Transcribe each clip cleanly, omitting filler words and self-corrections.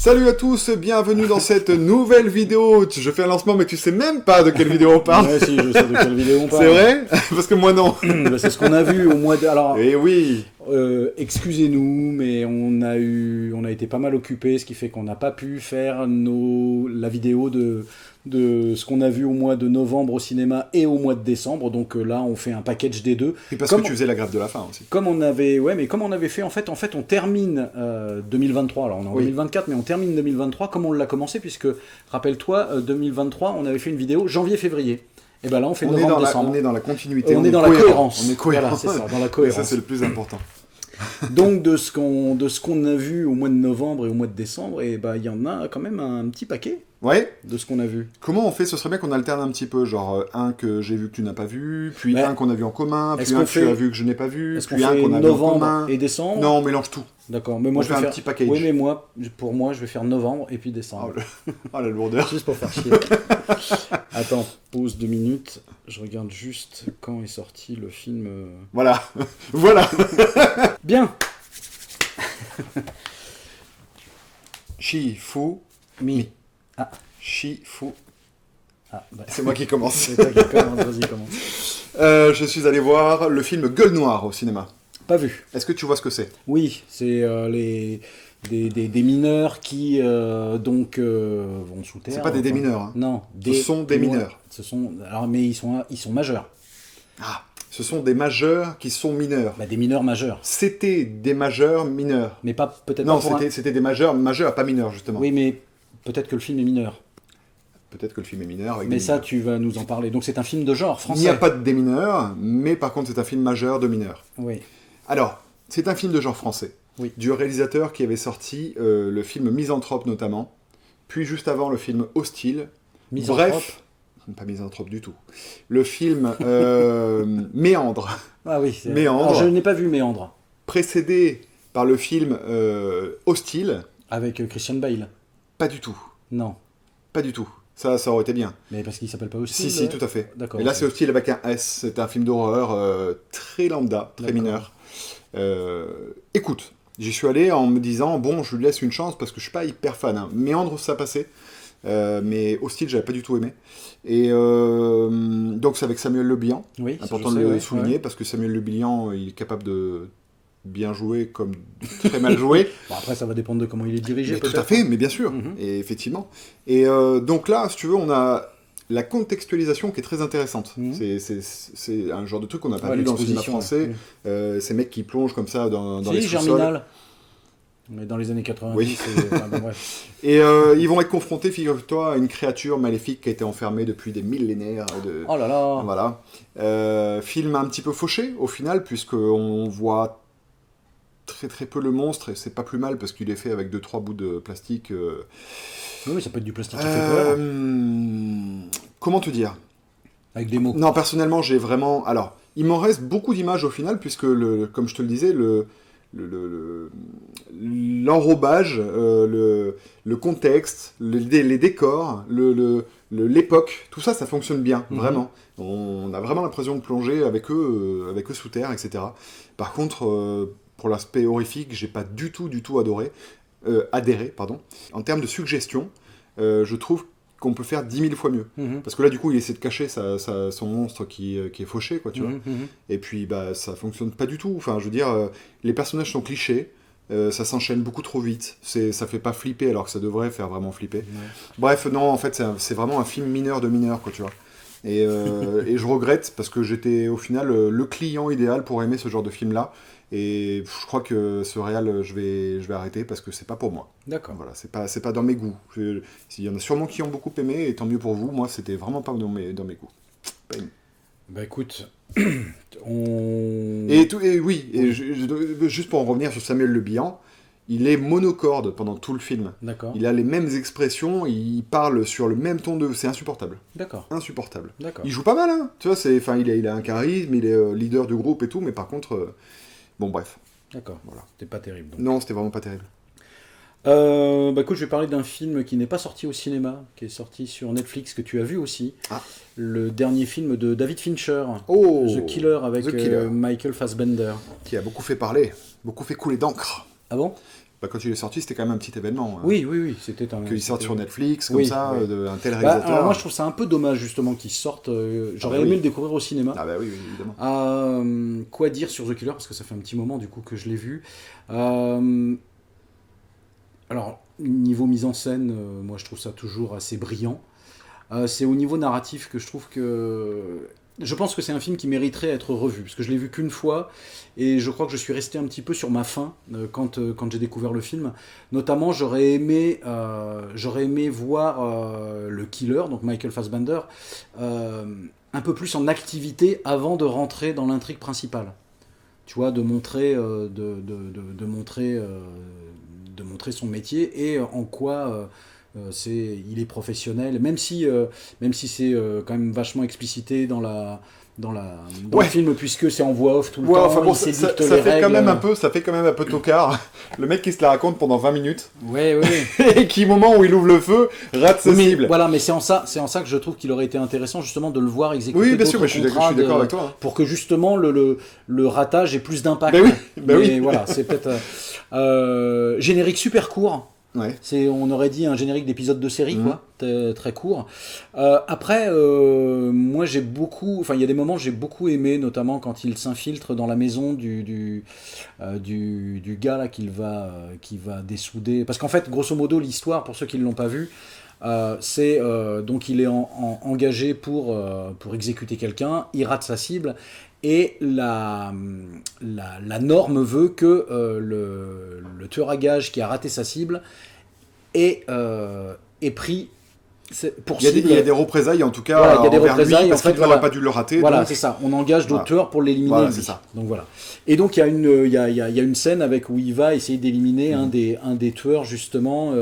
Salut à tous, bienvenue dans cette nouvelle vidéo. Je fais un lancement mais tu sais même pas de quelle vidéo on parle. Ouais, si, je sais de quelle vidéo on parle. C'est vrai? Parce que moi non. C'est ce qu'on a vu au mois de... Alors, Eh oui. excusez-nous, mais on a été pas mal occupés, ce qui fait qu'on n'a pas pu faire la vidéo de ce qu'on a vu au mois de novembre au cinéma et au mois de décembre. Donc là, on fait un package des deux. Et parce que tu faisais la grève de la faim aussi. Comme on avait fait, en fait, on termine 2023. Alors on est en 2024, mais on termine 2023 comme on l'a commencé, puisque, rappelle-toi, 2023, on avait fait une vidéo janvier-février. Et ben là, on fait novembre-décembre. On est dans la continuité. On est dans la cohérence. On est cohérent. Voilà, c'est ça, dans la cohérence. Et ça, c'est le plus important. Donc de ce qu'on a vu au mois de novembre et au mois de décembre, et bah il y en a quand même un petit paquet. Ouais. De ce qu'on a vu. Comment on fait? Ce serait bien qu'on alterne un petit peu, genre un que j'ai vu que tu n'as pas vu, puis un qu'on a vu en commun, puis un que tu as vu que je n'ai pas vu, puis un qu'on a vu en commun. Et décembre. Non, on mélange tout. D'accord, mais moi je vais faire un petit package. Oui, mais pour moi je vais faire novembre et puis décembre. Oh la lourdeur. Juste pour faire chier. Attends, pause 2 minutes. Je regarde juste quand est sorti le film. Voilà. Voilà. Bien. Shifumi. Ah. Shifu. Ah, bah. C'est moi qui commence. C'est toi qui commence, vas-y, commence. Je suis allé voir le film Gueule Noire au cinéma. Pas vu. Est-ce que tu vois ce que c'est? Oui, c'est des mineurs qui vont sous terre. C'est pas des démineurs. Hein. Non. Ce sont des mineurs. Mais ils sont majeurs. Ah. Ce sont des majeurs qui sont mineurs. Bah, des mineurs majeurs. C'était des majeurs mineurs. Mais pas peut-être. Non, c'était des majeurs pas mineurs justement. Oui, mais peut-être que le film est mineur. Peut-être que le film est mineur. Mais ça, tu vas nous en parler. Donc c'est un film de genre français. Il n'y a pas de démineurs, mais par contre c'est un film majeur de mineurs. Oui. Alors, c'est un film de genre français. Oui. Du réalisateur qui avait sorti le film Misanthrope notamment, puis juste avant le film Hostile. Bref. Pas Misanthrope du tout. Le film Méandre. Ah oui, Méandre. Alors, je n'ai pas vu Méandre. Précédé par le film Hostile. Avec Christian Bale. Pas du tout. Non. Pas du tout. Ça aurait été bien. Mais parce qu'il s'appelle pas Hostile. Si, tout à fait. D'accord. Et là, c'est Hostile avec un S. C'est un film d'horreur très lambda, très mineur. Écoute, j'y suis allé en me disant, bon, je lui laisse une chance parce que je suis pas hyper fan. Hein. Méandre, ça passait. Mais Hostile, j'avais pas du tout aimé. Et donc c'est avec Samuel Le Bihan. Oui, important de le souligner parce que Samuel Le Bihan, il est capable de bien jouer comme de très mal jouer. Bon, après, ça va dépendre de comment il est dirigé. Tout à fait, mais bien sûr. Et effectivement. Et donc là, si tu veux, on a la contextualisation qui est très intéressante. C'est un genre de truc qu'on n'a pas vu dans le cinéma français. Ces mecs qui plongent comme ça dans les sous-sols. Germinal. Mais dans les années 90, oui. Bref. Et ils vont être confrontés, figure-toi, à une créature maléfique qui a été enfermée depuis des millénaires. Oh là là. Voilà. Film un petit peu fauché, au final, puisqu'on voit très très peu le monstre, et c'est pas plus mal, parce qu'il est fait avec 2-3 bouts de plastique. Oui, ça peut être du plastique qui fait peur. Comment te dire? Avec des mots. Non, personnellement, j'ai vraiment... Alors, il m'en reste beaucoup d'images au final, puisque, comme je te le disais, l'enrobage, le contexte, les décors, l'époque, tout ça, ça fonctionne bien, vraiment. On a vraiment l'impression de plonger avec eux sous terre, etc. Par contre, pour l'aspect horrifique, j'ai pas du tout adhéré. En termes de suggestion, je trouve qu'on peut faire 10 000 fois mieux. Parce que là, du coup, il essaie de cacher son monstre qui est fauché, quoi, tu vois. Et puis, bah, ça fonctionne pas du tout. Enfin, je veux dire, les personnages sont clichés, ça s'enchaîne beaucoup trop vite, ça fait pas flipper alors que ça devrait faire vraiment flipper. Bref, non, en fait, c'est vraiment un film mineur de mineur, quoi, tu vois. Et je regrette, parce que j'étais, au final, le client idéal pour aimer ce genre de film-là. Et je crois que ce réal, je vais arrêter parce que c'est pas pour moi. D'accord. Voilà, c'est pas dans mes goûts. Il y en a sûrement qui ont beaucoup aimé, et tant mieux pour vous. Moi, c'était vraiment pas dans mes goûts. Pas aimé. Bah écoute, juste pour en revenir sur Samuel Le Bihan, il est monocorde pendant tout le film. D'accord. Il a les mêmes expressions, il parle sur le même ton de... C'est insupportable. D'accord. Insupportable. D'accord. Il joue pas mal, hein. Tu vois, il a un charisme, il est leader du groupe et tout, mais par contre... Bon, bref. D'accord. Voilà. C'était pas terrible. Donc. Non, c'était vraiment pas terrible. Bah écoute, je vais parler d'un film qui n'est pas sorti au cinéma, qui est sorti sur Netflix, que tu as vu aussi. Ah. Le dernier film de David Fincher, oh, The Killer, avec Michael Fassbender. Qui a beaucoup fait parler, beaucoup fait couler d'encre. Ah bon? quand il est sorti, c'était quand même un petit événement. Oui, c'était un... Qu'il sorte sur Netflix, comme Oui, ça, oui. un tel réalisateur. Alors moi, je trouve ça un peu dommage, justement, qu'il sorte. J'aurais aimé le découvrir au cinéma. Ah bah oui, évidemment. Quoi dire sur The Killer, parce que ça fait un petit moment, du coup, que je l'ai vu. Alors, niveau mise en scène, moi, je trouve ça toujours assez brillant. C'est au niveau narratif que je trouve que... Je pense que c'est un film qui mériterait d'être revu, parce que je l'ai vu qu'une fois, et je crois que je suis resté un petit peu sur ma faim quand j'ai découvert le film. Notamment, j'aurais aimé voir le killer, donc Michael Fassbender, un peu plus en activité avant de rentrer dans l'intrigue principale. Tu vois, de montrer son métier et en quoi... il est professionnel, même si c'est quand même vachement explicité dans le film, puisque c'est en voix off tout le temps. Enfin bon, il ça s'édicte fait les règles. ça fait quand même un peu tocard. Le mec qui se la raconte pendant 20 minutes. Ouais. Et qui, au moment où il ouvre le feu, rate sa cible. Voilà, mais c'est en ça que je trouve qu'il aurait été intéressant justement de le voir exécuter. Oui, bien sûr, mais je suis d'accord avec toi. Pour que justement le ratage ait plus d'impact. Oui. Voilà, c'est peut-être générique super court. Ouais. On aurait dit un générique d'épisode de série, quoi, très court. Après, moi il y a des moments que j'ai beaucoup aimé, notamment quand il s'infiltre dans la maison du gars là qui va dessouder. Parce qu'en fait, grosso modo, l'histoire, pour ceux qui ne l'ont pas vu, c'est donc il est engagé pour exécuter quelqu'un, il rate sa cible. Et la norme veut que le tueur à gages qui a raté sa cible est pris pour cible. Il y a des représailles, en tout cas, voilà, il y a des représailles, lui, parce qu'il n'aurait pas dû le rater. Voilà, donc... c'est ça. On engage d'autres tueurs pour l'éliminer. Voilà, c'est ça. Donc voilà. Et donc il y a une scène où il va essayer d'éliminer un des tueurs justement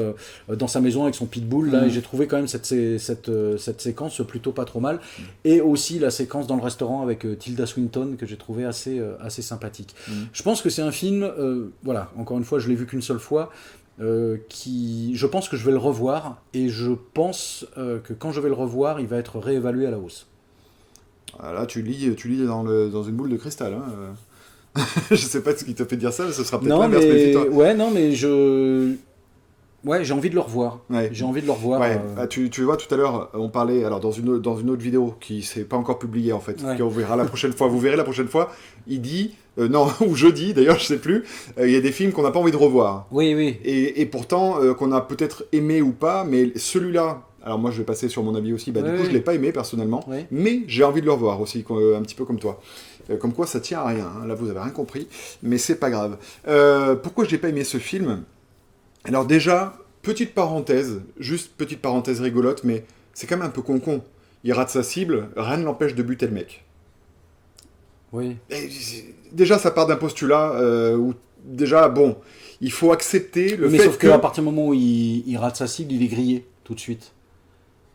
dans sa maison avec son pitbull là. Et j'ai trouvé quand même cette séquence plutôt pas trop mal. Et aussi la séquence dans le restaurant avec Tilda Swinton que j'ai trouvé assez sympathique. Je pense que c'est un film. Voilà. Encore une fois, je l'ai vu qu'une seule fois. Je pense que je vais le revoir et je pense que quand je vais le revoir, il va être réévalué à la hausse. Là, tu lis dans une boule de cristal. Hein. Je sais pas ce qui te fait dire ça, mais ce sera peut-être l'inverse. Ouais, j'ai envie de le revoir. Ouais. J'ai envie de le revoir. Ouais. Tu vois, tout à l'heure, on parlait dans une autre vidéo qui s'est pas encore publiée en fait, qu'on verra la prochaine fois. Vous verrez la prochaine fois. Il dit ou jeudi d'ailleurs, je sais plus. Il y a des films qu'on n'a pas envie de revoir. Oui. Et pourtant qu'on a peut-être aimé ou pas, mais celui-là. Alors moi, je vais passer sur mon avis aussi. Du coup, je l'ai pas aimé personnellement, mais j'ai envie de le revoir aussi, un petit peu comme toi. Comme quoi, ça tient à rien. Hein. Là, vous avez rien compris, mais c'est pas grave. Pourquoi je n'ai pas aimé ce film ? Alors déjà, petite parenthèse rigolote, mais c'est quand même un peu con. Il rate sa cible, rien ne l'empêche de buter le mec. Oui. Et déjà, ça part d'un postulat où déjà, bon, il faut accepter le fait que... Mais sauf qu'à partir du moment où il rate sa cible, il est grillé tout de suite.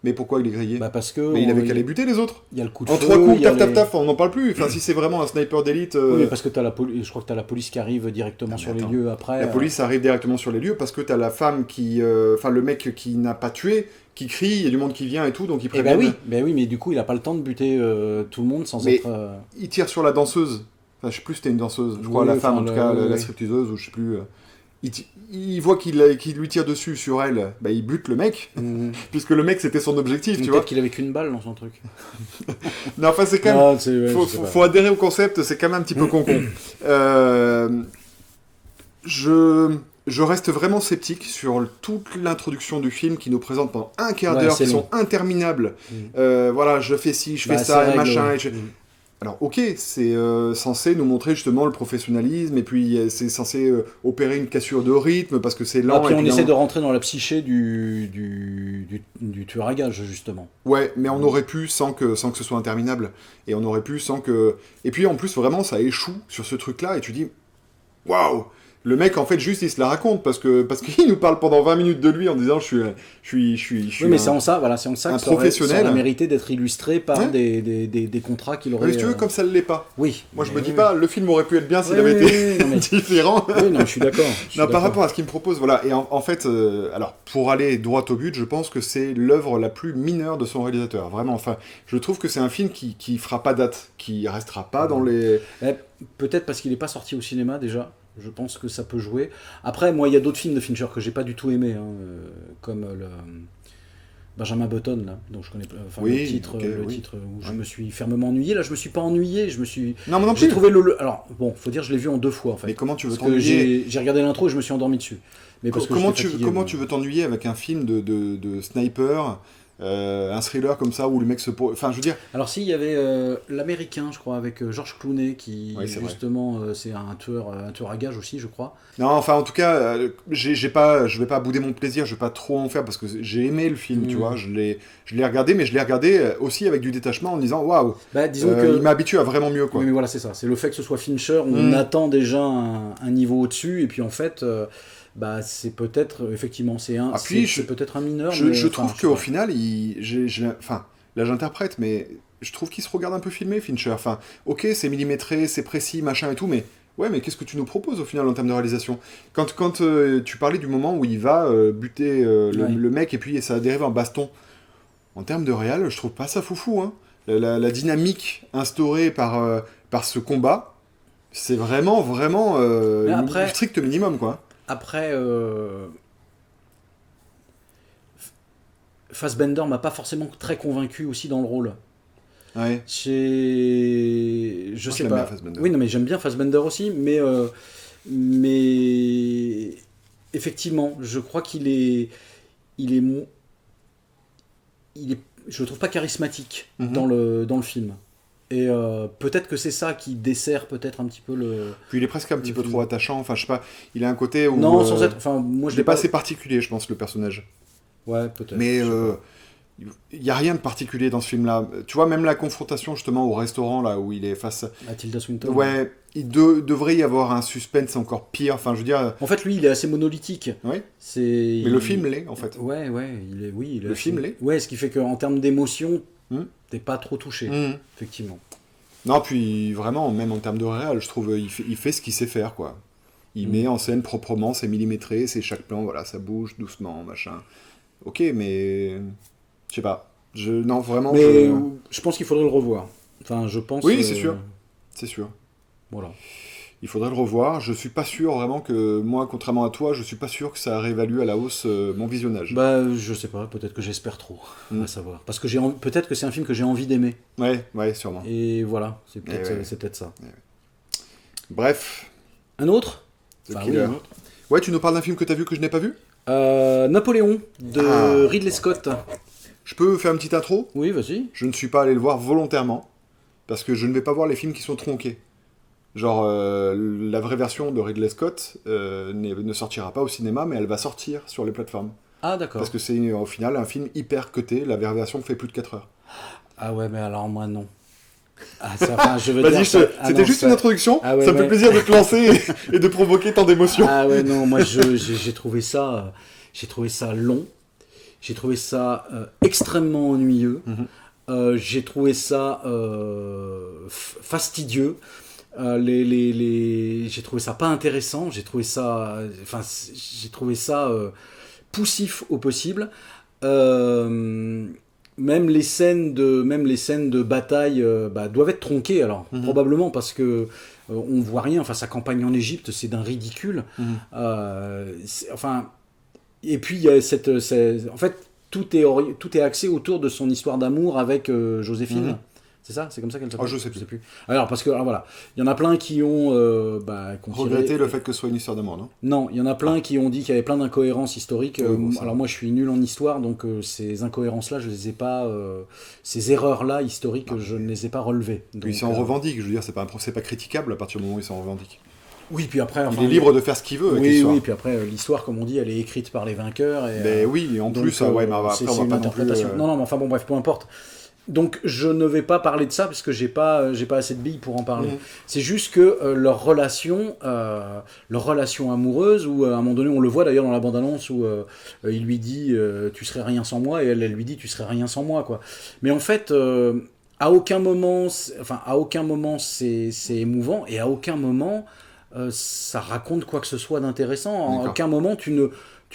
Mais pourquoi il est grillé ? Parce que... Mais il avait qu'à les buter, les autres. Il y a le coup de en feu... 3 coups, taf, on n'en parle plus. Enfin, si c'est vraiment un sniper d'élite... Oui, mais parce que je crois que tu as la police qui arrive directement sur les lieux après. La police arrive directement sur les lieux parce que tu as la femme qui... Enfin, le mec qui n'a pas tué, qui crie, il y a du monde qui vient et tout, donc il prévient... oui, mais du coup, il n'a pas le temps de buter tout le monde sans être... Il tire sur la danseuse. Enfin, je sais plus si c'était une danseuse. Je crois la femme, en tout cas, la stripteaseuse, ou je sais plus... Il voit qu'il lui tire dessus sur elle, il bute le mec, puisque le mec c'était son objectif, tu vois. Peut-être qu'il avait qu'une balle dans son truc. Non, enfin c'est quand même... faut adhérer au concept, c'est quand même un petit peu con-con. Je reste vraiment sceptique sur toute l'introduction du film qui nous présente pendant un quart d'heure, qui sont interminables. Voilà, je fais ci, je fais ça, et machin... Alors ok, c'est censé nous montrer justement le professionnalisme, et puis c'est censé opérer une cassure de rythme, parce que c'est lent. Puis on essaie de rentrer dans la psyché du tueur à gages, justement. Ouais, mais on aurait pu sans que ce soit interminable, et on aurait pu sans que... Et puis en plus, vraiment, ça échoue sur ce truc-là, et tu dis, waouh! Le mec, en fait, juste, il se la raconte, parce qu'il nous parle pendant 20 minutes de lui en disant je suis oui, mais c'est en ça que ça aurait mérité d'être illustré par des contrats qu'il aurait... Mais si tu veux, comme ça ne l'est pas. Oui. Moi, je me dis pas, le film aurait pu être bien s'il avait été différent. Oui, non, je suis d'accord. Par rapport à ce qu'il me propose, voilà. Et en fait, alors, pour aller droit au but, je pense que c'est l'œuvre la plus mineure de son réalisateur. Vraiment, enfin, je trouve que c'est un film qui fera pas date, qui restera pas dans les... peut-être parce qu'il n'est pas sorti au cinéma déjà. Je pense que ça peut jouer. Après, moi, il y a d'autres films de Fincher que j'ai pas du tout aimé, hein, comme le Benjamin Button, là, dont je connais pas, enfin, Oui, le titre, ok, le oui. titre où je Ouais. me suis fermement ennuyé. Là, je me suis pas ennuyé. Non, mais non J'ai plus. trouvé le. Alors, bon, faut dire, je l'ai vu en 2 fois en fait. Mais comment tu veux Parce que t'ennuyer j'ai regardé l'intro et je me suis endormi dessus. Mais parce que Comment j'étais fatigué, comment mais- tu veux t'ennuyer avec un film de sniper, un thriller comme ça où le mec se... Enfin, je veux dire... Alors si, il y avait l'américain, je crois, avec George Clooney, qui Ouais, c'est vrai. justement, c'est un tueur à gages aussi, je crois. Non, enfin, en tout cas, je vais pas bouder mon plaisir, je vais pas trop en faire parce que j'ai aimé le film, tu Mm. vois. Je l'ai regardé, mais je l'ai regardé aussi avec du détachement en me disant, waouh, Bah, disons que il m'a habitué à vraiment mieux, quoi. oui, mais voilà, c'est ça. C'est le fait que ce soit Fincher, on Mm. attend déjà un niveau au-dessus, et puis en fait, bah, c'est peut-être, effectivement, Ah, puis, c'est peut-être un mineur. Je, mais, je enfin, trouve je sais qu'au pas. final, enfin, là j'interprète, mais je trouve qu'il se regarde un peu filmé, Fincher. Enfin, ok, c'est millimétré, c'est précis, machin et tout, mais ouais, mais qu'est-ce que tu nous proposes au final en termes de réalisation? Quand tu parlais du moment où il va buter Ouais. le mec et puis ça dérive en baston, en termes de réal, je trouve pas ça foufou, hein. La dynamique instaurée par ce combat, c'est vraiment Mais le après, strict minimum, quoi. après Fassbender m'a pas forcément très convaincu aussi dans le rôle. Ouais. Je Moi, je sais l'aime pas. bien, Fassbender. Oui, non, mais j'aime bien Fassbender aussi, mais effectivement, je crois il est, mo- je le trouve pas charismatique Mhm. dans le film. Et peut-être que c'est ça qui dessert peut-être un petit peu le. Puis il est presque un petit Le peu film. trop attachant, enfin je sais pas, il a un côté où... Non, sans être. Enfin, moi je il l'ai est pas pas. assez particulier, je pense, le personnage. Ouais, peut-être. Mais je sais pas. il y a rien de particulier dans ce film-là. Tu vois, même la confrontation justement au restaurant, là, où il est face... Tilda Swinton. Ouais, devrait y avoir un suspense encore pire, enfin je veux dire... En fait, lui, il est assez monolithique. Ouais, C'est. mais le film l'est, en fait. Ouais, oui, il est Le assez- film l'est. Ouais, ce qui fait qu'en termes d'émotion, Hmm. t'es pas trop touché, Mhm. effectivement. Non, puis vraiment, même en termes de réal, je trouve il fait ce qu'il sait faire, quoi. Il Mm. met en scène proprement, c'est millimétré, c'est chaque plan, voilà, ça bouge doucement, machin. Ok, mais... Je sais pas. Non, vraiment, Mais je pense qu'il faudrait le revoir. Enfin, je pense. Oui, c'est sûr. C'est sûr. Voilà. Il faudrait le revoir. Je suis pas sûr vraiment que moi, contrairement à toi, je suis pas sûr que ça réévalue à la hausse mon visionnage. Bah, je sais pas, peut-être que j'espère trop, Mm. à savoir. Parce que peut-être que c'est un film que j'ai envie d'aimer. Ouais, sûrement. Et voilà, c'est peut-être ouais. c'est peut-être ça. Bref, Un autre The Enfin, Killer. oui, un autre. Ouais, tu nous parles d'un film que t'as vu que je n'ai pas vu? Napoléon, de Ah. Ridley Scott. Je peux faire une petite intro? Oui, vas-y. Je ne suis pas allé le voir volontairement, parce que je ne vais pas voir les films qui sont tronqués. Genre, la vraie version de Ridley Scott ne sortira pas au cinéma, mais elle va sortir sur les plateformes. Ah, d'accord. Parce que c'est au final un film hyper cuté, la vraie version fait plus de 4 heures. Ah ouais, mais alors moi, non. Ah, ça, enfin, je veux Vas-y, dire... ça- ah c'était non, juste ça- une introduction, Ah ouais, ça me fait ouais. plaisir de te lancer et de provoquer tant d'émotions. Ah ouais, non, moi j'ai trouvé ça long, j'ai trouvé ça extrêmement ennuyeux, j'ai trouvé ça fastidieux, j'ai trouvé ça pas intéressant, j'ai trouvé ça, j'ai trouvé ça poussif au possible. Même les scènes de bataille doivent être tronquées alors probablement parce que on voit rien. Enfin, sa campagne en Égypte, c'est d'un ridicule. Enfin, et puis il y a en fait tout est axé autour de son histoire d'amour avec Joséphine. C'est ça, c'est comme ça qu'elle s'appelle. Oh, je sais plus. Alors parce que voilà, il y en a plein qui ont qui ont tiré- Regretter le fait que ce soit une histoire d'amour, non? Non, il y en a plein qui ont dit qu'il y avait plein d'incohérences historiques. Oui, bon, ça alors va. moi, je suis nul en histoire, donc ces incohérences-là, je les ai pas, ces erreurs-là historiques, je ne les ai pas relevées. Puis Donc, il s'en revendique, je veux dire, c'est pas critiquable à partir du moment où il s'en revendique. Oui, puis après, Il est libre de faire ce qu'il veut avec l'histoire. Oui, puis après, l'histoire, comme on dit, elle est écrite par les vainqueurs. Et, Mais oui, et en donc, plus, ouais, mais après, c'est on va une pas non plus... interprétation. Non, mais enfin bon, bref, peu importe. Donc je ne vais pas parler de ça parce que j'ai pas assez de billes pour en parler. C'est juste que leur relation amoureuse, où à un moment donné on le voit d'ailleurs dans la bande-annonce où il lui dit tu serais rien sans moi et elle lui dit tu serais rien sans moi quoi. Mais en fait à aucun moment c'est émouvant et à aucun moment ça raconte quoi que ce soit d'intéressant. À D'accord. aucun moment tu ne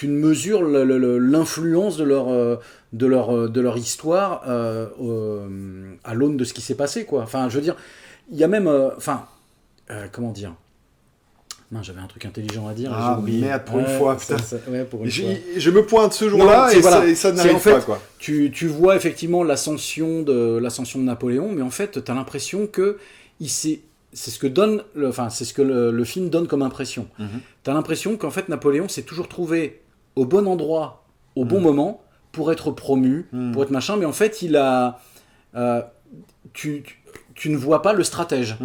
mesures l'influence de leur histoire à l'aune de ce qui s'est passé quoi. Enfin je veux dire il y a même comment dire? Non, j'avais un truc intelligent à dire. Ah, j'ai oublié. merde, pour une fois, putain. Ouais, pour une fois. Je me pointe ce jour-là Non, voilà. et ça C'est n'arrive en fait, pas, quoi. Tu vois effectivement l'ascension de Napoléon, mais en fait, tu as l'impression que c'est ce que donne, c'est ce que le film donne comme impression. Tu as l'impression qu'en fait, Napoléon s'est toujours trouvé au bon endroit, au bon moment, pour être promu, pour être machin, mais en fait, il a... tu ne vois pas le stratège.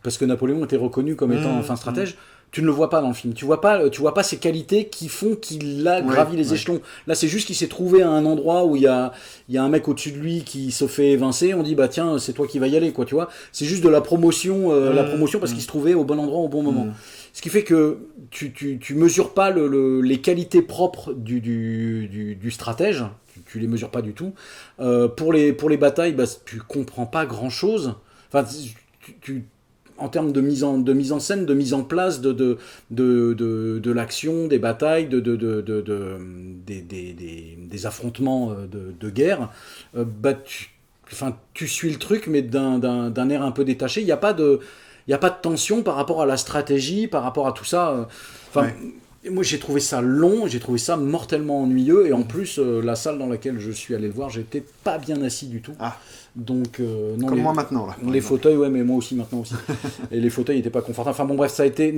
Parce que Napoléon était reconnu comme étant un fin stratège. Tu ne le vois pas dans le film. Tu vois pas ses qualités qui font qu'il a gravi les échelons. Là, c'est juste qu'il s'est trouvé à un endroit où il y a un mec au-dessus de lui qui se fait évincer. On dit, bah tiens, c'est toi qui vas y aller, quoi, tu vois. C'est juste de la promotion, parce qu'il se trouvait au bon endroit, au bon moment. Ce qui fait que tu mesures pas les qualités propres du stratège. Tu les mesures pas du tout. Pour les batailles, bah, tu comprends pas grand-chose. Enfin, en termes de mise en scène, de mise en place de l'action, des batailles, des affrontements de guerre, bah, tu suis le truc, mais d'un air un peu détaché. Il n'y a pas de tension par rapport à la stratégie, par rapport à tout ça. Moi, j'ai trouvé ça long, j'ai trouvé ça mortellement ennuyeux, et en plus, la salle dans laquelle je suis allé le voir, j'étais pas bien assis du tout. Donc, non, comme moi maintenant, là. Les fauteuils, ouais, mais moi aussi maintenant aussi. Et les fauteuils n'étaient pas confortables. Enfin bon, bref, ça a été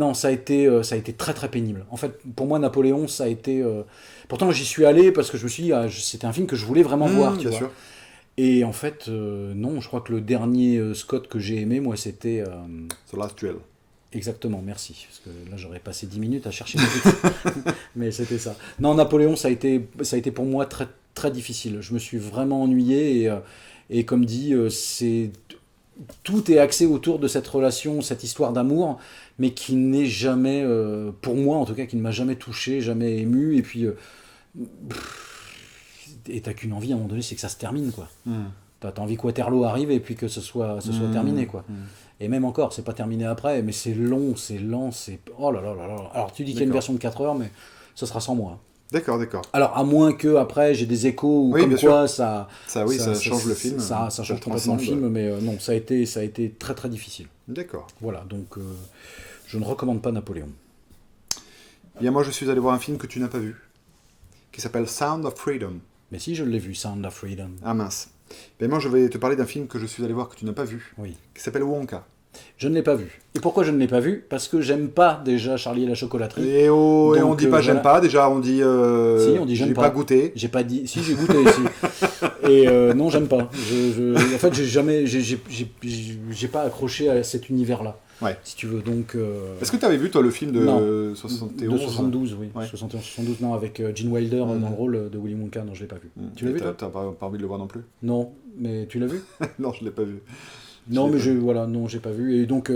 très très pénible. En fait, pour moi, Napoléon, ça a été. Pourtant, j'y suis allé parce que je me suis dit, c'était un film que je voulais vraiment voir, tu vois. Sûr. Et en fait, non, je crois que le dernier Scott que j'ai aimé, moi, c'était. The Last Duel. Exactement, merci. Parce que là, j'aurais passé 10 minutes à chercher mais c'était ça. Non, Napoléon, ça a été pour moi très, très difficile. Je me suis vraiment ennuyé et comme dit, tout est axé autour de cette relation, cette histoire d'amour, mais qui n'est jamais, pour moi en tout cas, qui ne m'a jamais touché, jamais ému. Et puis, et t'as qu'une envie à un moment donné, c'est que ça se termine, quoi. T'as envie que Waterloo arrive et puis que ce soit terminé, quoi. Et même encore, c'est pas terminé après, mais c'est long, c'est lent, c'est... Oh là là là là. Alors tu dis qu'il y a une version de 4 heures, mais ce sera sans moi. D'accord. Alors à moins que après j'ai des échos ou comme quoi ça change le film. Ça change complètement le film, mais non, ça a été très très difficile. D'accord. Voilà, donc je ne recommande pas Napoléon. Bien, moi je suis allé voir un film que tu n'as pas vu, qui s'appelle Sound of Freedom. Mais si, je l'ai vu, Sound of Freedom. Ah mince. Ben moi je vais te parler d'un film que je suis allé voir que tu n'as pas vu, qui s'appelle Wonka. Je ne l'ai pas vu. Et pourquoi je ne l'ai pas vu? Parce que j'aime pas déjà Charlie et la chocolaterie. Et on dit pas j'aime pas, déjà on dit, si, on dit j'aime j'ai pas goûté. J'ai pas dit, si j'ai goûté si. Et non, j'aime pas. En fait, j'ai pas accroché à cet univers-là. Ouais. Si tu veux, donc... Est-ce que tu avais vu, toi, le film de 71 De 72, oui. Ouais. 71-72, non, avec Gene Wilder dans le rôle de Willy Wonka. Non, je l'ai pas vu. Tu l'as vu, toi? T'as pas envie de le voir non plus? Non, mais tu l'as vu? Non, je l'ai pas vu. Non, mais non, j'ai pas vu. Et donc,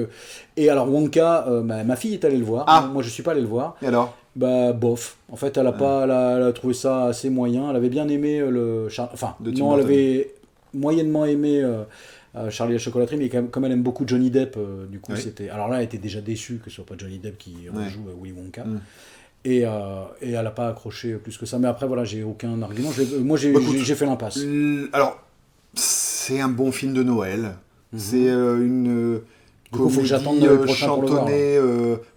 et alors Wonka, ma fille est allée le voir. Ah. Moi, je suis pas allé le voir. Et alors? Bah, bof. En fait, elle a trouvé ça assez moyen. Elle avait bien aimé elle avait moyennement aimé Charlie et la chocolaterie, mais comme elle aime beaucoup Johnny Depp, du coup, c'était... Alors là, elle était déjà déçue que ce soit pas Johnny Depp qui rejoue Willy Wonka. Et elle n'a pas accroché plus que ça. Mais après, voilà, j'ai aucun argument. Moi, j'ai fait l'impasse. Alors, c'est un bon film de Noël. C'est une comédie chantonnée.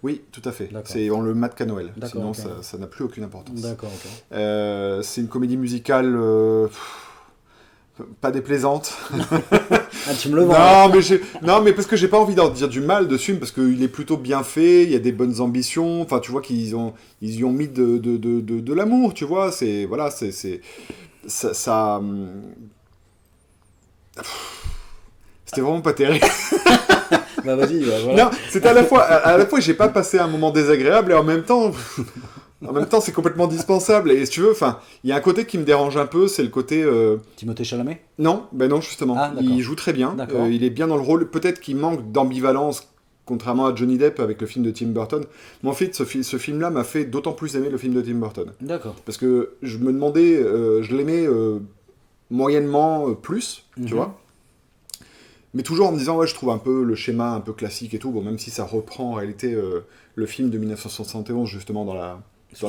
Oui, tout à fait. On le mate qu'à Noël. Sinon, ça n'a plus aucune importance. D'accord. C'est une comédie musicale pas déplaisante. Ah, tu me le vends. Non, mais parce que j'ai pas envie d'en dire du mal dessus, parce qu'il est plutôt bien fait, il y a des bonnes ambitions. Enfin, tu vois qu'ils y ont mis de l'amour, tu vois. C'est ça. C'était vraiment pas terrible. Bah vas-y, voilà. Non, c'était à la fois j'ai pas passé un moment désagréable et en même temps c'est complètement dispensable. Et si tu veux, il y a un côté qui me dérange un peu, c'est le côté... Timothée Chalamet ? Non, justement. Il joue très bien. Il est bien dans le rôle. Peut-être qu'il manque d'ambivalence, contrairement à Johnny Depp avec le film de Tim Burton. Mais en fait, ce film-là m'a fait d'autant plus aimer le film de Tim Burton. D'accord. Parce que je me demandais, je l'aimais moyennement plus, tu vois. Mais toujours en me disant, je trouve un peu le schéma un peu classique et tout, bon, même si ça reprend en réalité le film de 1971, justement, dans la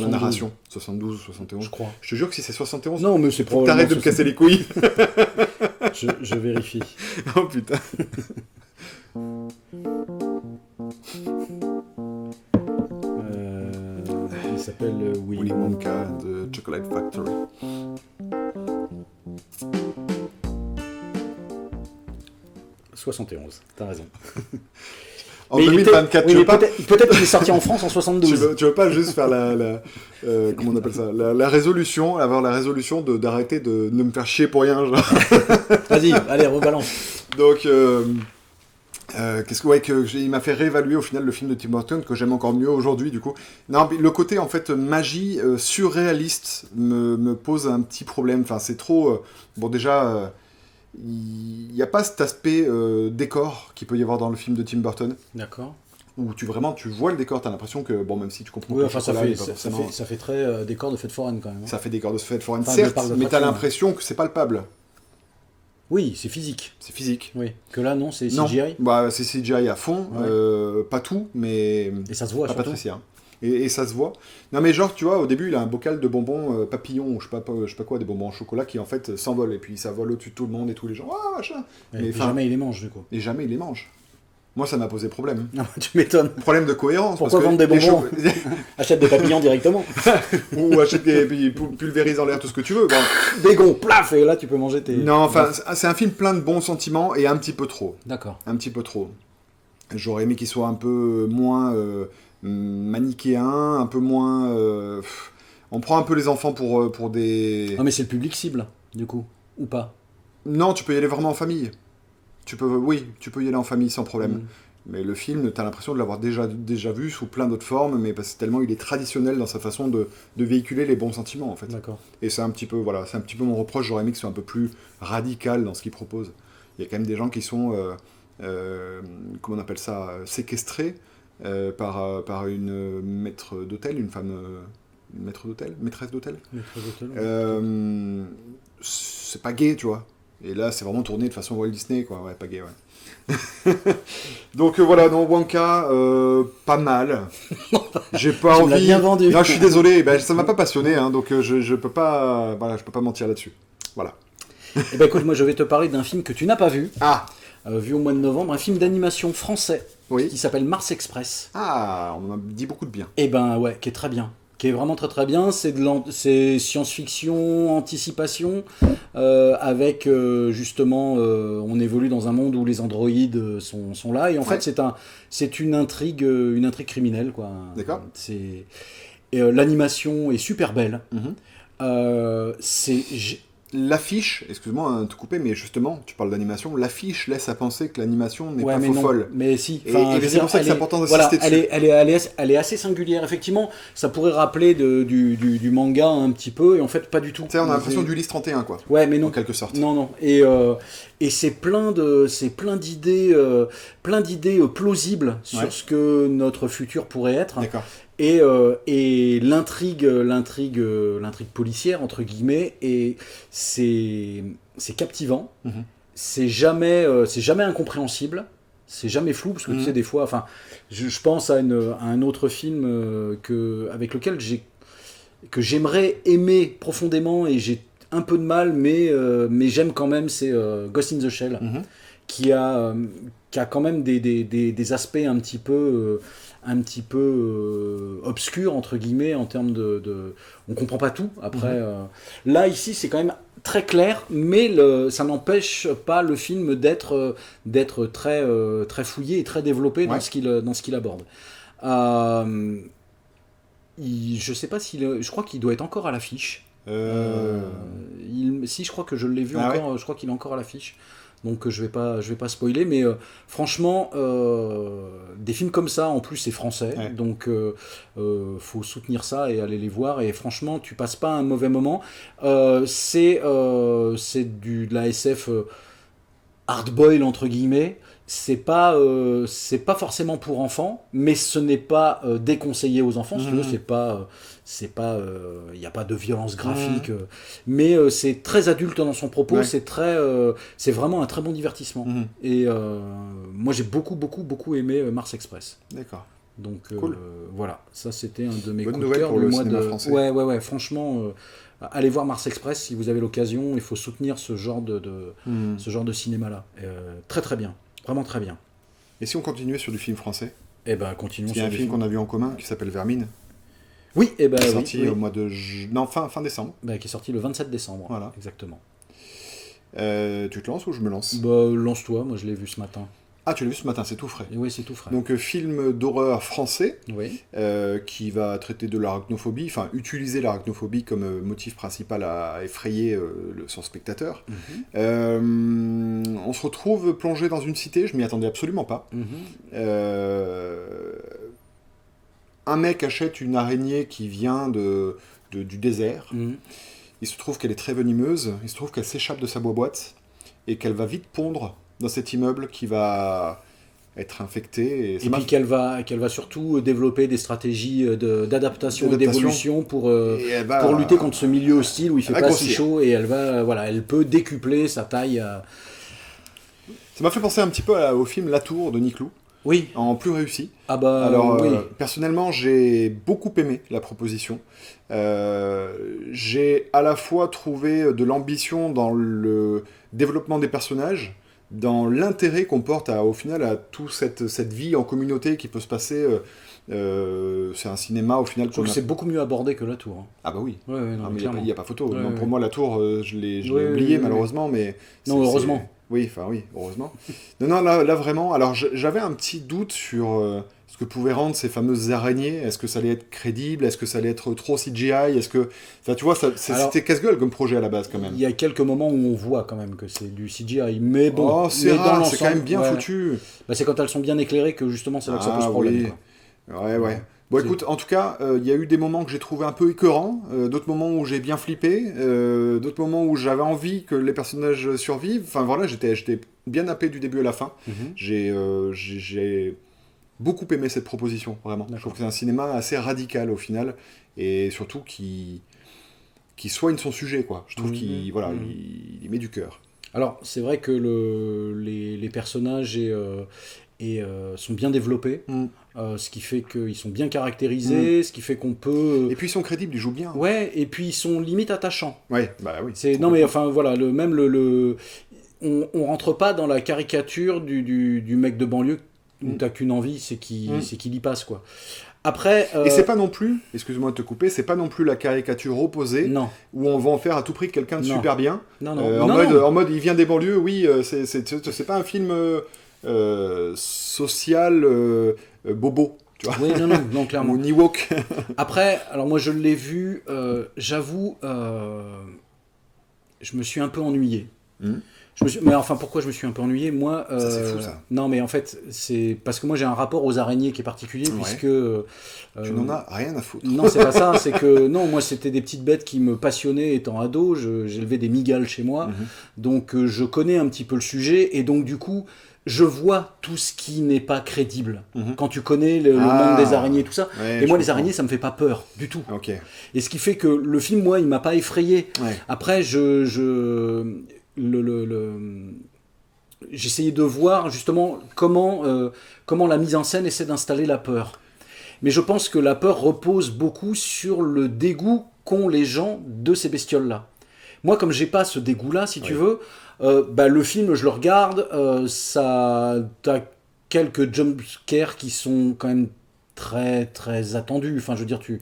narration. 72 ou 71. Je crois. Je te jure que si c'est 71, non, mais c'est probablement... T'arrêtes de me casser les couilles. je vérifie. Oh putain. s'appelle Willy Wonka and the Chocolate Factory. « 71, t'as raison. En 2024, tu veux pas... Peut-être qu'il est sorti en France en 72. Tu veux pas juste faire comment on appelle ça, la résolution, avoir la résolution d'arrêter de me faire chier pour rien, genre. Vas-y, allez, rebalance. Donc, il m'a fait réévaluer au final le film de Tim Burton, que j'aime encore mieux aujourd'hui, du coup. Non, le côté, en fait, magie surréaliste me pose un petit problème. Enfin, c'est trop... bon, déjà... il n'y a pas cet aspect décor qu'il peut y avoir dans le film de Tim Burton. D'accord. Où tu vois le décor, t'as l'impression que, bon, même si tu comprends oui, que enfin, ça fait très décor de fête foraine quand même. Ça fait décor de fête foraine, enfin, certes, mais t'as l'impression que c'est palpable. Oui, c'est physique. C'est physique. Oui. Que là, non, c'est CGI. Non, bah, c'est CGI à fond, ouais. Pas tout, mais... Et ça se voit, pas surtout. Patricia. Et ça se voit. Non mais genre, tu vois, au début, il a un bocal de bonbons papillons, ou je sais pas quoi, des bonbons au chocolat qui en fait s'envolent, et puis ça vole au-dessus de tout le monde et tous les gens, ah machin. Mais jamais il les mange, du coup. Et jamais il les mange. Moi, ça m'a posé problème. Ah, tu m'étonnes. Problème de cohérence. Pourquoi vendre des bonbons Achète des papillons directement. Ou achète puis pulvérise en l'air tout ce que tu veux. Bon. Des gonds, plaf, et là tu peux manger tes... Non, enfin, c'est un film plein de bons sentiments et un petit peu trop. D'accord. Un petit peu trop. J'aurais aimé qu'il soit un peu moins manichéen, un peu moins... on prend un peu les enfants pour des... Non mais c'est le public cible, du coup, ou pas? Non, tu peux y aller vraiment en famille. Tu peux y aller en famille sans problème. Mais le film, t'as l'impression de l'avoir déjà vu sous plein d'autres formes, mais parce que tellement il est traditionnel dans sa façon de véhiculer les bons sentiments, en fait. D'accord. Et c'est un petit peu mon reproche. J'aurais aimé que ce soit un peu plus radical dans ce qu'il propose. Il y a quand même des gens qui sont, comment on appelle ça, séquestrés par une maître d'hôtel, une femme... maîtresse d'hôtel. C'est pas gay, tu vois. Et là, c'est vraiment tourné de façon Walt Disney, quoi. Ouais, pas gay, ouais. Donc voilà, non, Wonka, pas mal. J'ai pas envie. Tu me l'as bien vendu. Non, je suis désolé, ça m'a pas passionné, hein, donc je peux pas mentir là-dessus. Voilà. Eh ben écoute, moi je vais te parler d'un film que tu n'as pas vu. Ah. Vu au mois de novembre, un film d'animation français qui s'appelle Mars Express. Ah, on en a dit beaucoup de bien. Eh ben ouais, qui est très bien. Qui est vraiment très très bien, c'est science-fiction, anticipation, avec justement, on évolue dans un monde où les androïdes sont là, et en fait c'est une intrigue criminelle, quoi. D'accord. L'animation est super belle. L'affiche, excuse-moi de te couper, mais justement, tu parles d'animation, l'affiche laisse à penser que l'animation n'est pas folle. Mais si. Et c'est pour ça que c'est important d'insister dessus. Elle est assez singulière. Effectivement, ça pourrait rappeler du manga un petit peu, et en fait, pas du tout. Tu sais, on a l'impression d'Ulysse 31, quoi. Ouais, mais non. En quelque sorte. Non. Et c'est plein d'idées plausibles sur ce que notre futur pourrait être. D'accord. Et l'intrigue policière, entre guillemets, et c'est captivant. C'est jamais incompréhensible, c'est jamais flou, parce que tu sais, des fois, enfin, je pense à un autre film avec lequel que j'aimerais aimer profondément, et j'ai un peu de mal, mais j'aime quand même, c'est Ghost in the Shell, qui a quand même des aspects un petit peu obscur, entre guillemets, en termes on comprend pas tout après. Là ici c'est quand même très clair, mais ça n'empêche pas le film d'être très fouillé et très développé dans ce qu'il aborde. Je sais pas je crois qu'il doit être encore à l'affiche. Si, je crois que je l'ai vu encore. Ouais. Je crois qu'il est encore à l'affiche. Donc je vais pas spoiler, mais franchement, des films comme ça, en plus c'est français, donc faut soutenir ça et aller les voir, et franchement tu passes pas un mauvais moment. C'est de la SF hard-boil, entre guillemets. C'est pas forcément pour enfants, mais ce n'est pas déconseillé aux enfants. Si tu veux, il n'y a pas de violence graphique, mais c'est très adulte dans son propos. C'est vraiment un très bon divertissement. Et moi j'ai beaucoup aimé Mars Express. D'accord. Donc cool. voilà, ça c'était un de mes coups de cœur du mois de français. Ouais, franchement. Allez voir Mars Express si vous avez l'occasion. Il faut soutenir ce genre de cinéma-là. Très très bien. Vraiment très bien. Et si on continuait sur du film français ? Eh ben, continuons. Il y a un film qu'on a vu en commun qui s'appelle Vermine. Oui, et ben qui est oui, sorti oui. au mois de... Non, fin décembre. Bah, qui est sorti le 27 décembre. Voilà. Exactement. Tu te lances ou je me lance? Bah, lance-toi, moi je l'ai vu ce matin. Ah, tu l'as vu ce matin, c'est tout frais. Et oui, c'est tout frais. Donc, film d'horreur français, Oui. qui va traiter de l'arachnophobie, enfin, utiliser l'arachnophobie comme motif principal à effrayer son spectateur. On se retrouve plongé dans une cité, je m'y attendais absolument pas. Un mec achète une araignée qui vient du désert. Il se trouve qu'elle est très venimeuse, il se trouve qu'elle s'échappe de sa boîte et qu'elle va vite pondre dans cet immeuble qui va être infecté. Et puis qu'elle va surtout développer des stratégies d'adaptation et d'évolution pour lutter contre ce milieu hostile où il fait pas si chaud, et elle peut décupler sa taille. Ça m'a fait penser un petit peu au film La Tour de Niclou. Oui. En plus réussi. Ah bah, alors, oui. Personnellement, j'ai beaucoup aimé la proposition. J'ai à la fois trouvé de l'ambition dans le développement des personnages, dans l'intérêt qu'on porte au final à toute cette vie en communauté qui peut se passer. C'est un cinéma au final. Je trouve que c'est beaucoup mieux abordé que La Tour. Hein. Ah bah oui. Ouais, il n'y a pas photo. Ouais, non, pour moi, La Tour, je l'ai oublié malheureusement. Mais non, heureusement. Oui, heureusement. non, là vraiment. Alors j'avais un petit doute sur ce que pouvaient rendre ces fameuses araignées. Est-ce que ça allait être crédible? Est-ce que ça allait être trop CGI? Est-ce que... Enfin, tu vois, c'était casse-gueule comme projet à la base quand même. Il y a quelques moments où on voit quand même que c'est du CGI. Mais bon, c'est rare, c'est quand même bien foutu. Bah, c'est quand elles sont bien éclairées que justement c'est là que ça pose problème. Oui. Ouais. Bon, écoute, en tout cas, il y a eu des moments que j'ai trouvé un peu écœurants, d'autres moments où j'ai bien flippé, d'autres moments où j'avais envie que les personnages survivent. Enfin voilà, j'étais bien happé du début à la fin. J'ai beaucoup aimé cette proposition, vraiment. Je trouve que c'est un cinéma assez radical au final, et surtout qui soigne son sujet, quoi. Je trouve qu'il y met du cœur. Alors, c'est vrai que les personnages sont bien développés, ce qui fait qu'ils sont bien caractérisés, ce qui fait qu'on peut... Et puis ils sont crédibles, ils jouent bien. Ouais, et puis ils sont limite attachants. Ouais, bah oui. Non mais enfin voilà, on rentre pas dans la caricature du mec de banlieue où t'as qu'une envie, c'est qu'il y passe, quoi. Après, et c'est pas non plus, excuse-moi de te couper, c'est pas non plus la caricature opposée, où on va en faire à tout prix quelqu'un de super bien. En mode il vient des banlieues, oui, c'est pas un film social bobo, tu vois. Oui, non, clairement. Ou ni woke. Après, alors moi je l'ai vu, j'avoue, je me suis un peu ennuyé. Mais enfin, pourquoi je me suis un peu ennuyé? Moi, ça c'est fou, ça. Non, mais en fait, c'est parce que moi j'ai un rapport aux araignées qui est particulier, puisque... tu n'en as rien à foutre. Non, c'est pas ça, c'est que... Non, moi c'était des petites bêtes qui me passionnaient étant ado, j'élevais des migales chez moi, donc je connais un petit peu le sujet, et donc du coup, je vois tout ce qui n'est pas crédible. Quand tu connais le monde des araignées, tout ça. Et moi, les araignées, ça me fait pas peur, du tout. Okay. Et ce qui fait que le film, moi, il m'a pas effrayé. Après, j'essayais de voir justement comment la mise en scène essaie d'installer la peur. Mais je pense que la peur repose beaucoup sur le dégoût qu'ont les gens de ces bestioles-là. Moi, comme j'ai pas ce dégoût-là, si tu veux, le film, je le regarde, t'as quelques jumpscares qui sont quand même très très attendus. Enfin, je veux dire, tu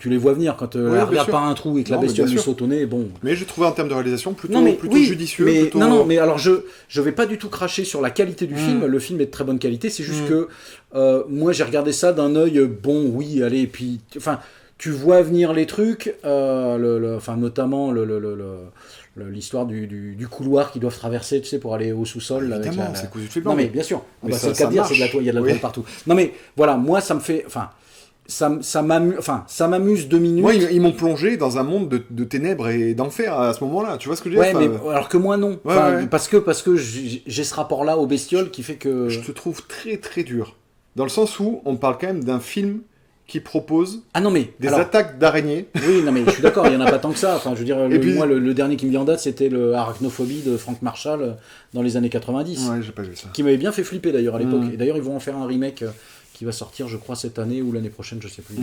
les vois venir quand elle regarde par un trou et que la bestiole lui saute au nez. Bon. Mais j'ai trouvé en termes de réalisation plutôt judicieux. Mais alors je vais pas du tout cracher sur la qualité du film. Le film est de très bonne qualité. C'est juste que moi j'ai regardé ça d'un œil allez, et puis enfin tu vois venir les trucs, notamment l'histoire du couloir qu'ils doivent traverser, tu sais, pour aller au sous-sol. Évidemment, c'est cousu de fil blanc. Non mais bien sûr, c'est le cas de dire, il y a de la toile partout. Non mais voilà, moi ça me fait... Enfin, ça m'amuse 2 minutes. Moi, ils m'ont plongé dans un monde de ténèbres et d'enfer à ce moment-là. Tu vois ce que je veux dire? Mais alors que moi non. Parce que j'ai ce rapport-là aux bestioles qui fait que... Je te trouve très très dur. Dans le sens où on parle quand même d'un film qui propose des attaques d'araignées. Oui, non mais je suis d'accord, il n'y en a pas tant que ça. Enfin, je veux dire, moi, le dernier qui me vient en date, c'était le Arachnophobie de Frank Marshall dans les années 90. Ouais, j'ai pas vu ça. Qui m'avait bien fait flipper d'ailleurs à l'époque. Et d'ailleurs, ils vont en faire un remake qui va sortir, je crois, cette année ou l'année prochaine, je sais plus.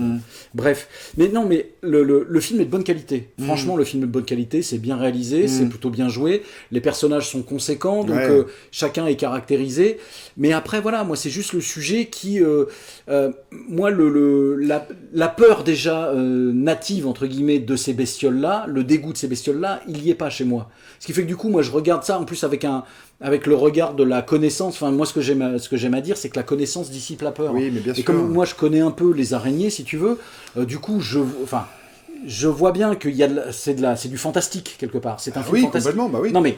Bref, mais non, mais le film est de bonne qualité. Franchement, le film est de bonne qualité, c'est bien réalisé, c'est plutôt bien joué, les personnages sont conséquents, donc chacun est caractérisé. Mais après, voilà, moi, c'est juste le sujet qui... moi, la peur déjà native, entre guillemets, de ces bestioles-là, le dégoût de ces bestioles-là, il y est pas chez moi. Ce qui fait que du coup, moi, je regarde ça, en plus, avec le regard de la connaissance. Enfin, moi, ce que j'aime à dire, c'est que la connaissance dissipe la peur. Oui, mais bien sûr. Et comme moi, je connais un peu les araignées, si tu veux, du coup, je vois bien que c'est du fantastique, quelque part. C'est un film fantastique. Complètement, bah oui. Non, mais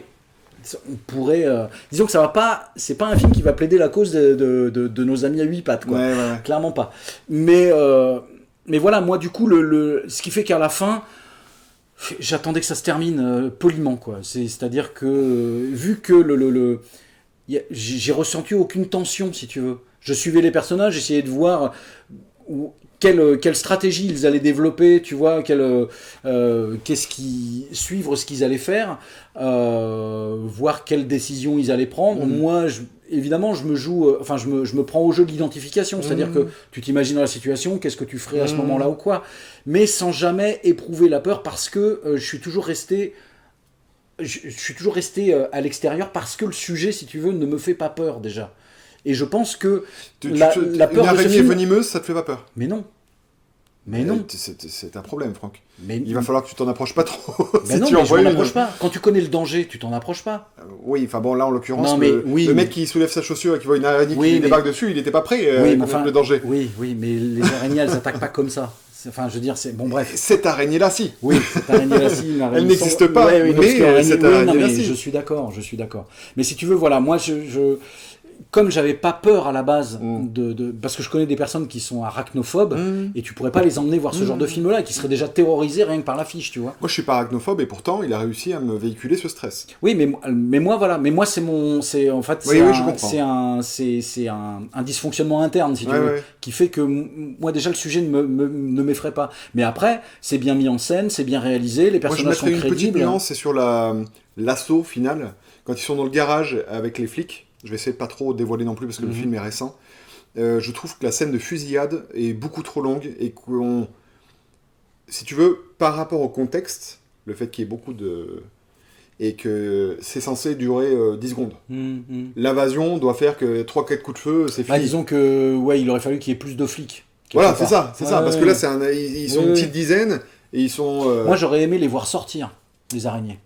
on pourrait... disons que ça va pas... C'est pas un film qui va plaider la cause de nos amis à 8 pattes, quoi. Ouais. Clairement pas. Mais voilà, moi, du coup, ce qui fait qu'à la fin... J'attendais que ça se termine poliment, quoi. C'est-à-dire que, vu que j'ai ressenti aucune tension, si tu veux. Je suivais les personnages, j'essayais de voir quelle stratégie ils allaient développer, tu vois, suivre ce qu'ils allaient faire, voir quelles décisions ils allaient prendre. Moi, évidemment, je me prends au jeu de l'identification, c'est-à-dire que tu t'imagines dans la situation, qu'est-ce que tu ferais à ce moment-là ou quoi, mais sans jamais éprouver la peur, parce que je suis toujours resté à l'extérieur, parce que le sujet, si tu veux, ne me fait pas peur déjà. Et je pense que la peur une de ce araignée film... venimeuse, ça te fait pas peur? Mais non. Mais non. C'est un problème, Franck. Mais il va falloir que tu t'en approches pas trop. Mais non, mais je m'en approche pas. Quand tu connais le danger, tu t'en approches pas. Oui, enfin bon, là en l'occurrence, le mec qui soulève sa chaussure et qui voit une araignée qui débarque dessus, il était pas prêt à le danger. Oui, mais les araignées, elles attaquent pas comme ça. Enfin, je veux dire, c'est... Bon, bref. Cette araignée-là, si. Oui, cette araignée-là, si. Elle n'existe pas, mais cette araignée-là, si. Je suis d'accord. Mais si tu veux, voilà, moi, comme j'avais pas peur à la base parce que je connais des personnes qui sont arachnophobes et tu pourrais pas les emmener voir ce genre de film là, qui seraient déjà terrorisés rien que par l'affiche, tu vois. Moi je suis pas arachnophobe et pourtant il a réussi à me véhiculer ce stress. Oui, mais moi voilà, mais moi c'est un dysfonctionnement interne, si tu veux, qui fait que moi déjà le sujet ne m'effraie pas. Mais après c'est bien mis en scène, c'est bien réalisé, les personnages sont crédibles. Une petite nuance, c'est sur l'assaut final quand ils sont dans le garage avec les flics. Je vais essayer de pas trop dévoiler non plus parce que le film est récent. Je trouve que la scène de fusillade est beaucoup trop longue et si tu veux, par rapport au contexte, le fait qu'il y ait beaucoup de... et que c'est censé durer 10 secondes. L'invasion doit faire que 3-4 coups de feu, c'est fini. Disons que, il aurait fallu qu'il y ait plus de flics. Voilà, c'est ça, parce que là, ils sont une petite dizaine et ils sont... Moi, j'aurais aimé les voir sortir, les araignées.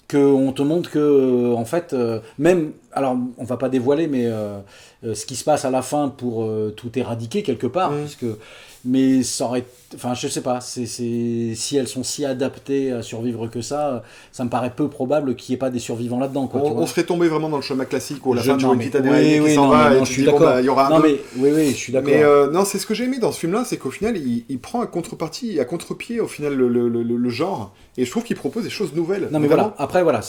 Qu'on te montre que, en fait, même, alors on va pas dévoiler, mais ce qui se passe à la fin pour tout éradiquer quelque part, mais ça aurait, enfin je sais pas, si elles sont si adaptées à survivre que ça me paraît peu probable qu'il n'y ait pas des survivants là-dedans. Quoi, on serait tombé vraiment dans le schéma classique où à la fin tu vois une petite araignée qui s'en va et je suis d'accord. Il y aura un je suis d'accord. Mais non, c'est ce que j'ai aimé dans ce film-là, c'est qu'au final il prend à contre-pied au final le genre, et je trouve qu'il propose des choses nouvelles. Non mais voilà, après voilà,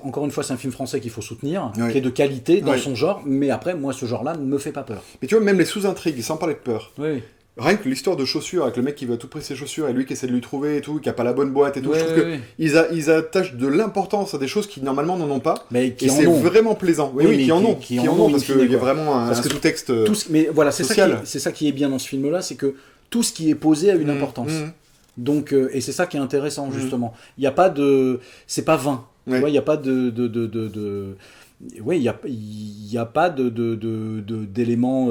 encore une fois c'est un film français qu'il faut soutenir, qui est de qualité dans son genre, mais après moi ce genre-là ne me fait pas peur. Mais tu vois, même les sous-intrigues, sans parler de peur. Oui. Rien que l'histoire de chaussures, avec le mec qui va à tout près ses chaussures et lui qui essaie de lui trouver et tout, qui a pas la bonne boîte et tout, je trouve qu'ils attachent de l'importance à des choses qui normalement n'en ont pas, mais qui et c'est vraiment plaisant. Qui en ont, parce qu'il y a vraiment un sous-texte mais voilà, c'est social. C'est ça qui est bien dans ce film-là, c'est que tout ce qui est posé a une importance. Donc, et c'est ça qui est intéressant, justement. Il n'y a pas de... C'est pas vain. Tu vois, il n'y a pas il y a pas d'éléments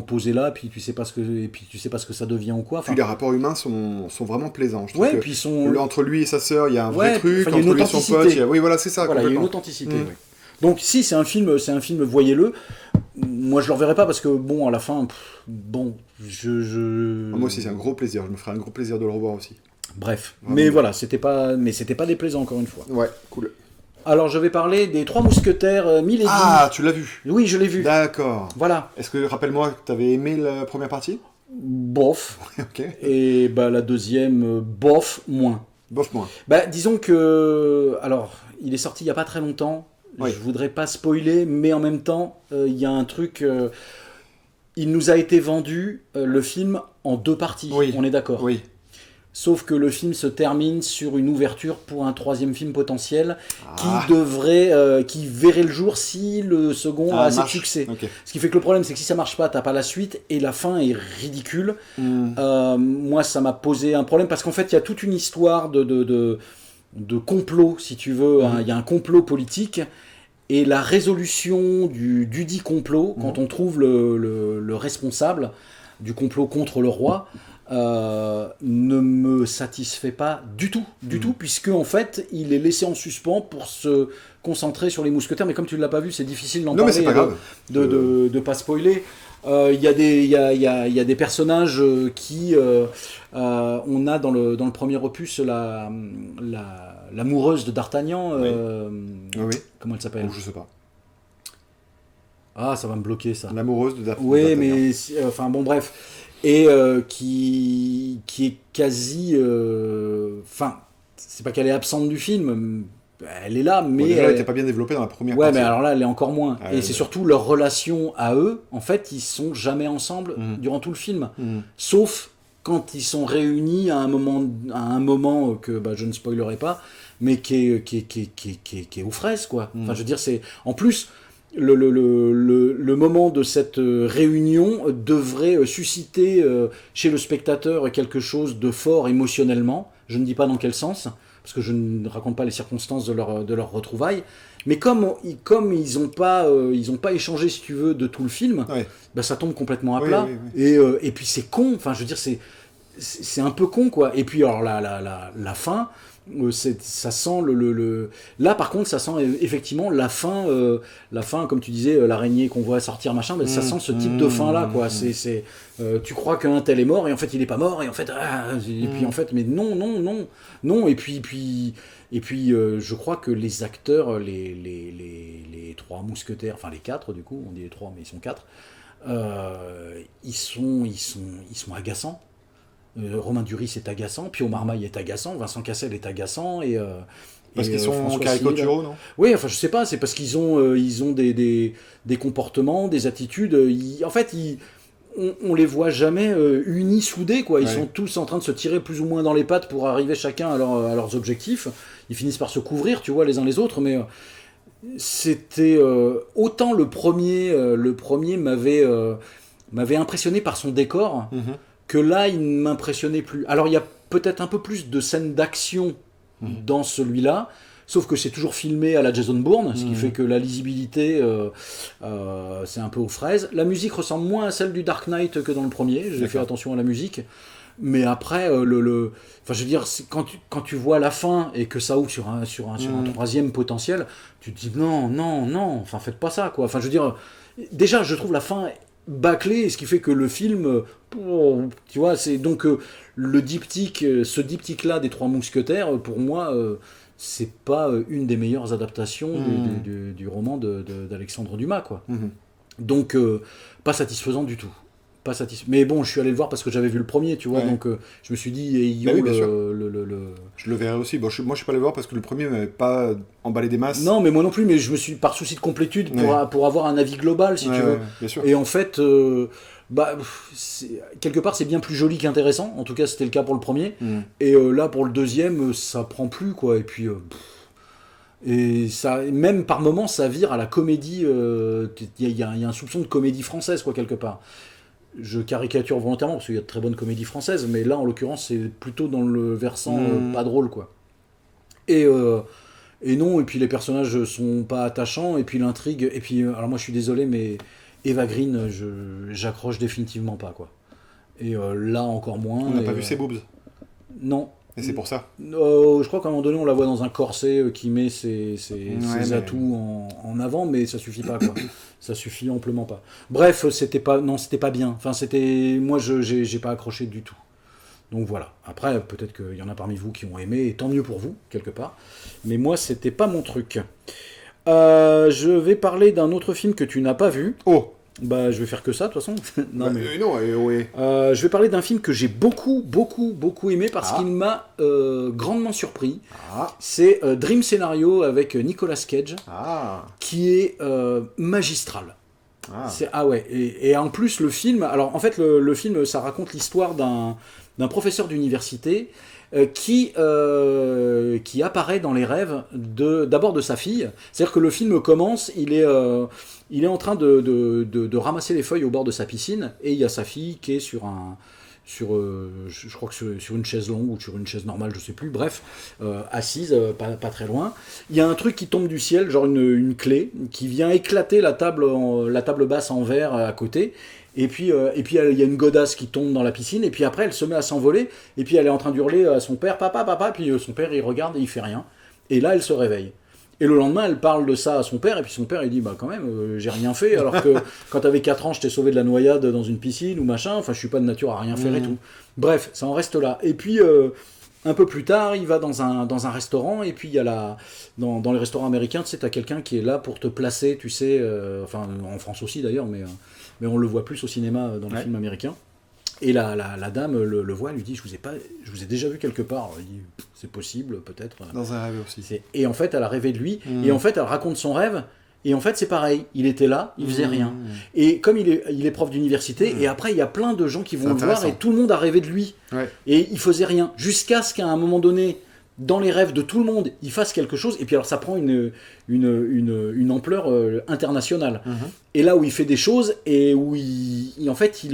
posés là, puis tu sais pas ce que ça devient ou quoi. Puis les rapports humains sont vraiment plaisants. Je trouve que puis entre lui et sa sœur, il y a un vrai truc. Entre lui et son pote, oui, voilà, c'est ça. Voilà, il y a une authenticité. Donc si c'est un film, voyez-le. Moi je le reverrai pas parce que bon, à la fin, moi aussi c'est un gros plaisir. Je me ferai un gros plaisir de le revoir aussi. Bref, vraiment. Mais voilà, c'était pas déplaisant encore une fois. Ouais, cool. Alors, je vais parler des Trois Mousquetaires, Milady. Ah, tu l'as vu? Oui, je l'ai vu. D'accord. Voilà. Est-ce que, rappelle-moi, que tu avais aimé la première partie? Bof. Ok. Et la deuxième, bof, moins. Bof, moins. Disons que... Alors, il est sorti il n'y a pas très longtemps. Oui. Je voudrais pas spoiler, mais en même temps, il y a un truc... il nous a été vendu, le film, en 2 parties. Oui. On est d'accord? Oui. Sauf que le film se termine sur une ouverture pour un troisième film potentiel qui verrait le jour si le second a assez de succès. Okay. Ce qui fait que le problème, c'est que si ça marche pas, t'as pas la suite et la fin est ridicule. Moi, ça m'a posé un problème parce qu'en fait, il y a toute une histoire de complot, si tu veux. Il y a un complot politique et la résolution du dit complot, quand on trouve le responsable du complot contre le roi, ne me satisfait pas du tout, puisque en fait il est laissé en suspens pour se concentrer sur les mousquetaires, mais comme tu ne l'as pas vu, c'est difficile d'en parler, de pas spoiler. Il y a des personnages qui on a dans le premier opus l'amoureuse de D'Artagnan, comment elle s'appelle? Je sais pas. Ah, ça va me bloquer ça. L'amoureuse de D'Artagnan. Oui, mais enfin bon, bref. Et qui est quasi... Enfin, c'est pas qu'elle est absente du film, elle est là, mais... Déjà, elle n'était pas bien développée dans la première partie. Ouais, mais alors là, elle est encore moins. Et c'est surtout leur relation à eux, en fait, ils sont jamais ensemble durant tout le film. Sauf quand ils sont réunis à un moment que je ne spoilerai pas, mais qui est aux fraises, quoi. Enfin, je veux dire, c'est... En plus... Le moment de cette réunion devrait susciter chez le spectateur quelque chose de fort émotionnellement. Je ne dis pas dans quel sens, parce que je ne raconte pas les circonstances de leur retrouvaille. Mais comme ils n'ont pas échangé, si tu veux, de tout le film, ça tombe complètement à plat. Et puis c'est con. Enfin, je veux dire, c'est un peu con, quoi. Et puis alors la fin. Ça sent là par contre ça sent effectivement la fin comme tu disais, l'araignée qu'on voit sortir machin, ça sent ce type de fin là, quoi. Tu crois qu'un tel est mort et en fait il est pas mort et en fait puis en fait mais non et puis je crois que les acteurs, les trois mousquetaires, enfin les quatre du coup, on dit les trois mais ils sont quatre, ils sont agaçants. Romain Duris est agaçant, Pio Marmaille est agaçant, Vincent Cassel est agaçant parce qu'ils sont caricaturaux, non ? Oui, enfin je sais pas, c'est parce qu'ils ont des comportements, des attitudes. En fait, on les voit jamais unis, soudés, quoi. Ils sont tous en train de se tirer plus ou moins dans les pattes pour arriver chacun à leurs objectifs. Ils finissent par se couvrir, tu vois, les uns les autres, mais c'était autant le premier m'avait impressionné par son décor. Que là, il ne m'impressionnait plus. Alors, il y a peut-être un peu plus de scènes d'action dans celui-là, sauf que c'est toujours filmé à la Jason Bourne, ce qui fait que la lisibilité, c'est un peu aux fraises. La musique ressemble moins à celle du Dark Knight que dans le premier, j'ai fait attention à la musique. Mais après, enfin, je veux dire, quand tu vois la fin et que ça ouvre sur un troisième potentiel, tu te dis non, enfin, faites pas ça, quoi. Enfin, je veux dire, déjà, je trouve la fin bâclé, ce qui fait que le film, tu vois, c'est donc ce diptyque là des Trois Mousquetaires, pour moi c'est pas une des meilleures adaptations du roman d'Alexandre Dumas, quoi. Donc pas satisfaisant du tout. Mais bon, je suis allé le voir parce que j'avais vu le premier, tu vois, donc je me suis dit, je le verrai aussi. Bon, moi je suis pas allé le voir parce que le premier m'avait pas emballé des masses. Non, mais moi non plus, mais je me suis, par souci de complétude, pour avoir un avis global, si tu veux. Bien sûr. Et en fait, quelque part c'est bien plus joli qu'intéressant, en tout cas c'était le cas pour le premier. Et là pour le deuxième, ça prend plus, quoi. Et puis... et ça, même par moments, ça vire à la comédie. Il y a un soupçon de comédie française, quoi, quelque part. Je caricature volontairement parce qu'il y a de très bonnes comédies françaises, mais là en l'occurrence c'est plutôt dans le versant pas drôle, quoi. Et non, et puis les personnages sont pas attachants, et puis l'intrigue, et puis alors moi je suis désolé, mais Eva Green, j'accroche définitivement pas, quoi. Et là encore moins. On n'a pas vu ses boobs. Non. Et c'est pour ça. Je crois qu'à un moment donné on la voit dans un corset qui met ses atouts en avant, mais ça suffit pas, quoi. Ça suffit amplement pas. Bref, c'était pas bien. Enfin, moi j'ai pas accroché du tout. Donc voilà. Après, peut-être qu'il y en a parmi vous qui ont aimé, et tant mieux pour vous, quelque part. Mais moi, c'était pas mon truc. Je vais parler d'un autre film que tu n'as pas vu. Oh. Je vais faire que ça, de toute façon. Oui. Je vais parler d'un film que j'ai beaucoup aimé parce qu'il m'a grandement surpris. C'est Dream Scenario avec Nicolas Cage, qui est magistral. Ah ouais, et en plus le film, alors en fait le film ça raconte l'histoire d'un professeur d'université qui apparaît dans les rêves d'abord de sa fille. C'est-à-dire que le film commence, il est en train de ramasser les feuilles au bord de sa piscine, et il y a sa fille qui est je crois que sur une chaise longue ou sur une chaise normale, je sais plus, bref, assise, pas très loin. Il y a un truc qui tombe du ciel, genre une clé, qui vient éclater la table basse en verre à côté. Et puis il y a une godasse qui tombe dans la piscine, et puis après elle se met à s'envoler, et puis elle est en train d'hurler à son père, papa, papa, puis son père il regarde et il fait rien. Et là elle se réveille. Et le lendemain, elle parle de ça à son père, et puis son père, il dit, bah quand même, j'ai rien fait, alors que quand t'avais 4 ans, je t'ai sauvé de la noyade dans une piscine, ou machin, enfin, je suis pas de nature à rien faire et tout. Bref, ça en reste là. Et puis, un peu plus tard, il va dans un restaurant, et puis il y a dans les restaurants américains, tu sais, t'as quelqu'un qui est là pour te placer, tu sais, enfin, en France aussi d'ailleurs, mais on le voit plus au cinéma dans les films américains. Et la dame le voit, elle lui dit, je vous ai déjà vu quelque part. Alors, il dit, c'est possible, peut-être. Dans un rêve aussi. Et en fait, elle a rêvé de lui, et en fait, elle raconte son rêve, et en fait, c'est pareil, il était là, il faisait rien. Et comme il est prof d'université, et après, il y a plein de gens qui vont le voir, et tout le monde a rêvé de lui. Ouais. Et il faisait rien, jusqu'à ce qu'à un moment donné, dans les rêves de tout le monde, il fasse quelque chose, et puis alors ça prend une ampleur internationale. Et là où il fait des choses, et où en fait,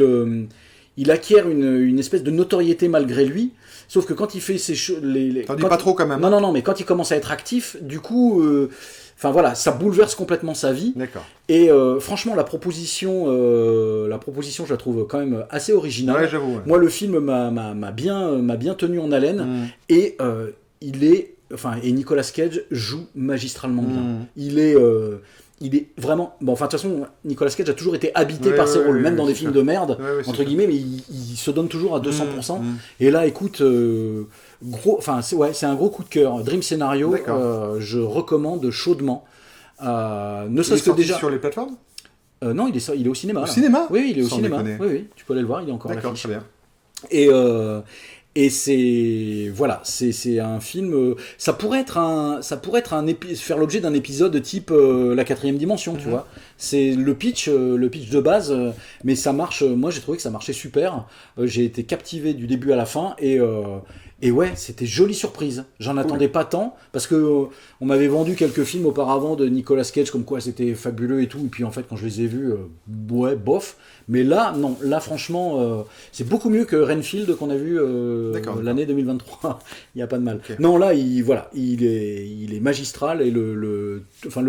il acquiert une espèce de notoriété malgré lui, sauf que quand il fait ces choses... T'en dis pas trop quand même. Non, mais quand il commence à être actif, du coup... Enfin voilà, ça bouleverse complètement sa vie. D'accord. Et franchement, la proposition, je la trouve quand même assez originale. Ouais, j'avoue. Ouais. Moi, le film m'a bien tenu en haleine. Et et Nicolas Cage joue magistralement bien. Il est vraiment... Bon, enfin, de toute façon, Nicolas Cage a toujours été habité par ses rôles, même dans des films de merde, entre guillemets, mais il se donne toujours à 200%. Et là, écoute, c'est un gros coup de cœur. Dream Scenario, je recommande chaudement. Ne serait-ce que déjà... sur les plateformes Non, il est au cinéma. Au cinéma ? Oui, il est au cinéma. Oui, tu peux aller le voir, il est encore à l'affiche. Très bien. Et c'est un film. Ça pourrait faire l'objet d'un épisode type La quatrième dimension, tu vois. C'est le pitch de base, mais ça marche. Moi, j'ai trouvé que ça marchait super. J'ai été captivé du début à la fin, et ouais, c'était jolie surprise. J'en attendais pas tant, parce que on m'avait vendu quelques films auparavant de Nicolas Cage, comme quoi c'était fabuleux et tout, et puis en fait, quand je les ai vus, ouais, bof. Mais là, non, là franchement, c'est beaucoup mieux que Renfield qu'on a vu l'année 2023. Il n'y a pas de mal. Okay. Non, là, il est magistral, et le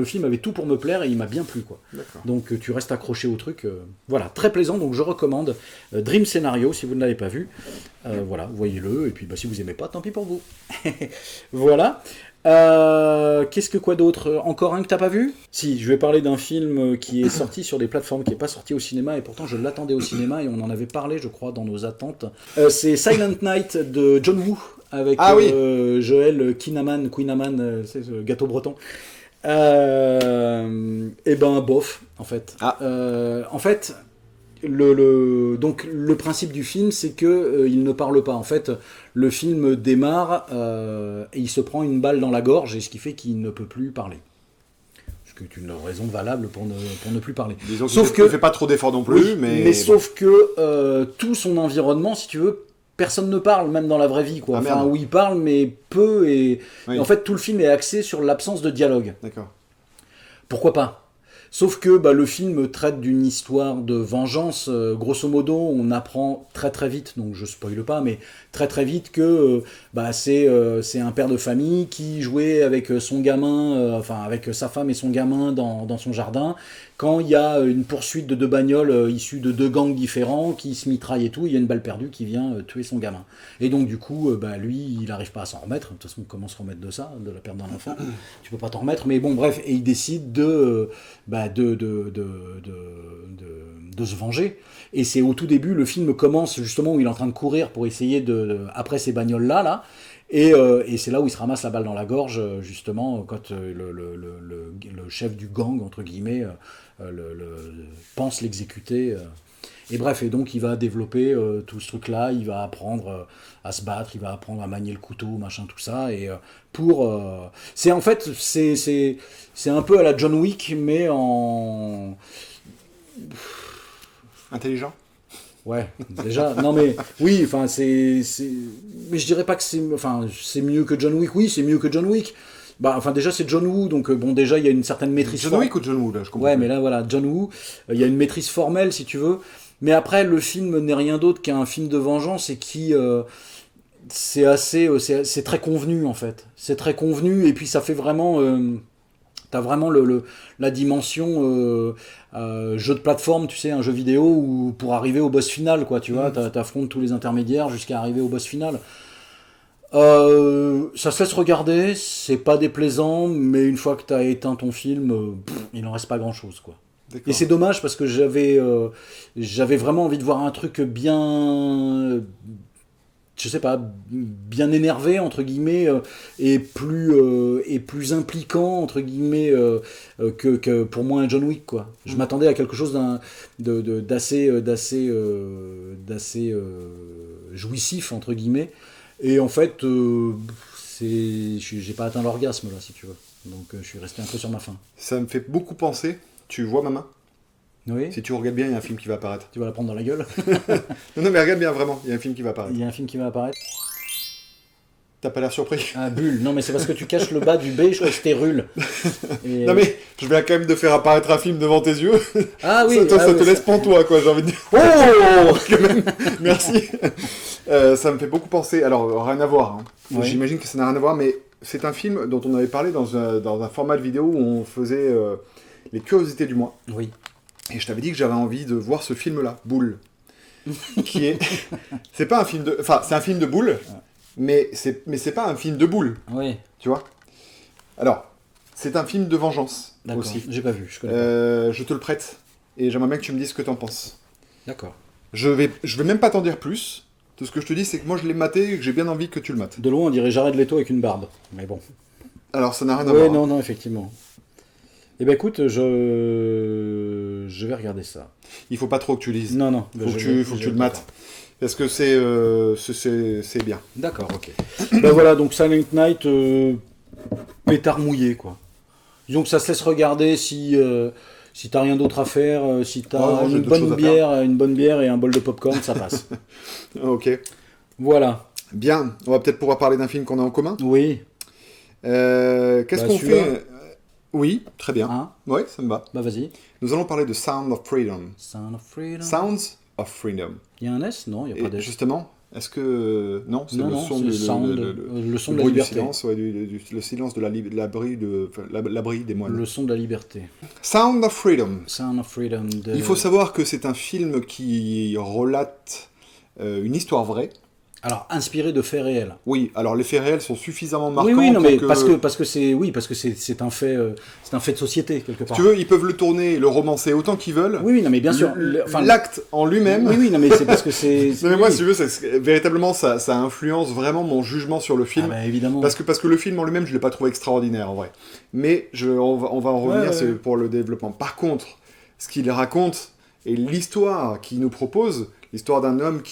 film avait tout pour me plaire, et il m'a bien plu, quoi. Donc tu restes accroché au truc. Voilà, très plaisant, donc je recommande Dream Scenario, si vous ne l'avez pas vu. Voilà, voyez-le, et puis si vous aimez pas, tant pis pour vous. Voilà. Qu'est-ce que quoi d'autre ? Encore un que t'as pas vu ? Si, je vais parler d'un film qui est sorti sur des plateformes, qui est pas sorti au cinéma, et pourtant je l'attendais au cinéma, et on en avait parlé, je crois, dans nos attentes. C'est Silent Night de John Woo, avec Joel Kinnaman, c'est ce gâteau breton. Et ben bof, en fait. En fait, donc le principe du film, c'est que il ne parle pas. En fait, le film démarre et il se prend une balle dans la gorge, et ce qui fait qu'il ne peut plus parler. Ce qui est une raison valable pour ne plus parler. Disons sauf qu'il ne fait pas trop d'efforts non plus, mais sauf que tout son environnement, si tu veux, personne ne parle, même dans la vraie vie, quoi. Où il parle, mais peu, et en fait tout le film est axé sur l'absence de dialogue. D'accord. Pourquoi pas ? Sauf que le film traite d'une histoire de vengeance. Grosso modo, on apprend très très vite, donc je spoile pas, mais très très vite que c'est un père de famille qui jouait avec son gamin, avec sa femme et son gamin dans son jardin. Quand il y a une poursuite de 2 bagnoles issues de 2 gangs différents qui se mitraillent et tout, il y a une balle perdue qui vient tuer son gamin. Et donc du coup, lui, il n'arrive pas à s'en remettre. De toute façon, comment se remettre de ça, de la perte d'un enfant ? Tu peux pas t'en remettre. Mais bon, bref, et il décide de se venger. Et c'est au tout début, le film commence justement où il est en train de courir pour essayer après ces bagnoles là. Et c'est là où il se ramasse la balle dans la gorge, justement, quand le chef du gang, entre guillemets, pense l'exécuter. Et bref, et donc il va développer tout ce truc-là, il va apprendre à se battre, il va apprendre à manier le couteau, machin, tout ça. Et c'est un peu à la John Wick, mais en Intelligent. Ouais, déjà. Non mais oui, enfin mais je dirais pas que c'est mieux que John Wick. Oui, c'est mieux que John Wick. Bah, enfin déjà c'est John Woo, donc bon déjà il y a une certaine maîtrise. John Wick ou John Woo là, je comprends. Ouais, mais là voilà, John Woo, il y a une maîtrise formelle si tu veux. Mais après le film n'est rien d'autre qu'un film de vengeance et qui c'est très convenu en fait. C'est très convenu et puis ça fait vraiment t'as vraiment la dimension jeu de plateforme, tu sais, un jeu vidéo où pour arriver au boss final, quoi, tu vois, t'affrontes tous les intermédiaires jusqu'à arriver au boss final. Ça se laisse regarder, c'est pas déplaisant, mais une fois que t'as éteint ton film, il en reste pas grand chose, quoi. D'accord. Et c'est dommage parce que j'avais vraiment envie de voir un truc bien, je sais pas, bien énervé entre guillemets et plus impliquant entre guillemets que pour moi un John Wick, quoi. Je m'attendais à quelque chose d'assez jouissif entre guillemets et en fait j'ai pas atteint l'orgasme là si tu veux. Donc je suis resté un peu sur ma faim. Ça me fait beaucoup penser. Tu vois ma main? Oui. Si tu regardes bien, il y a un film qui va apparaître. Tu vas la prendre dans la gueule. Non, mais regarde bien, vraiment, il y a un film qui va apparaître. Il y a un film qui va apparaître. T'as pas l'air surpris? Ah, Bulle. Non, mais c'est parce que tu caches le bas du B, je crois que c'était Rule. Et... Non, mais je viens quand même de faire apparaître un film devant tes yeux. Ah oui. Ça te laisse pantois, quoi, j'ai envie de dire. Oh Merci. Ça me fait beaucoup penser. Alors, rien à voir. Hein. Oui. J'imagine que ça n'a rien à voir, mais c'est un film dont on avait parlé dans un format de vidéo où on faisait les curiosités du mois. Oui. Et je t'avais dit que j'avais envie de voir ce film-là, Boule. Qui est... C'est pas un film de... Enfin, c'est un film de boule, mais c'est pas un film de boule. Oui. Tu vois? Alors, c'est un film de vengeance aussi. J'ai pas vu, je connais pas. Je te le prête, et j'aimerais bien que tu me dises ce que t'en penses. D'accord. Je vais même pas t'en dire plus. Tout ce que je te dis, c'est que moi je l'ai maté et que j'ai bien envie que tu le mates. De loin, on dirait Jared Leto avec une barbe. Mais bon. Alors, ça n'a rien à voir. Oui, non, effectivement. Eh ben écoute, je vais regarder ça. Il faut pas trop que tu lises. Non. Faut que tu le mates. Parce que c'est bien. D'accord, ok. Ben voilà, donc Silent Night, pétard mouillé, quoi. Disons que ça se laisse regarder si t'as rien d'autre à faire, si t'as une bonne bière et un bol de popcorn, ça passe. Ok. Voilà. Bien, on va peut-être pouvoir parler d'un film qu'on a en commun. Oui. Qu'est-ce qu'on fait? Oui, très bien. Hein? Oui, ça me va. Bah vas-y. Nous allons parler de Sound of Freedom. Sound of Freedom. Sounds of Freedom. Il y a un S? Non, il n'y a pas d'S. Justement, est-ce que... Non, c'est le son le son de la liberté. Du silence, ouais, le silence de l'abri des moines. Le son de la liberté. Sound of Freedom. Sound of Freedom. Il faut savoir que c'est un film qui relate une histoire vraie. Alors, inspiré de faits réels. Oui, alors les faits réels sont suffisamment marquants. Oui, non, mais que... parce que c'est un fait de société quelque part. Si tu veux, ils peuvent le tourner, le romancer autant qu'ils veulent. Oui, non, mais bien sûr. L'acte en lui-même. Oui, non, mais c'est parce que c'est. Non, mais moi, si tu veux, véritablement, ça influence vraiment mon jugement sur le film. Ah bah, évidemment. Parce que le film en lui-même, je l'ai pas trouvé extraordinaire en vrai. Mais on va en revenir pour le développement. Par contre, ce qu'il raconte et l'histoire qu'il nous propose. L'histoire d'un homme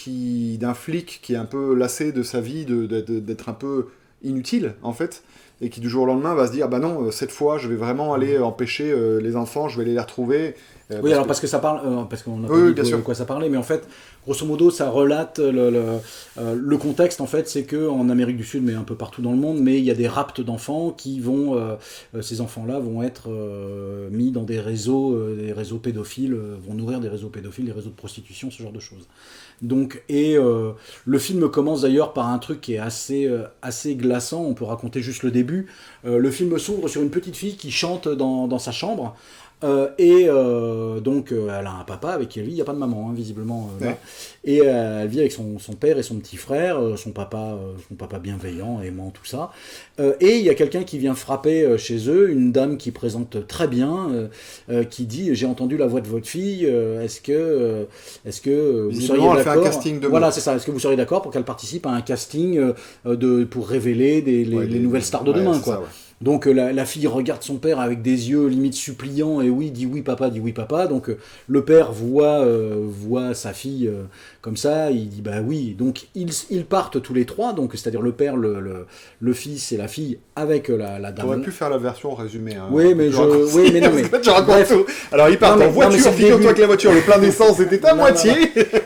d'un flic qui est un peu lassé de sa vie, d'être un peu inutile, en fait, et qui du jour au lendemain va se dire, bah non, cette fois, je vais vraiment aller empêcher les enfants, je vais aller les retrouver. Oui, alors parce que ça parle, parce qu'on a pas dit de quoi ça parlait, mais en fait, grosso modo, ça relate le contexte, en fait, c'est que en Amérique du Sud, mais un peu partout dans le monde, mais il y a des rapts d'enfants qui vont, ces enfants-là vont être mis dans des réseaux pédophiles, vont nourrir des réseaux pédophiles, des réseaux de prostitution, ce genre de choses. Donc, le film commence d'ailleurs par un truc qui est assez glaçant, on peut raconter juste le début. Le film s'ouvre sur une petite fille qui chante dans sa chambre. Donc elle a un papa avec qui elle vit, il n'y a pas de maman hein, visiblement là. Et elle vit avec son père et son petit frère, son papa bienveillant, aimant, tout ça. Et il y a quelqu'un qui vient frapper chez eux, une dame qui présente très bien, qui dit j'ai entendu la voix de votre fille, est-ce que vous seriez d'accord? Fait un casting de voilà, c'est ça. Est-ce que vous seriez d'accord pour qu'elle participe à un casting pour révéler les nouvelles stars de demain, quoi. Ça, ouais. Donc la fille regarde son père avec des yeux limite suppliants et oui, dit oui papa, dit oui papa. Donc le père voit sa fille comme ça, il dit bah oui. Donc ils partent tous les trois, donc c'est-à-dire le père, le fils et la fille avec la dame. On aurait pu faire la version résumée. Hein, oui, mais non mais. Tu racontes tout. Alors ils partent en voiture, figure-toi que la voiture, le plein d'essence était à moitié.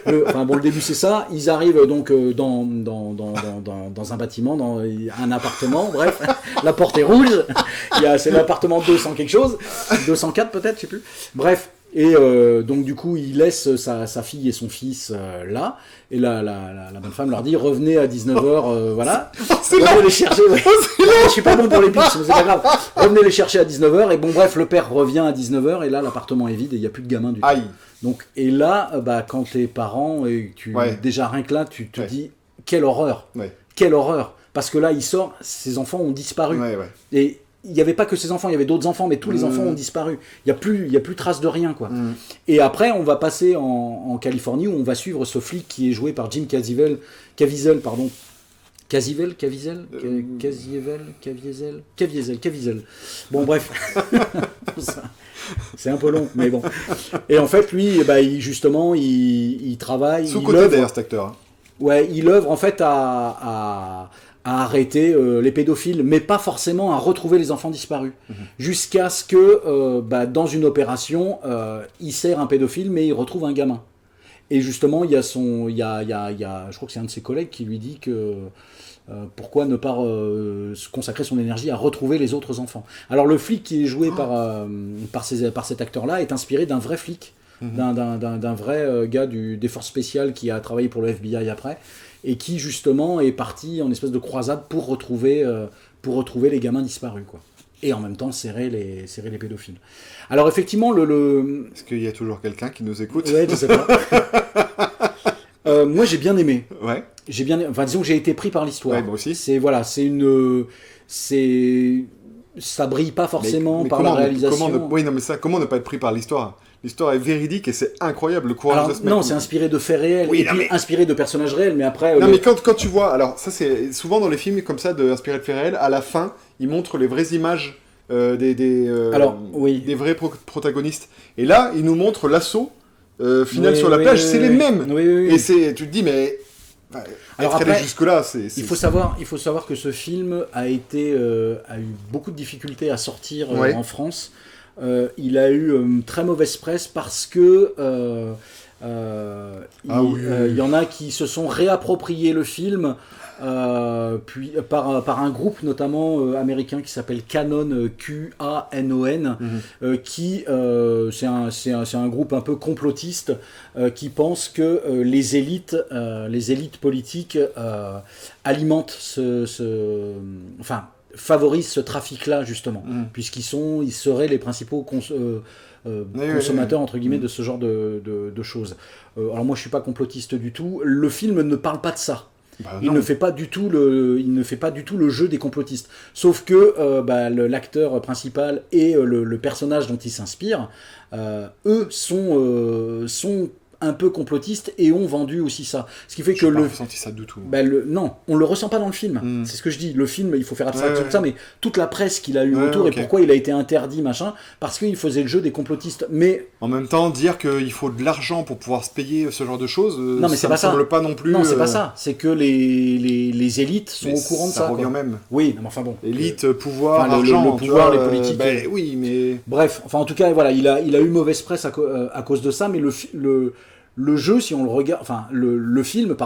Le début c'est ça. Ils arrivent donc dans un bâtiment, dans un appartement, bref, la porte est rouge. C'est l'appartement 200 quelque chose, 204 peut-être, je sais plus. Bref, et donc du coup, il laisse sa fille et son fils là, et la bonne femme leur dit revenez à 19h, voilà. Revenez les chercher. Ouais. Je suis pas bon pour les pitchs, mais c'est pas grave. Revenez les chercher à 19h, et bon, bref, le père revient à 19h, et là, l'appartement est vide, et il n'y a plus de gamin du tout. Aïe. Donc, et là, quand t'es parent, et déjà rien que là, tu te dis quelle horreur. Ouais. Quelle horreur. Parce que là, il sort, ses enfants ont disparu. Ouais. Et il n'y avait pas que ses enfants, il y avait d'autres enfants, mais tous les enfants ont disparu. Il n'y a plus trace de rien, quoi. Et après, on va passer en Californie, où on va suivre ce flic qui est joué par Jim Caviezel. Bon, bref. C'est un peu long, mais bon. Et en fait, lui, justement, il travaille. Sous-côté d'ailleurs, cet acteur. Hein. Ouais, il œuvre en fait à arrêter les pédophiles, mais pas forcément à retrouver les enfants disparus. Jusqu'à ce que, dans une opération, il sert un pédophile, mais il retrouve un gamin. Et justement, il y a, je crois que c'est un de ses collègues qui lui dit que pourquoi ne pas consacrer son énergie à retrouver les autres enfants. Alors le flic qui est joué par cet acteur-là est inspiré d'un vrai flic. D'un vrai gars des forces spéciales qui a travaillé pour le FBI après et qui justement est parti en espèce de croisade pour retrouver les gamins disparus, quoi. Et en même temps serrer les pédophiles. Alors effectivement Est-ce qu'il y a toujours quelqu'un qui nous écoute? Ouais, je sais pas. Moi j'ai bien aimé. Ouais. Disons que j'ai été pris par l'histoire. Ouais, moi aussi. Ça brille pas forcément par la réalisation. Comment ne pas être pris par l'histoire? L'histoire est véridique et c'est incroyable, le courage de ce mec. Non, c'est inspiré de faits réels, inspiré de personnages réels, mais après... mais quand tu vois... Alors, ça c'est souvent dans les films comme ça, inspirés de faits réels, à la fin, ils montrent les vraies images des vrais protagonistes. Et là, ils nous montrent l'assaut final sur la plage, c'est les mêmes. Et tu te dis, mais... Alors après, jusque-là, il faut savoir que ce film a eu beaucoup de difficultés à sortir en France. Il a eu très mauvaise presse parce que il y en a qui se sont réappropriés le film puis par un groupe notamment américain qui s'appelle Qanon, Qanon, qui c'est un groupe un peu complotiste qui pense que les élites politiques alimentent favorisent ce trafic-là, justement, puisqu'ils seraient les principaux consommateurs, entre guillemets, de ce genre de choses. Alors moi, je suis pas complotiste du tout. Le film ne parle pas de ça. Il ne fait pas du tout le jeu des complotistes. Sauf que l'acteur principal et le personnage dont il s'inspire, eux sont un peu complotistes et ont vendu aussi ça. Ce qui fait que pas ressenti ça du tout. Non, on le ressent pas dans le film. C'est ce que je dis. Le film, il faut faire abstraction de ça, mais toute la presse qu'il a eu autour et pourquoi il a été interdit, parce qu'il faisait le jeu des complotistes. Mais en même temps, dire qu'il faut de l'argent pour pouvoir se payer ce genre de choses, non, mais ça me semble pas non plus. Non, c'est pas ça. C'est que les élites sont au courant de ça. Ça revient même. Oui, mais enfin bon. Élite, pouvoir, argent, le pouvoir, les politiques. Oui, mais bref, en tout cas, voilà, il a eu mauvaise presse à cause de ça, mais le jeu, si on le regarde, le film,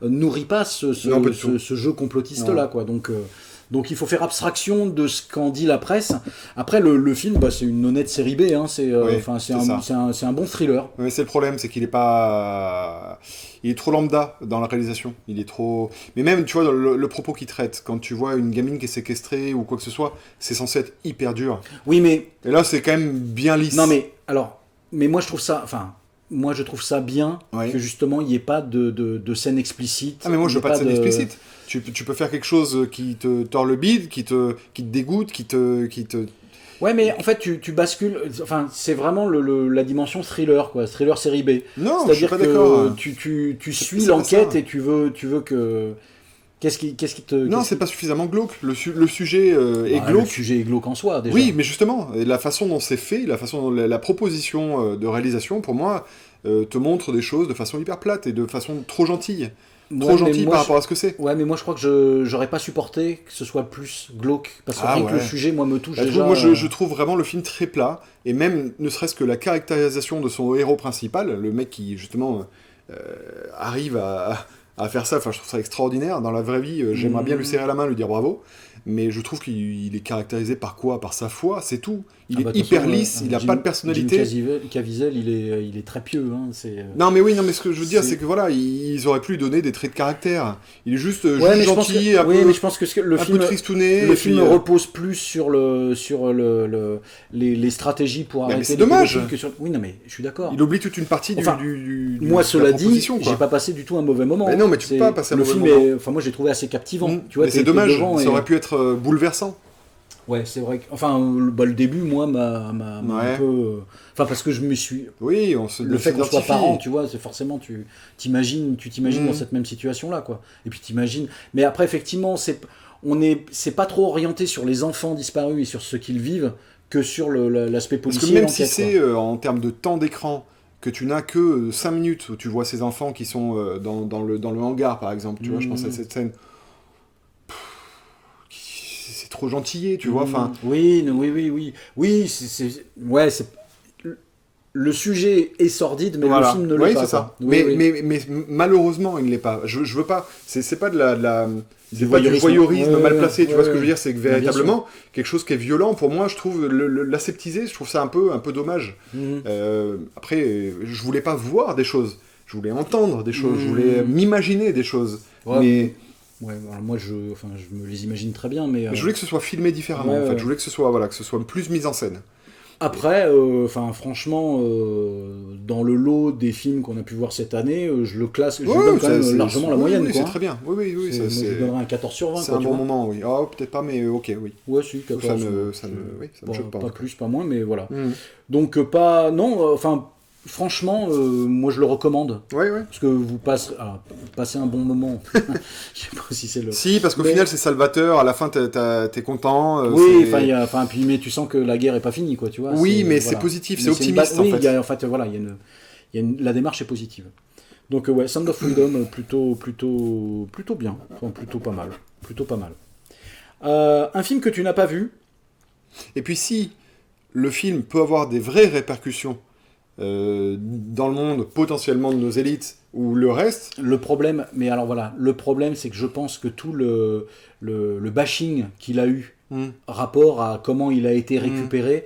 nourrit pas ce jeu complotiste-là, quoi. Donc il faut faire abstraction de ce qu'en dit la presse. Après, le film, c'est une honnête série B, hein. C'est un bon thriller. Mais c'est le problème, c'est qu'il est pas... Il est trop lambda dans la réalisation. Il est trop... Mais même, tu vois, dans le propos qu'il traite, quand tu vois une gamine qui est séquestrée ou quoi que ce soit, c'est censé être hyper dur. Oui, mais... Et là, c'est quand même bien lisse. Non, mais moi, je trouve ça... Moi, je trouve ça bien que justement, il n'y ait pas de scène explicite. Ah, mais moi, je veux pas de scène explicite. Tu peux faire quelque chose qui te tord le bide, qui te dégoûte, qui te... Ouais, mais en fait, tu bascules... c'est vraiment la dimension thriller, quoi. Thriller série B. Non, je suis pas d'accord. Tu suis l'enquête et tu veux que... Qu'est-ce qui te... Non, c'est pas suffisamment glauque. Le sujet est glauque. Le sujet est glauque en soi, déjà. Oui, mais justement, la façon dont c'est fait, la façon dont la proposition de réalisation, pour moi, te montre des choses de façon hyper plate et de façon trop gentille. Trop gentille par rapport à ce que c'est. Ouais, mais moi je crois que j'aurais pas supporté que ce soit plus glauque. Parce que rien que le sujet, moi, me touche déjà. Moi, je trouve vraiment le film très plat. Et même, ne serait-ce que la caractérisation de son héros principal, le mec qui, justement, arrive à faire ça, enfin, je trouve ça extraordinaire. Dans la vraie vie, j'aimerais bien lui serrer la main, lui dire bravo. Mais je trouve qu'il est caractérisé par quoi? Par sa foi, c'est tout. Il est hyper lisse, il n'a pas de personnalité. Jim Caviezel, il est très pieux. Hein, non, mais oui, non, mais ce que je veux dire, c'est que voilà, ils auraient pu lui donner des traits de caractère. Il est juste gentil, un peu, mais je pense que le film, tristouné. Le film repose plus sur les stratégies pour arrêter. Mais c'est dommage. Oui, non, mais je suis d'accord. Il oublie toute une partie moi, cela dit, j'ai pas passé du tout un mauvais moment. Mais non, mais tu peux pas passer un mauvais moment. Le film, enfin, moi, j'ai trouvé assez captivant. Tu vois, mais c'est dommage. Ça aurait pu être bouleversant. Ouais, c'est vrai. Enfin, le début, moi, m'a un peu... Enfin, parce que je me suis... Oui, le fait qu'on soit parents, tu vois, c'est forcément... Tu t'imagines dans cette même situation-là, quoi. Et puis t'imagines... Mais après, effectivement, c'est pas trop orienté sur les enfants disparus et sur ce qu'ils vivent que sur l'aspect policier. Parce que même si c'est en termes de temps d'écran, que tu n'as que 5 minutes où tu vois ces enfants qui sont dans le hangar, par exemple, tu vois, je pense à cette scène... trop gentillé, tu vois, enfin... Oui, le sujet est sordide, mais le film ne l'est pas. C'est ça. Mais malheureusement, il ne l'est pas. Je veux pas... C'est pas du voyeurisme mal placé, tu vois ce que je veux dire, c'est que véritablement, quelque chose qui est violent, pour moi, je trouve, l'aseptiser, je trouve ça un peu dommage. Après, je voulais pas voir des choses, je voulais entendre des choses, je voulais m'imaginer des choses, mais... Ouais, alors moi je me les imagine très bien, mais je voulais que ce soit filmé différemment. En fait, je voulais que ce soit plus mis en scène. Après, franchement, dans le lot des films qu'on a pu voir cette année, je le classe, je lui donne quand même largement la moyenne. Oui, c'est très bien. Oui, je lui donnerais un 14 sur 20. C'est un bon moment, oui. Oh, peut-être pas, mais ok, oui. Ouais, si, 14. Ça me choque pas. Pas plus, pas moins, mais voilà. Donc pas, non, franchement, moi je le recommande. Ouais. Parce que vous passez un bon moment. Je sais pas si c'est le... Si, parce qu'au final c'est salvateur, à la fin t'es content. Oui, puis mais tu sens que la guerre est pas finie, quoi, tu vois. Oui, mais c'est positif, c'est optimiste en fait. La démarche est positive. Donc ouais, Sound of Freedom, plutôt bien. Enfin, plutôt pas mal. Un film que tu n'as pas vu. Et puis si le film peut avoir des vraies répercussions dans le monde, potentiellement de nos élites, ou le reste... Le problème, c'est que je pense que tout le bashing qu'il a eu, rapport à comment il a été récupéré,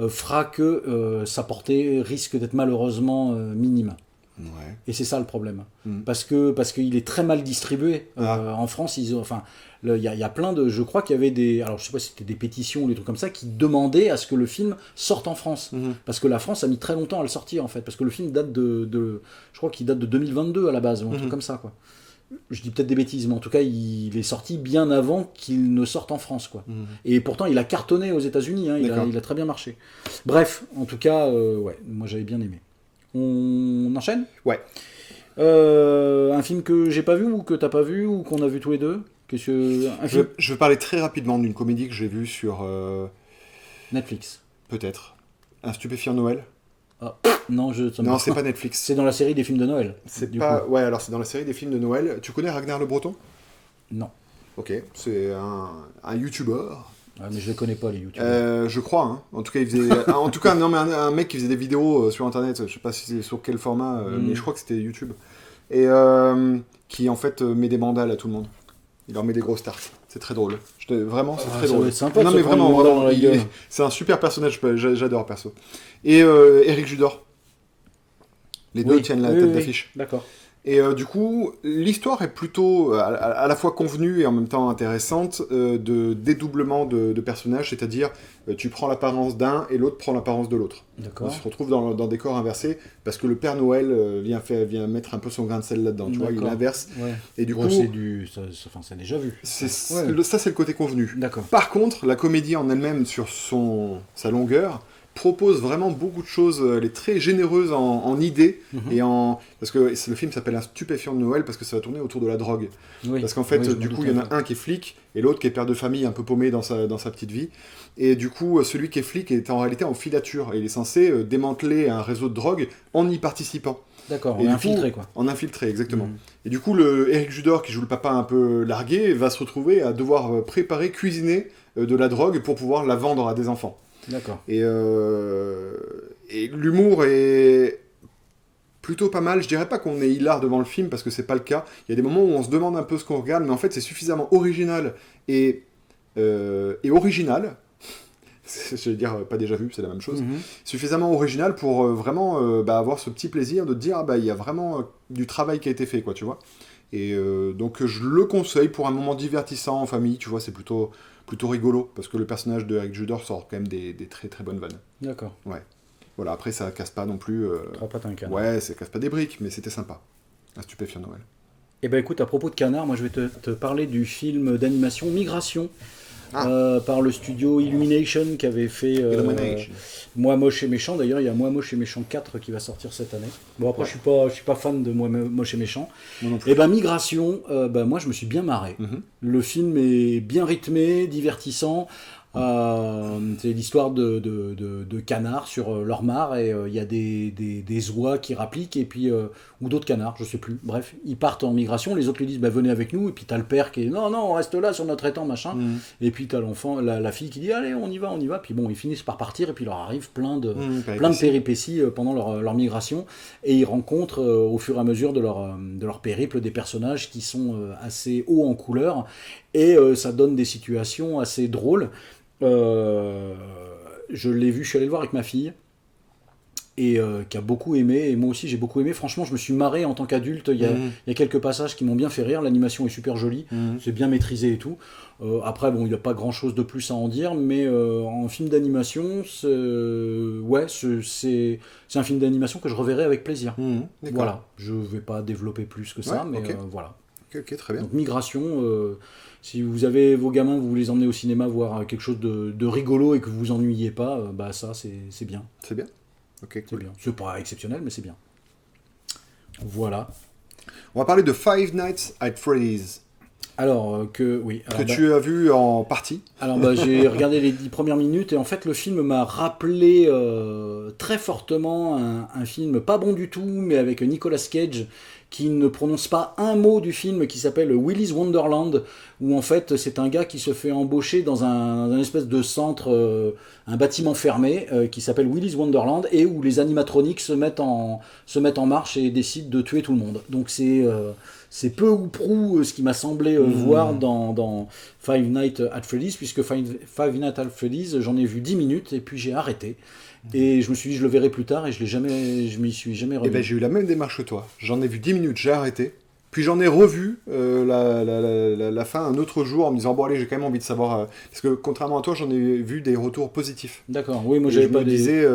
fera que sa portée risque d'être malheureusement minime. Ouais. Et c'est ça le problème. Parce qu'il est très mal distribué. En France, il y a plein de... Je crois qu'il y avait des... Alors, je sais pas si c'était des pétitions ou des trucs comme ça qui demandaient à ce que le film sorte en France. Parce que la France a mis très longtemps à le sortir, en fait. Parce que le film date je crois qu'il date de 2022 à la base, ou un truc comme ça, quoi. Je dis peut-être des bêtises, mais en tout cas, il est sorti bien avant qu'il ne sorte en France, quoi. Et pourtant, il a cartonné aux États-Unis, hein, il a très bien marché. Bref, en tout cas, moi j'avais bien aimé. On enchaîne ? Ouais. Un film que j'ai pas vu, ou que t'as pas vu, ou qu'on a vu tous les deux ? Je vais parler très rapidement d'une comédie que j'ai vue sur... Netflix. Peut-être. Un stupéfiant Noël. Non, c'est pas Netflix. C'est dans la série des films de Noël. C'est pas... Ouais, alors c'est dans la série des films de Noël. Tu connais Ragnar Le Breton ? Non. Ok, c'est un youtubeur. Ah, mais je les connais pas, les youtubeurs. Je crois, hein. En tout cas, il faisait... non, mais un mec qui faisait des vidéos sur internet, je sais pas si c'est sur quel format, mais je crois que c'était YouTube. Et qui en fait met des mandales à tout le monde. Il leur met des grosses tartes. C'est très drôle. Vraiment, c'est très drôle. Sympa, non, mais vraiment, c'est un super personnage, j'adore perso. Et Eric Judor. Les deux tiennent la tête d'affiche. D'accord. Et du coup, l'histoire est plutôt à la fois convenue et en même temps intéressante de dédoublement de personnages, c'est-à-dire tu prends l'apparence d'un et l'autre prend l'apparence de l'autre. D'accord. On se retrouve dans des corps inversés parce que le Père Noël vient mettre un peu son grain de sel là-dedans, tu vois, il inverse. Ouais. Et du coup, c'est déjà vu. Ça, c'est le côté convenu. D'accord. Par contre, la comédie en elle-même, sur sa longueur, propose vraiment beaucoup de choses. Elle est très généreuse en idées et parce que le film s'appelle Un stupéfiant de Noël parce que ça va tourner autour de la drogue. Oui. Parce qu'en fait, Oui, du coup, il y en a un qui est flic et l'autre qui est père de famille un peu paumé dans sa petite vie. Et du coup, celui qui est flic est en réalité en filature et il est censé démanteler un réseau de drogue en y participant. D'accord, Et on est du infiltré coup, quoi. En infiltré, exactement. Et du coup, Eric Judor, qui joue le papa un peu largué, va se retrouver à devoir préparer, cuisiner de la drogue pour pouvoir la vendre à des enfants. D'accord. Et l'humour est plutôt pas mal. Je dirais pas qu'on est hilar devant le film, parce que c'est pas le cas. Il y a des moments où on se demande un peu ce qu'on regarde, mais en fait, c'est suffisamment original et original. Je vais dire, pas déjà vu, c'est la même chose. Suffisamment original pour vraiment avoir ce petit plaisir de dire, il y a vraiment du travail qui a été fait, quoi, tu vois. Et donc, je le conseille pour un moment divertissant en famille, tu vois, c'est plutôt rigolo, parce que le personnage de Eric Judor sort quand même des très très bonnes vannes. D'accord. Ouais. Voilà, après, ça casse pas non plus... Trois pattes un canard. Ouais, ça casse pas des briques, mais c'était sympa. Un stupéfiant Noël. Eh ben écoute, à propos de canard, moi je vais te parler du film d'animation Migration. Par le studio Illumination qui avait fait Moi Moche et Méchant. D'ailleurs, il y a Moi Moche et Méchant 4 qui va sortir cette année. Bon, après, je suis pas fan de Moi Moche et Méchant. Moi non plus. Et ben Migration, moi je me suis bien marré. Le film est bien rythmé, divertissant. C'est l'histoire de canards sur leur mare et il y a des oies qui rappliquent et puis ou d'autres canards, je sais plus. Bref, ils partent en migration, les autres lui disent venez avec nous et puis t'as le père qui est non on reste là sur notre étang machin et puis t'as l'enfant, la fille qui dit allez on y va puis bon ils finissent par partir et puis il leur arrive plein de péripéties pendant leur migration et ils rencontrent au fur et à mesure de leur périple des personnages qui sont assez hauts en couleur et ça donne des situations assez drôles. Je l'ai vu, je suis allé le voir avec ma fille et qui a beaucoup aimé et moi aussi j'ai beaucoup aimé. Franchement je me suis marré en tant qu'adulte. Il y a quelques passages qui m'ont bien fait rire. L'animation est super jolie, c'est bien maîtrisé et tout. Après bon il n'y a pas grand chose de plus à en dire, mais en film d'animation c'est un film d'animation que je reverrai avec plaisir. Voilà, je vais pas développer plus que ça, mais voilà. Ok, très bien. Donc Migration, si vous avez vos gamins, vous les emmenez au cinéma voir quelque chose de rigolo et que vous vous ennuyez pas, ça c'est bien. C'est bien. Ok, cool. C'est bien. C'est pas exceptionnel, mais c'est bien. Voilà. On va parler de Five Nights at Freddy's. Alors, que tu as vu en partie. Alors, j'ai regardé les 10 premières minutes et en fait, le film m'a rappelé très fortement un film pas bon du tout, mais avec Nicolas Cage qui ne prononce pas un mot du film, qui s'appelle Willy's Wonderland, où en fait c'est un gars qui se fait embaucher dans un espèce de centre, un bâtiment fermé qui s'appelle Willy's Wonderland et où les animatroniques se mettent en marche et décident de tuer tout le monde. Donc c'est peu ou prou ce qui m'a semblé voir dans Five Nights at Freddy's, puisque Five Nights at Freddy's, j'en ai vu 10 minutes et puis j'ai arrêté. Et je me suis dit je le verrai plus tard et je m'y suis jamais remis. J'ai eu la même démarche que toi. J'en ai vu 10 minutes, j'ai arrêté. Puis j'en ai revu la fin un autre jour en me disant bon allez j'ai quand même envie de savoir parce que contrairement à toi j'en ai vu des retours positifs. D'accord, oui moi j'avais pas disais.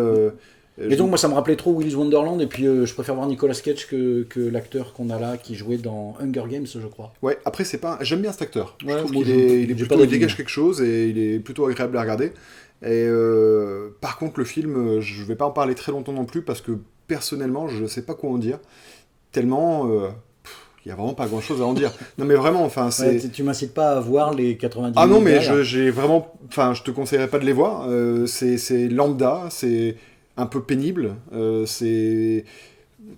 Et donc moi ça me rappelait trop Willy's Wonderland et puis je préfère voir Nicolas Cage que l'acteur qu'on a là qui jouait dans Hunger Games je crois. Ouais après c'est pas j'aime bien cet acteur. Ouais, je trouve qu'il est plutôt il dégage quelque chose et il est plutôt agréable à regarder. Et par contre le film je vais pas en parler très longtemps non plus parce que personnellement je sais pas quoi en dire tellement il y a vraiment pas grand chose à en dire. Non mais vraiment enfin c'est tu m'incites pas à voir les 90 Ah non mais j'ai vraiment enfin je te conseillerais pas de les voir c'est lambda, c'est un peu pénible, c'est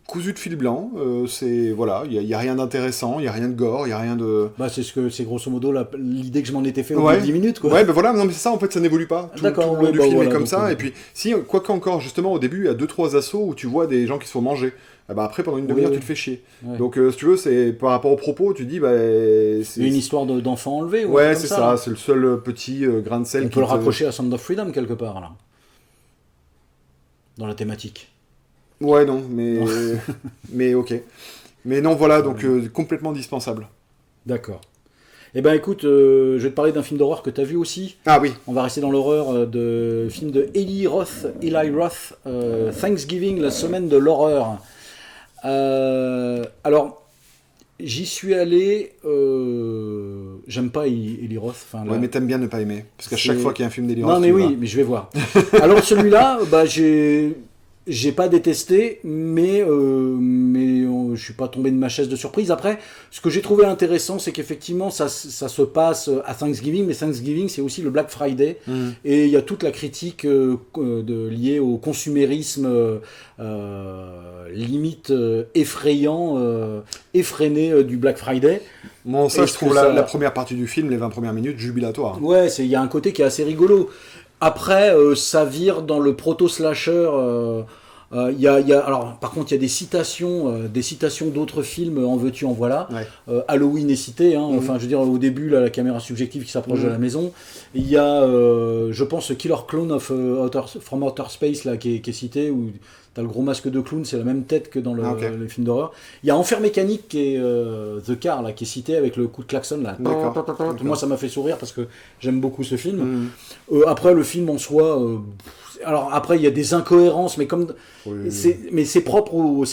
cousu de fil blanc, c'est voilà, il y a rien d'intéressant, il y a rien de gore, il y a rien de c'est grosso modo l'idée que je m'en étais fait au bout de 10 minutes quoi. Ouais, voilà, non mais c'est ça en fait, ça n'évolue pas. Tout le long du film est comme ça et puis si quoi qu'encore justement au début, il y a 2-3 assauts où tu vois des gens qui se font manger. Après pendant une demi-heure tu te fais chier. Ouais. Donc si tu veux, c'est par rapport aux propos, tu dis c'est une histoire d'enfants enlevés ouais, c'est ça, c'est le seul petit grain de sel on peut le raccrocher à Sound of Freedom quelque part là. Dans la thématique. Ouais, non, mais mais ok. Mais non, voilà, donc complètement dispensable. D'accord. Eh ben écoute, je vais te parler d'un film d'horreur que tu as vu aussi. Ah oui. On va rester dans l'horreur de film de Eli Roth, Thanksgiving, la semaine de l'horreur. Alors, j'y suis allé j'aime pas Eli Roth. Enfin, Ouais, mais t'aimes bien ne pas aimer. Parce qu'à c'est- chaque fois qu'il y a un film d'Eli Roth, Non, mais tu oui, vas. mais je vais voir. Alors celui-là, j'ai pas détesté, mais je suis pas tombé de ma chaise de surprise. Après, ce que j'ai trouvé intéressant, c'est qu'effectivement, ça se passe à Thanksgiving, mais Thanksgiving, c'est aussi le Black Friday, et il y a toute la critique liée au consumérisme limite effrayant, effréné du Black Friday. Bon, ça, je Est-ce trouve que la première partie du film, les 20 premières minutes, jubilatoire. Ouais, il y a un côté qui est assez rigolo. Après, ça vire dans le proto-slasher. Alors, par contre, il y a des citations d'autres films, en veux-tu, en voilà. Ouais. Halloween est cité, hein. Enfin, je veux dire, au début, là, la caméra subjective qui s'approche de la maison. Il y a, je pense, Killer Clown from Outer Space, là, qui est cité, où t'as le gros masque de clown, c'est la même tête que dans les films d'horreur. Il y a Enfer Mécanique, qui est The Car, là, qui est cité avec le coup de klaxon, là. D'accord. Moi, ça m'a fait sourire parce que j'aime beaucoup ce film. Après, le film en soi... alors après, il y a des incohérences, mais comme c'est propre au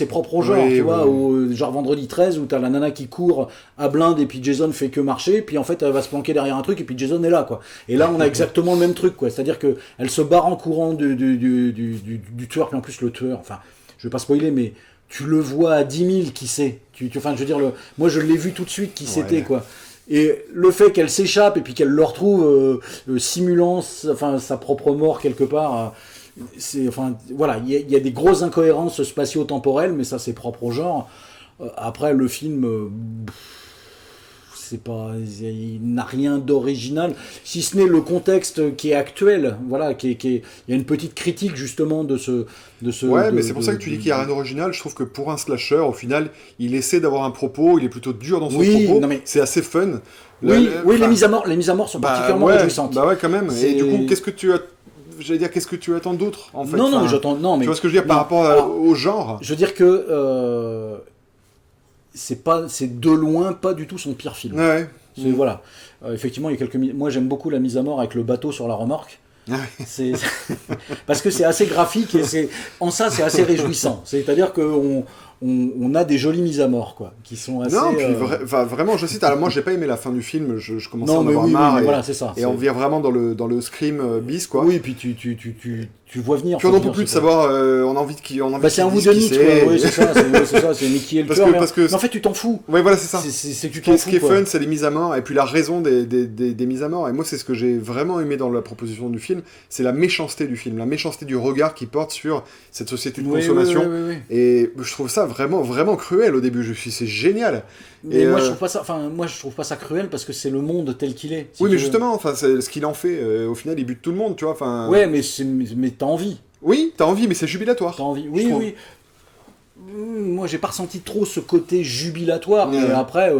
genre, Oui, tu vois, oui. genre Vendredi 13 où t'as la nana qui court à blinde et puis Jason fait que marcher, puis en fait elle va se planquer derrière un truc et puis Jason est là, quoi. Et là on a exactement le même truc, quoi. C'est-à-dire que elle se barre en courant du tueur, puis en plus le tueur, enfin, je vais pas spoiler, mais tu le vois à 10 000 qui c'est. Enfin, je veux dire, moi je l'ai vu tout de suite qui c'était, quoi. Et le fait qu'elle s'échappe et puis qu'elle le retrouve simulant sa propre mort quelque part, voilà, il y a des grosses incohérences spatio-temporelles, mais ça c'est propre au genre. Après le film, c'est pas, il n'a rien d'original, si ce n'est le contexte qui est actuel. Voilà, il y a une petite critique justement de ce. Ouais, mais c'est pour ça que tu dis qu'il n'y a rien d'original. Je trouve que pour un slasher, au final, il essaie d'avoir un propos, il est plutôt dur dans son propos. Non, mais... C'est assez fun. Oui, les mises à mort sont particulièrement réjouissantes. Bah ouais, quand même. Et du coup, qu'est-ce que tu attends d'autre, en fait? Non, mais j'attends. Non, mais tu vois ce que je veux dire par rapport au genre? Je veux dire que c'est de loin pas du tout son pire film. Ouais. Voilà. Effectivement, il y a moi j'aime beaucoup la mise à mort avec le bateau sur la remorque. Parce que c'est assez graphique et en ça c'est assez réjouissant. C'est-à-dire qu'on a des jolies mises à mort, quoi, qui sont assez. Non, puis vraiment, je cite. Alors moi, j'ai pas aimé la fin du film. Je commençais à en avoir marre. Oui, voilà, c'est ça. Et on vient vraiment dans le scream bis, quoi. Oui, et puis tu vois venir. Puis on n'en peut plus de savoir. On a envie de. C'est un whodunit, quoi. Oui, c'est ça. C'est Mickey et le tueur. Mais en fait, tu t'en fous. Ouais, voilà, c'est ça. C'est tu t'en fous. Ce qui est fun, c'est les mises à mort et puis la raison des mises à mort. Et moi, c'est ce que j'ai vraiment aimé dans la proposition du film, c'est la méchanceté du film, la méchanceté du regard qu'il porte sur cette société de consommation. Oui. Et je trouve ça vraiment, vraiment cruel au début. C'est génial. Mais moi, je trouve pas ça. Enfin, moi, je trouve pas ça cruel parce que c'est le monde tel qu'il est. Oui, mais justement, enfin, c'est ce qu'il en fait. Au final, il bute tout le monde, tu vois. Enfin. Ouais, mais t'as envie. Oui, t'as envie, mais c'est jubilatoire. T'as envie. Oui. Moi, j'ai pas ressenti trop ce côté jubilatoire. Mais après.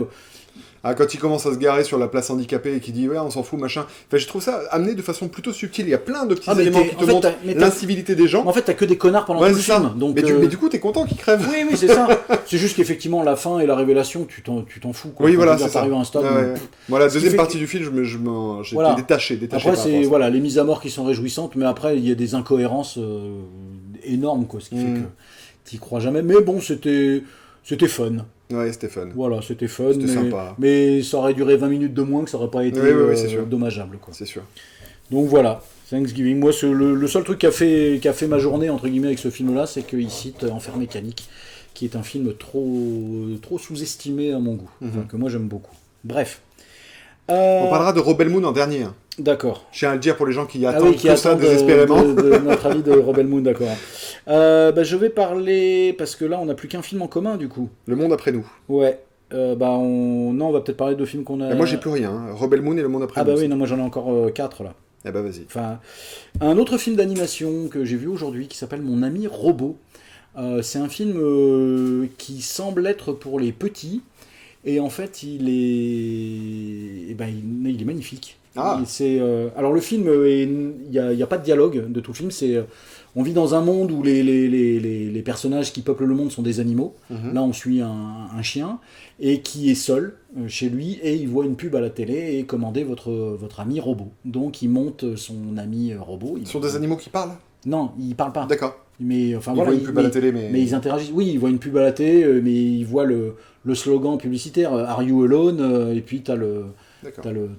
Quand il commence à se garer sur la place handicapée et qu'il dit ouais on s'en fout machin, enfin, je trouve ça amené de façon plutôt subtile. Il y a plein de petits éléments qui te montrent l'incivilité des gens. En fait t'as que des connards pendant tout le film. Donc, mais du coup t'es content qu'ils crèvent. Oui c'est ça. C'est juste qu'effectivement la fin et la révélation tu t'en fous, quoi. Oui voilà c'est ça. À un stade voilà, deuxième partie du film j'étais détaché. Après c'est les mises à mort qui sont réjouissansantes, mais après il y a des incohérences énormes, quoi, ce qui fait que t'y crois jamais. Mais bon, c'était fun. Ouais, c'était fun. Voilà, c'était fun. C'était sympa. Mais ça aurait duré 20 minutes de moins, que ça aurait pas été dommageable, quoi. C'est sûr. Donc voilà, Thanksgiving. Moi, le seul truc qui a fait ma journée, entre guillemets, avec ce film-là, c'est qu'il cite Enfer Mécanique, qui est un film trop sous-estimé à mon goût, que moi j'aime beaucoup. Bref. On parlera de Rebel Moon en dernier. D'accord. Je tiens à le dire pour les gens qui attendent ça désespérément. De notre avis de Rebel Moon, d'accord. Je vais parler, parce que là on n'a plus qu'un film en commun du coup. Le Monde après nous. Ouais. Non, on va peut-être parler de films qu'on a. Et moi j'ai plus rien. Rebel Moon et Le Monde après nous. Ah bah oui, non, moi j'en ai encore 4 là. Eh bah vas-y. Enfin, un autre film d'animation que j'ai vu aujourd'hui qui s'appelle Mon ami robot. C'est un film qui semble être pour les petits. Et en fait, il est magnifique. Ah. Alors le film, il n'y a pas de dialogue de tout le film. On vit dans un monde où les personnages qui peuplent le monde sont des animaux. Là, on suit un chien et qui est seul chez lui et il voit une pub à la télé et commander votre ami robot. Donc il monte son ami robot. Ce sont des animaux qui parlent? Non, ils parlent pas. D'accord. Mais enfin ils voient une pub à la télé, mais ils interagissent. Oui, ils voient une pub à la télé, mais ils voient le slogan publicitaire Are you alone? Et puis t'as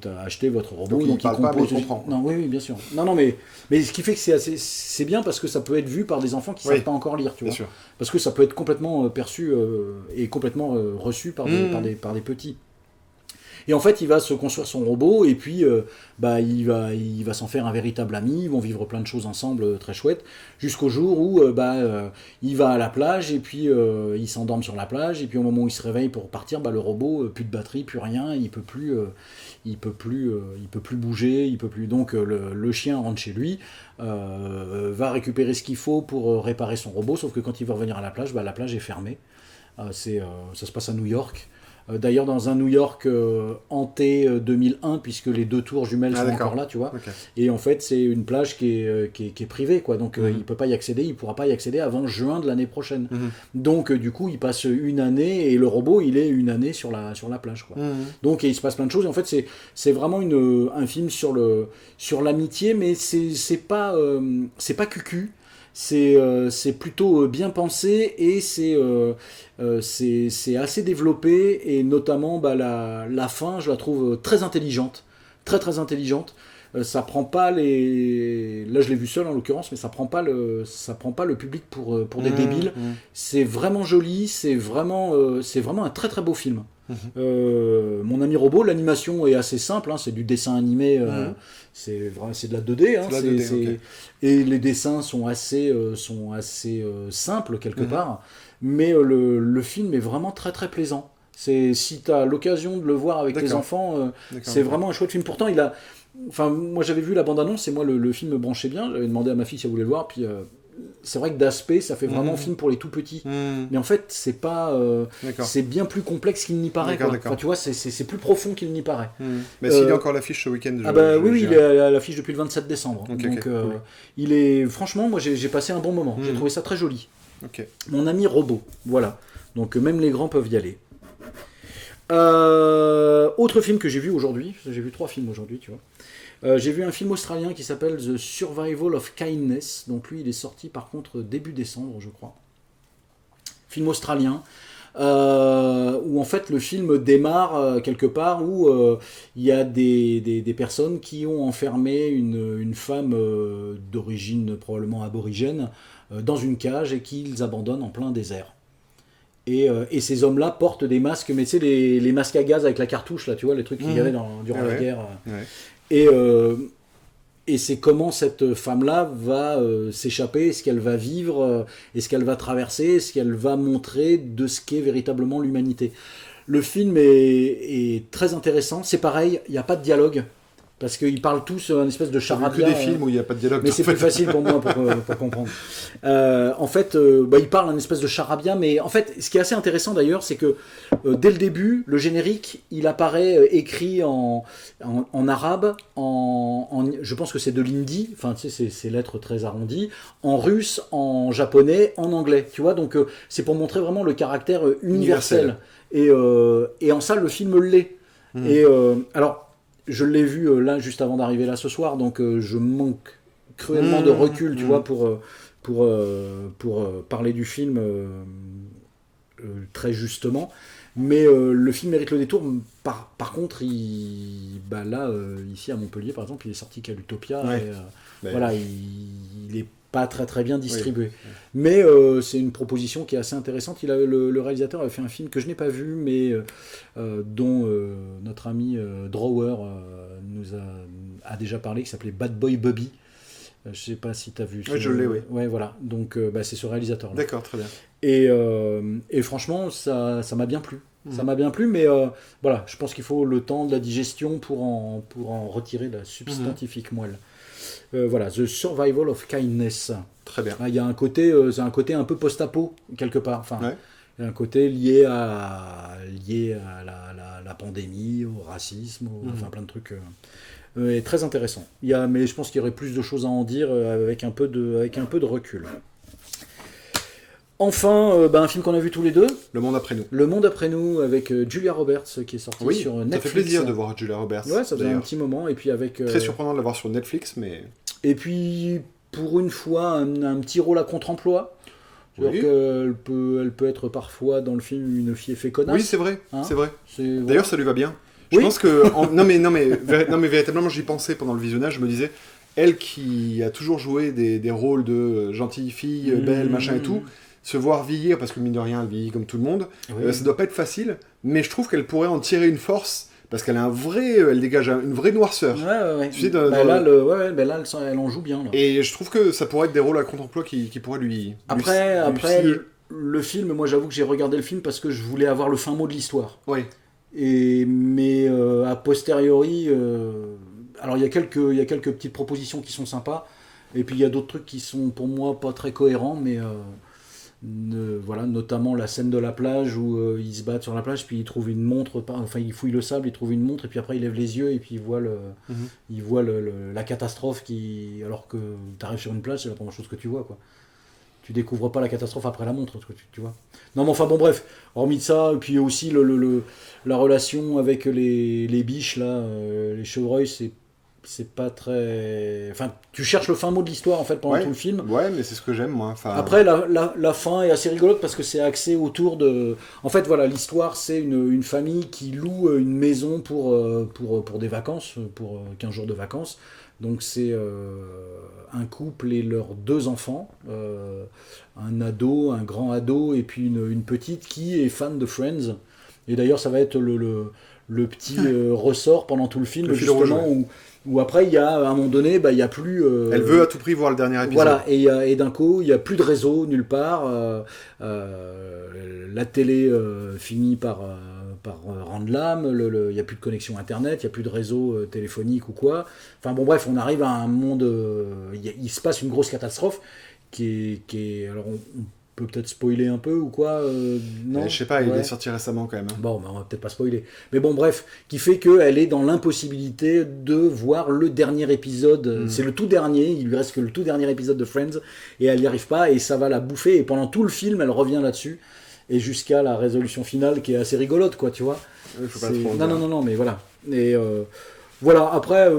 T'as acheté votre robot, donc il parle pas, mais il comprend. Non, oui, bien sûr. Non, mais ce qui fait que c'est bien parce que ça peut être vu par des enfants qui savent pas encore lire, tu vois. Sûr. Parce que ça peut être complètement perçu et complètement reçu par des petits. Et en fait, il va se construire son robot et puis il va s'en faire un véritable ami. Ils vont vivre plein de choses ensemble, très chouettes, jusqu'au jour où il va à la plage et puis il s'endorme sur la plage et puis au moment où il se réveille pour partir, le robot, plus de batterie, plus rien, il peut plus bouger, il peut plus. Donc le chien rentre chez lui, va récupérer ce qu'il faut pour réparer son robot. Sauf que quand il va revenir à la plage est fermée. Ça se passe à New York. D'ailleurs, dans un New York hanté 2001, puisque les 2 tours jumelles sont encore là, tu vois. Okay. Et en fait, c'est une plage qui est privée, quoi. Donc, il peut pas y accéder, il pourra pas y accéder avant juin de l'année prochaine. Donc, du coup, il passe une année et le robot, il est une année sur la plage, quoi. Donc, il se passe plein de choses. Et en fait, c'est vraiment un film sur l'amitié, mais c'est pas cucu. C'est plutôt bien pensé et c'est assez développé et notamment la fin, je la trouve très intelligente, très intelligente. Ça prend pas là je l'ai vu seul en l'occurrence, mais ça prend pas le public pour des débiles. C'est vraiment joli, c'est vraiment un très très beau film. Mon ami robot, l'animation est assez simple, c'est du dessin animé, c'est de la 2D, okay. Et les dessins sont assez simples quelque part, mais le film est vraiment très très plaisant. Si tu as l'occasion de le voir avec tes enfants, c'est vraiment un chouette film. Pourtant, moi j'avais vu la bande-annonce et moi le film me branchait bien, j'avais demandé à ma fille si elle voulait le voir, puis c'est vrai que d'aspect ça fait vraiment film pour les tout petits, mais en fait c'est pas c'est bien plus complexe qu'il n'y paraît, quoi. Enfin, tu vois, c'est plus profond qu'il n'y paraît. Mais s'il y a encore l'affiche ce week-end, oui, il est à l'affiche depuis le 27 décembre. Donc cool. Il est, franchement, moi j'ai passé un bon moment, j'ai trouvé ça très joli. Mon ami robot, voilà, donc même les grands peuvent y aller. Autre film que j'ai vu aujourd'hui, j'ai vu 3 films aujourd'hui, tu vois. J'ai vu un film australien qui s'appelle The Survival of Kindness. Donc lui, il est sorti par contre début décembre, je crois. Film australien où en fait le film démarre quelque part où il y a des personnes qui ont enfermé une femme d'origine probablement aborigène dans une cage et qu'ils abandonnent en plein désert. Et ces hommes-là portent des masques, mais tu sais, les masques à gaz avec la cartouche, là, tu vois, les trucs qu'il y avait durant la guerre. Et c'est comment cette femme-là va s'échapper, est-ce qu'elle va vivre, est-ce qu'elle va traverser, est-ce qu'elle va montrer de ce qu'est véritablement l'humanité. Le film est très intéressant, c'est pareil, il n'y a pas de dialogue. Parce qu'ils parlent tous un espèce de charabia. Que des films où il n'y a pas de dialogue. Mais c'est plus facile pour moi pour comprendre. En fait, ils parlent un espèce de charabia, mais en fait, ce qui est assez intéressant d'ailleurs, c'est que dès le début, le générique, il apparaît écrit en arabe, je pense que c'est de l'hindi, enfin tu sais, c'est lettres très arrondies, en russe, en japonais, en anglais, tu vois, donc c'est pour montrer vraiment le caractère universel. Et en ça, le film l'est. Et alors, je l'ai vu là juste avant d'arriver là ce soir, donc je manque cruellement de recul, tu vois, pour parler du film très justement. Mais le film mérite le détour. Par contre, ici à Montpellier, par exemple, il est sorti qu'à l'Utopia. Voilà, il est pas très très bien distribué. Mais c'est une proposition qui est assez intéressante. Le réalisateur avait fait un film que je n'ai pas vu, mais dont notre ami Drawer nous a déjà parlé, qui s'appelait Bad Boy Bobby. Je sais pas si tu as vu. Je l'ai, oui. Ouais, voilà. Donc c'est ce réalisateur-là. D'accord, très bien. Et franchement, ça m'a bien plu. Ça m'a bien plu, mais voilà, je pense qu'il faut le temps de la digestion pour en retirer la substantifique moelle. Voilà, The Survival of Kindness. Très bien. Il y a un côté, c'est un côté un peu post-apo quelque part. Enfin, il y a un côté lié à la pandémie, au racisme, enfin plein de trucs. Et très intéressant. Mais je pense qu'il y aurait plus de choses à en dire avec un peu de recul. Enfin, un film qu'on a vu tous les deux. Le Monde après nous. Le Monde après nous avec Julia Roberts qui est sorti sur Netflix. Ça fait plaisir de voir Julia Roberts. Ouais, ça faisait un petit moment. Et puis avec très surprenant de la voir sur Netflix, mais. Et puis pour une fois un petit rôle à contre-emploi. C'est-à-dire qu'elle peut être parfois dans le film une fille effet connasse. Oui, c'est vrai. C'est vrai. D'ailleurs, ça lui va bien. Je pense que... Non, mais véritablement, j'y pensais pendant le visionnage, je me disais, elle qui a toujours joué des rôles de gentille fille, belle, machin et tout, se voir vieillir, parce que mine de rien, elle vieillit comme tout le monde, ça doit pas être facile, mais je trouve qu'elle pourrait en tirer une force, parce qu'elle a elle dégage une vraie noirceur. Ouais. Tu sais, là, elle en joue bien. Là. Et je trouve que ça pourrait être des rôles à contre-emploi qui pourraient lui... Après, le film, moi j'avoue que j'ai regardé le film parce que je voulais avoir le fin mot de l'histoire. Oui. Mais a posteriori, alors il y a quelques petites propositions qui sont sympas, et puis il y a d'autres trucs qui sont pour moi pas très cohérents, mais voilà, notamment la scène de la plage où ils se battent sur la plage, puis ils trouvent une montre, enfin ils fouillent le sable, ils trouvent une montre, et puis après ils lèvent les yeux et puis ils voient la catastrophe alors que tu arrives sur une plage, c'est la première chose que tu vois, quoi. Tu découvres pas la catastrophe après la montre, tu vois. Non, mais enfin bon, bref, hormis de ça, et puis aussi la relation avec les biches, là, les chevreuils, c'est pas très... Enfin, tu cherches le fin mot de l'histoire, en fait, pendant tout le film. Ouais, mais c'est ce que j'aime, moi. Enfin... Après, la fin est assez rigolote parce que c'est axé autour de... En fait, voilà, l'histoire, c'est une famille qui loue une maison pour des vacances, pour 15 jours de vacances. Donc c'est un couple et leurs 2 enfants, un ado, un grand ado, et puis une petite qui est fan de Friends. Et d'ailleurs, ça va être le petit ressort pendant tout le film, justement, où après, il y a, à un moment donné, il n'y a plus... Elle veut à tout prix voir le dernier épisode. Voilà, et d'un coup, il n'y a plus de réseau nulle part. La télé finit par rendre l'âme, il n'y a plus de connexion Internet, il n'y a plus de réseau téléphonique ou quoi. Enfin bon, bref, on arrive à un monde... il se passe une grosse catastrophe qui est alors, on peut peut-être spoiler un peu ou quoi non, je sais pas, il est sorti récemment quand même. Bon, on va peut-être pas spoiler. Mais bon, bref, qui fait qu'elle est dans l'impossibilité de voir le dernier épisode. C'est le tout dernier, il lui reste que le tout dernier épisode de Friends, et elle n'y arrive pas, et ça va la bouffer, et pendant tout le film, elle revient là-dessus, et jusqu'à la résolution finale qui est assez rigolote, quoi, tu vois. Faut pas trop non, mais voilà. Et voilà, après,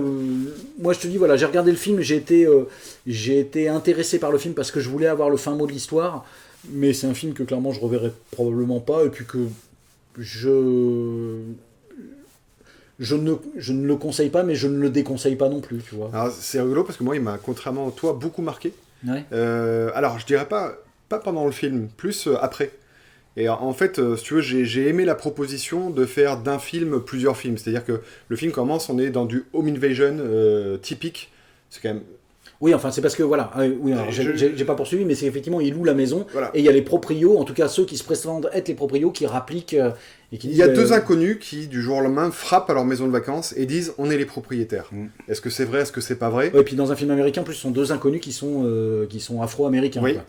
moi je te dis, voilà, j'ai regardé le film, j'ai été intéressé par le film parce que je voulais avoir le fin mot de l'histoire, mais c'est un film que clairement je reverrai probablement pas, et puis que je ne le conseille pas, mais je ne le déconseille pas non plus, tu vois. Alors, c'est rigolo parce que moi, il m'a, contrairement à toi, beaucoup marqué. Ouais. Alors, je dirais pas pendant le film, plus après. Et en fait, si tu veux, j'ai aimé la proposition de faire d'un film plusieurs films. C'est-à-dire que le film commence, on est dans du home invasion typique. C'est quand même... Oui, enfin, c'est parce que, voilà, oui, alors, j'ai pas poursuivi, mais c'est effectivement, ils louent la maison, voilà. Et il y a les proprios, en tout cas ceux qui se prétendent être les proprios, qui rappliquent et qui disent... Il y a 2 inconnus qui, du jour au lendemain, frappent à leur maison de vacances et disent « on est les propriétaires ». Est-ce que c'est vrai, est-ce que c'est pas vrai? Et puis dans un film américain, en plus, ce sont 2 inconnus qui sont afro-américains. Oui. Quoi.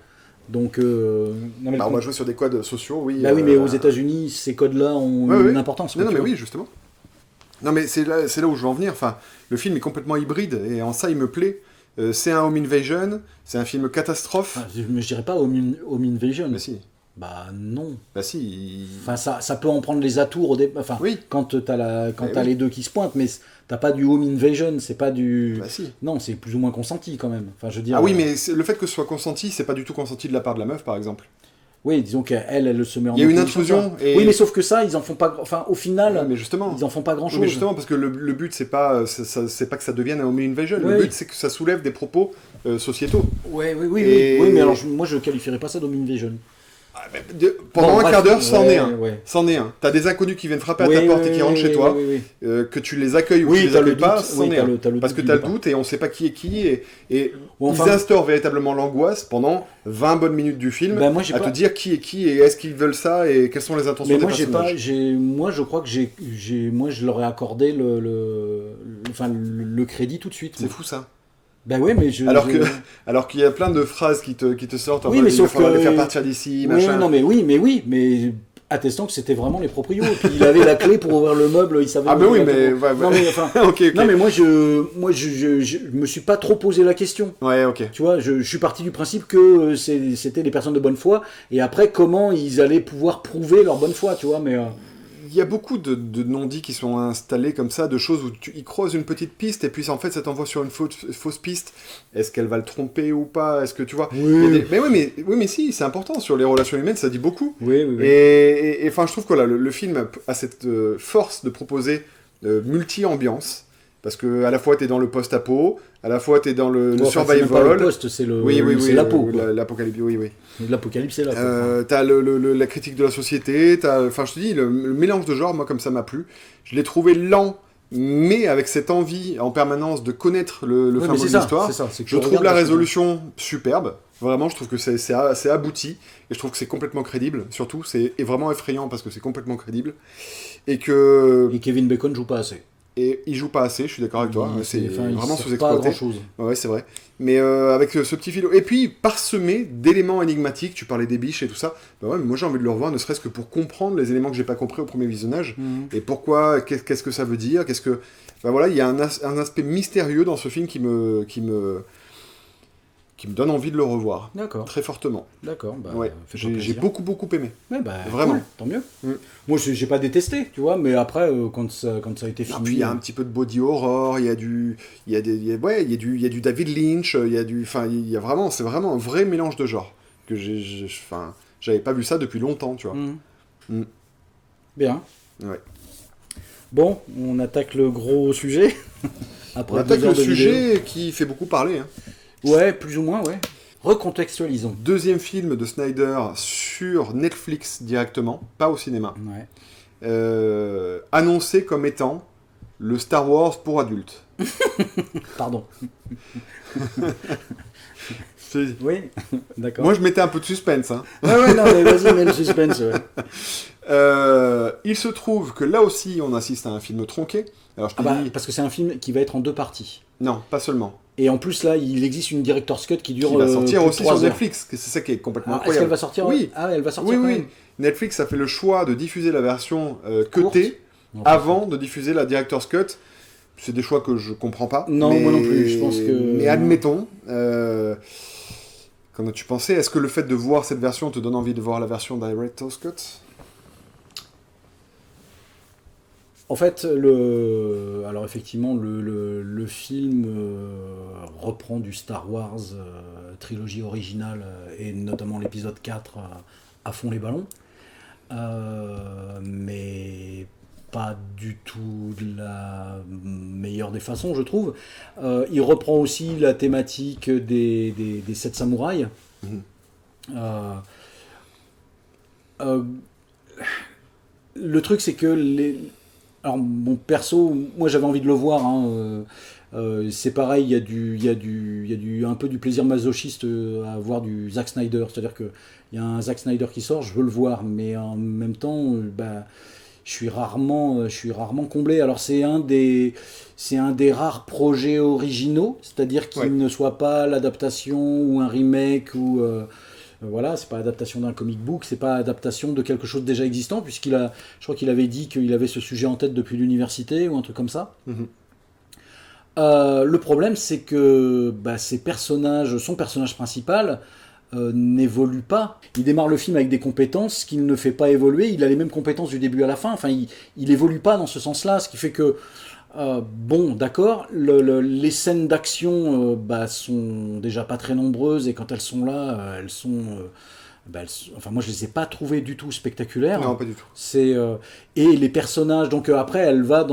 Donc, non, mais on va jouer sur des codes sociaux, oui. Bah oui, mais aux États-Unis, ces codes-là ont une importance. Non, mais oui, justement. Non, mais c'est là où je veux en venir. Enfin, le film est complètement hybride, et en ça, il me plaît. C'est un home invasion, c'est un film catastrophe. Enfin, je dirais pas home invasion. Mais si. Bah non. Bah si. Enfin, ça peut en prendre les atours enfin, oui. Quand t'as les 2 qui se pointent, mais t'as pas du home invasion, c'est pas du... Bah si. Non, c'est plus ou moins consenti quand même. Enfin, je veux dire, ah oui, mais le fait que ce soit consenti, c'est pas du tout consenti de la part de la meuf, par exemple. Oui, disons qu'elle se met en... Il y a une intrusion. Et... Oui, mais sauf que ça, ils en font pas... Enfin, au final, ouais, mais justement, ils en font pas grand-chose. Mais justement, parce que le but, c'est pas que ça devienne un home invasion. Le but, c'est que ça soulève des propos sociétaux. Oui, mais alors, moi, je qualifierais pas ça d'home invasion. Pendant un quart d'heure, c'en est un. Ouais. C'en est un. T'as des inconnus qui viennent frapper à ta porte et qui rentrent chez toi, que tu les accueilles ou tu les accueilles pas, c'en est un. Parce que t'as le doute et on sait pas qui est qui, et ils instaurent véritablement l'angoisse pendant 20 bonnes minutes du film à te dire qui est qui et est-ce qu'ils veulent ça et quelles sont les intentions des personnages. Moi, je crois que je leur ai accordé le crédit tout de suite. C'est fou ça. Ben ouais, mais alors qu'il y a plein de phrases qui te sortent en oui, mais sauf il faudra les faire partir d'ici, machin. Mais attestant que c'était vraiment les proprios. Et puis il avait la clé pour ouvrir le meuble, il savait. Ah ben oui, mais non mais enfin. okay. Non mais moi je me suis pas trop posé la question. Ouais, ok. Tu vois, je suis parti du principe que c'était des personnes de bonne foi, et après comment ils allaient pouvoir prouver leur bonne foi, tu vois, mais. Il y a beaucoup de non-dits qui sont installés comme ça, de choses où tu y creuses une petite piste et puis en fait ça t'envoie sur une fausse piste. Est-ce qu'elle va le tromper ou pas? Est-ce que tu vois? Oui. Mais si, c'est important sur les relations humaines, ça dit beaucoup. Oui. Et enfin, je trouve que là, le film a cette force de proposer multi-ambiance. Parce que à la fois, t'es dans le post-apo, à la fois, t'es dans le Enfin, c'est même pas survival. le poste, c'est le, Oui, c'est l'apo. quoi. l'apocalypse, oui. L'apocalypse, c'est l'apo. T'as la critique de la société, enfin je te dis, le mélange de genres, moi comme ça m'a plu. Je l'ai trouvé lent, mais avec cette envie en permanence de connaître le Oui, fin mais mot de c'est l'histoire. ça, c'est que Je tu trouve regardes la parce que- résolution superbe. Vraiment, je trouve que c'est abouti. Et je trouve que c'est complètement crédible. Surtout, c'est vraiment effrayant parce que c'est complètement crédible. Et que... Et Kevin Bacon joue pas assez. Et il joue pas assez, je suis d'accord avec toi. C'est il vraiment sert pas à sous-exploité. grand chose. Ouais, c'est vrai. Mais avec ce petit fil... Et puis, parsemé d'éléments énigmatiques, tu parlais des biches et tout ça. Bah ouais, mais moi j'ai envie de le revoir, ne serait-ce que pour comprendre les éléments que j'ai pas compris au premier visionnage. Et pourquoi, qu'est-ce que ça veut dire, qu'est-ce que... Bah voilà, il y a un aspect mystérieux dans ce film qui me donne envie de le revoir. D'accord, Très fortement. d'accord. Bah, Ouais, fais-toi j'ai plaisir. beaucoup aimé. Ouais, bah, Vraiment. cool, tant mieux. Mm. Moi, j'ai pas détesté, tu vois, mais après, quand ça a été Et fini... puis il y a un petit peu de body horror, il y a du David Lynch, il y a vraiment, c'est vraiment un vrai mélange de genres que j'avais pas vu ça depuis longtemps, tu vois. Mm. Bien. Ouais. Bon, on attaque le gros sujet. Après On attaque 2 heures le de sujet qui fait beaucoup parler. Hein. vidéo. Ouais, plus ou moins, ouais. Recontextualisons. Deuxième film de Snyder sur Netflix directement, pas au cinéma. Ouais. Annoncé comme étant le Star Wars pour adultes. Pardon. C'est- Oui, d'accord. Moi je mettais un peu de suspense. Hein. Ouais, non, mais vas-y, mets le suspense. Ouais. Il se trouve que là aussi on assiste à un film tronqué. Alors je te dis, Parce que c'est un film qui va être en 2 parties. non, pas seulement. Et en plus, là, il existe une director's cut qui dure Qui va sortir plus de aussi 3 sur heures. Netflix, que c'est ça qui est complètement Est-ce incroyable. qu'elle va sortir Oui. Ah, elle va sortir Oui, quand oui. même. Netflix a fait le choix de diffuser la version Courte. cutée Non, avant de diffuser la director's cut. C'est des choix que je comprends pas. Non, mais... moi non plus, je pense que... Mais admettons. Qu'en as-tu pensé? Est-ce que le fait de voir cette version te donne envie de voir la version director's cut? En fait, alors effectivement, le film reprend du Star Wars trilogie originale et notamment l'épisode 4 à fond les ballons, mais pas du tout de la meilleure des façons, je trouve. Il reprend aussi la thématique des 7 samouraïs. Le truc, c'est que alors, bon, perso, moi j'avais envie de le voir. Hein, c'est pareil, il y a un peu du plaisir masochiste à voir du Zack Snyder. C'est-à-dire qu'il y a un Zack Snyder qui sort, je veux le voir, mais en même temps, je suis rarement comblé. Alors c'est un des rares projets originaux, c'est-à-dire qu'il ne soit pas l'adaptation ou un remake ou voilà, c'est pas adaptation d'un comic book, c'est pas adaptation de quelque chose déjà existant, je crois qu'il avait dit qu'il avait ce sujet en tête depuis l'université ou un truc comme ça. Le problème, c'est que son personnage principal n'évolue pas. Il démarre le film avec des compétences qu'il ne fait pas évoluer. Il a les mêmes compétences du début à la fin. Enfin, il évolue pas dans ce sens-là, ce qui fait que bon, d'accord, les scènes d'action sont déjà pas très nombreuses et quand elles sont là, enfin moi je les ai pas trouvées du tout spectaculaires. Non, pas du tout. Et les personnages, donc après elle va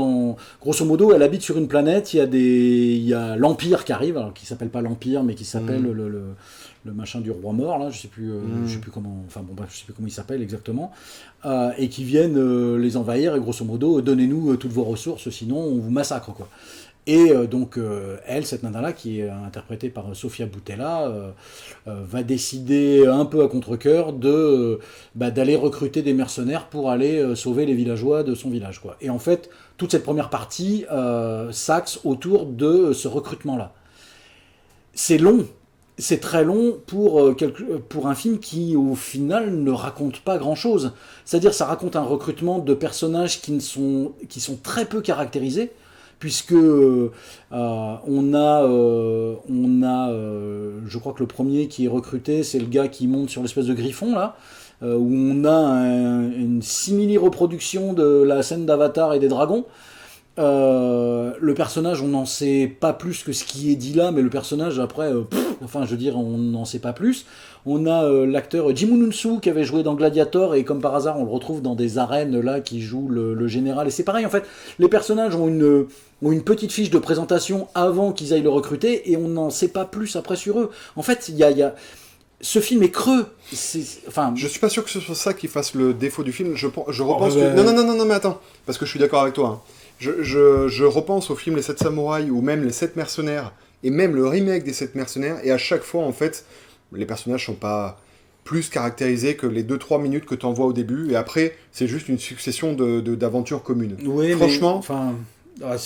grosso modo, elle habite sur une planète, il y a l'Empire qui arrive, alors qui s'appelle pas l'Empire mais qui s'appelle le machin du roi mort là, je sais plus comment, enfin bon bref, je sais plus comment il s'appelle exactement, et qui viennent les envahir et grosso modo donnez-nous toutes vos ressources sinon on vous massacre quoi. Et donc cette nana-là, qui est interprétée par Sofia Boutella, va décider un peu à contre-cœur d'aller recruter des mercenaires pour aller sauver les villageois de son village, quoi. Et en fait, toute cette première partie s'axe autour de ce recrutement-là. C'est long. C'est très long pour un film qui, au final, ne raconte pas grand-chose. C'est-à-dire, ça raconte un recrutement de personnages qui sont très peu caractérisés, puisque on a je crois que le premier qui est recruté, c'est le gars qui monte sur l'espèce de griffon là, où on a une simili-reproduction de la scène d'Avatar et des dragons, Le personnage, on n'en sait pas plus que ce qui est dit là, mais le personnage, après, enfin, je veux dire, on n'en sait pas plus. On a l'acteur Jim Nunsu qui avait joué dans Gladiator, et comme par hasard, on le retrouve dans des arènes là qui joue le général. Et c'est pareil, en fait, les personnages ont une petite fiche de présentation avant qu'ils aillent le recruter, et on n'en sait pas plus après sur eux. En fait, ce film est creux. Enfin, je suis pas sûr que ce soit ça qui fasse le défaut du film. Je repense que... Non, mais attends, parce que je suis d'accord avec toi. Hein. Je repense au film Les 7 Samouraïs, ou même Les 7 Mercenaires, et même le remake des 7 Mercenaires, et à chaque fois, en fait, les personnages sont pas plus caractérisés que les 2-3 minutes que tu envoies au début, et après, c'est juste une succession d'aventures communes. Oui, franchement... Mais, enfin... Là,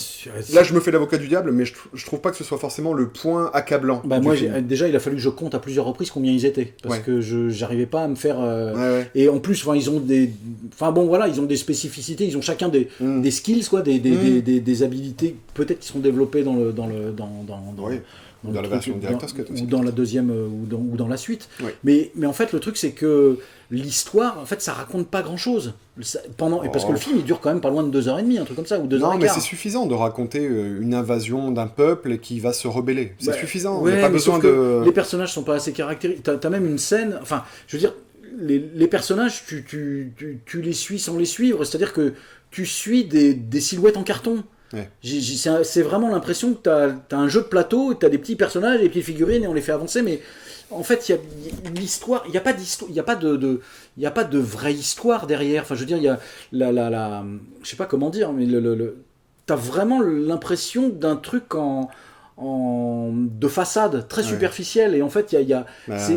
je me fais l'avocat du diable, mais je trouve pas que ce soit forcément le point accablant. Moi, déjà, il a fallu que je compte à plusieurs reprises combien ils étaient, parce que j'arrivais pas à me faire. Et en plus, ils ont ils ont des spécificités, ils ont chacun des skills, quoi, des habilités, peut-être qui seront développées dans la version Director's Cut aussi. Ou dans la deuxième, ou dans la suite. Ouais. Mais en fait, le truc, c'est que l'histoire, en fait, ça raconte pas grand-chose. Parce que le film, il dure quand même pas loin de 2h30, un truc comme ça, ou 2h15. Non, mais c'est suffisant de raconter une invasion d'un peuple qui va se rebeller. C'est suffisant, on ouais, n'a pas besoin de... Les personnages sont pas assez caractérisés. T'as même une scène... Enfin, je veux dire, les personnages, tu les suis sans les suivre. C'est-à-dire que tu suis des silhouettes en carton. Ouais. C'est vraiment l'impression que t'as un jeu de plateau, t'as des petits personnages, des petites figurines, et on les fait avancer, mais en fait, il y a l'histoire, il n'y a pas d'histoire, il y a pas de vraie histoire derrière. Enfin, je veux dire, il y a je sais pas comment dire, mais t'as vraiment l'impression d'un truc de façade très superficielle, et en fait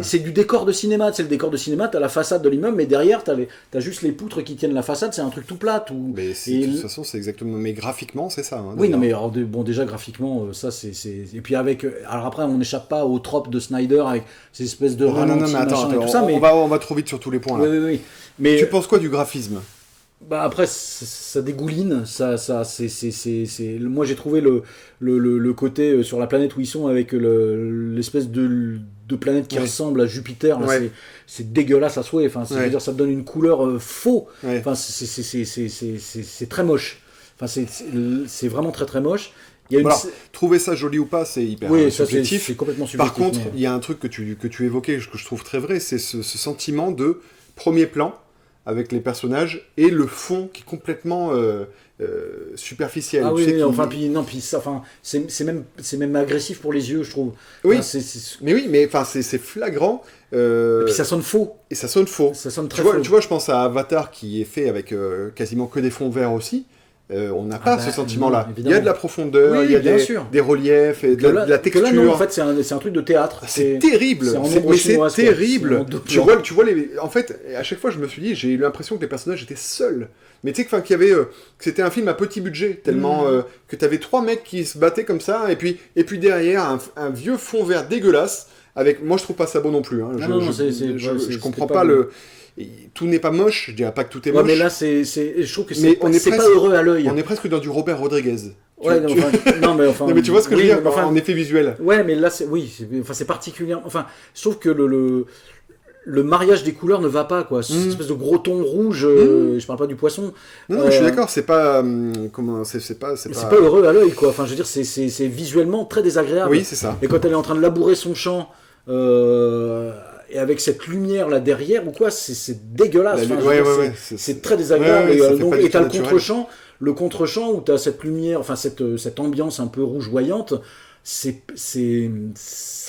c'est du décor de cinéma. C'est le décor de cinéma, t'as la façade de l'immeuble, mais derrière t'as juste les poutres qui tiennent la façade, c'est un truc tout plat. Mais de toute façon c'est exactement, mais graphiquement c'est ça. Hein, oui, non mais alors, déjà graphiquement ça c'est et puis alors après on n'échappe pas aux tropes de Snyder avec ces espèces de ralentis, mais attends, et tout ça, mais on va trop vite sur tous les points là. Oui. Mais tu penses quoi du graphisme? Après ça dégouline, moi j'ai trouvé le côté sur la planète où ils sont, avec l'espèce de planète qui ressemble à Jupiter, là, c'est dégueulasse à souhait. Enfin, je veux dire, ça te donne une couleur faux. Enfin, c'est très moche. Enfin, c'est vraiment très très moche. Trouver ça joli ou pas, c'est hyper subjectif. C'est complètement subjectif. Par contre, il y a un truc que tu évoquais, que je trouve très vrai, c'est ce sentiment de premier plan avec les personnages et le fond qui est complètement superficiel. Ah oui, c'est même agressif pour les yeux, je trouve. Oui, mais c'est flagrant. Et puis ça sonne faux. Et ça sonne faux. Ça sonne très faux. Tu vois, je pense à Avatar qui est fait avec quasiment que des fonds verts aussi. On n'a pas ce sentiment-là. Il y a de la profondeur, il y a des reliefs et de la texture. Là, non, en fait, c'est un truc de théâtre. C'est terrible. C'est terrible. Tu vois en fait, à chaque fois, je me suis dit, j'ai eu l'impression que les personnages étaient seuls. Mais tu sais que c'était un film à petit budget, tellement que t'avais 3 mecs qui se battaient comme ça, et puis derrière un vieux fond vert dégueulasse. Moi, je trouve pas ça beau non plus. Hein. Je comprends pas le. Tout n'est pas moche, je dirais pas que tout est moche. Mais là, je trouve que c'est pas heureux à l'œil. On est presque dans du Robert Rodriguez. Ouais, non, mais tu vois ce que je veux dire, en effet visuel. Ouais, mais là, c'est particulier. Enfin, je trouve que le mariage des couleurs ne va pas, quoi. C'est une espèce de gros ton rouge. Je parle pas du poisson. Non, je suis d'accord. C'est pas c'est pas heureux à l'œil, quoi. Enfin, je veux dire, c'est visuellement très désagréable. Oui, c'est ça. Et quand elle est en train de labourer son champ. Et avec cette lumière là derrière ou quoi, c'est dégueulasse. C'est très désagréable. Et t'as le contre-champ où t'as cette lumière, enfin cette ambiance un peu rougeoyante. Ça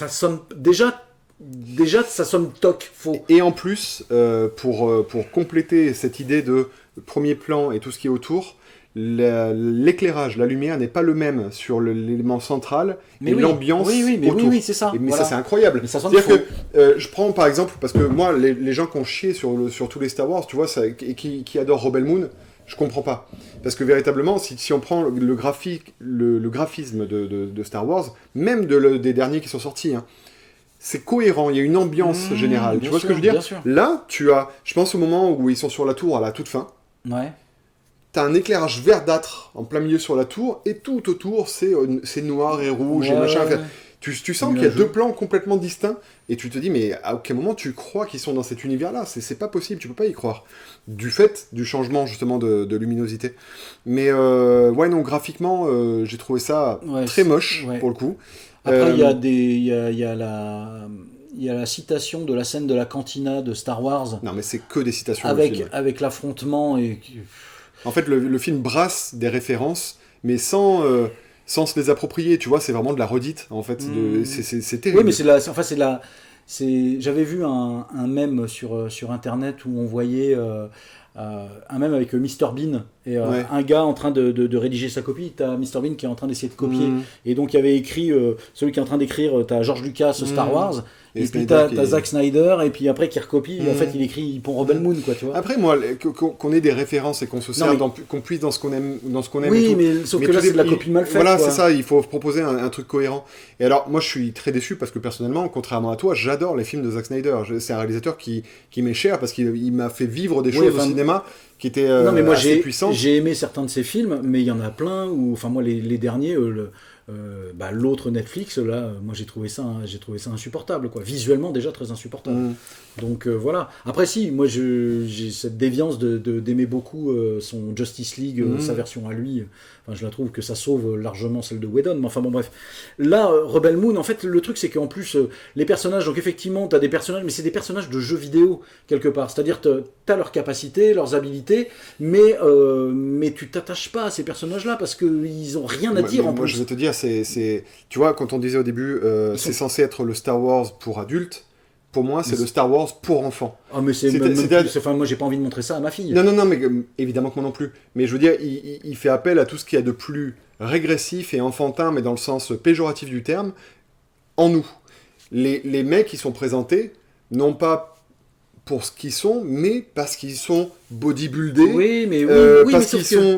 sonne déjà ça sonne toc, faux. Et en plus, pour compléter cette idée de premier plan et tout ce qui est autour, l'éclairage, la lumière n'est pas le même sur l'élément central, mais l'ambiance autour. Oui, c'est ça. Mais ça, c'est incroyable. C'est-à-dire que je prends par exemple, parce que moi, les gens qui ont chié sur tous les Star Wars, tu vois, et qui adorent Rebel Moon, je comprends pas. Parce que véritablement, si on prend le graphisme de Star Wars, même des derniers qui sont sortis, hein, c'est cohérent, il y a une ambiance générale. Tu vois ce que je veux dire ? Là, je pense au moment où ils sont sur la tour à la toute fin. Ouais. T'as un éclairage verdâtre en plein milieu sur la tour, et tout autour, c'est noir et rouge et machin. Tu sens qu'il y a deux plans complètement distincts, et tu te dis, mais à aucun moment tu crois qu'ils sont dans cet univers-là, c'est pas possible, tu peux pas y croire. Du fait du changement, justement, de luminosité. Mais, ouais, non, graphiquement, j'ai trouvé ça très moche, pour le coup. Après, il y a la citation de la scène de la cantina de Star Wars. Non, mais c'est que des citations. Avec l'affrontement et... En fait, le film brasse des références, mais sans se les approprier, tu vois, c'est vraiment de la redite, en fait. C'est terrible. Oui, mais j'avais vu un mème sur Internet où on voyait un mème avec Mr Bean et un gars en train de rédiger sa copie. T'as Mr Bean qui est en train d'essayer de copier. Et donc, il y avait écrit, celui qui est en train d'écrire, t'as George Lucas, Star Wars. Et puis t'as Zack Snyder, et puis après qui recopie, en fait il écrit pour Rebel Moon, quoi, tu vois. Après, moi, qu'on ait des références et qu'on se serve, qu'on puisse dans ce qu'on aime, oui, et tout. Mais sauf que là c'est de la copie mal faite. Voilà, quoi. c'est ça, il faut proposer un truc cohérent. Et alors, moi je suis très déçu parce que personnellement, contrairement à toi, j'adore les films de Zack Snyder. C'est un réalisateur qui m'est cher parce qu'il m'a fait vivre des choses au cinéma qui étaient assez puissantes. J'ai aimé certains de ses films, mais il y en a plein où, enfin moi les derniers, l'autre Netflix, là, moi j'ai trouvé ça insupportable, quoi. Visuellement déjà très insupportable. Donc voilà. Après si, moi j'ai cette déviance d'aimer beaucoup son Justice League, sa version à lui. Enfin, je la trouve que ça sauve largement celle de Whedon. Mais enfin bon bref. Là, Rebel Moon, en fait le truc c'est qu'en plus les personnages, donc effectivement t'as des personnages, mais c'est des personnages de jeux vidéo quelque part. C'est-à-dire t'as leurs capacités, leurs habilités, mais tu t'attaches pas à ces personnages-là parce qu'ils ont rien à dire en plus. Moi je vais te dire, tu vois, quand on disait au début, c'est censé être le Star Wars pour adultes, pour moi, c'est le Star Wars pour enfants. Ah, mais enfin, moi, j'ai pas envie de montrer ça à ma fille. Non, mais évidemment que moi non plus. Mais je veux dire, il fait appel à tout ce qu'il y a de plus régressif et enfantin, mais dans le sens péjoratif du terme, en nous. Les mecs qui sont présentés, non pas pour ce qu'ils sont, mais parce qu'ils sont bodybuildés,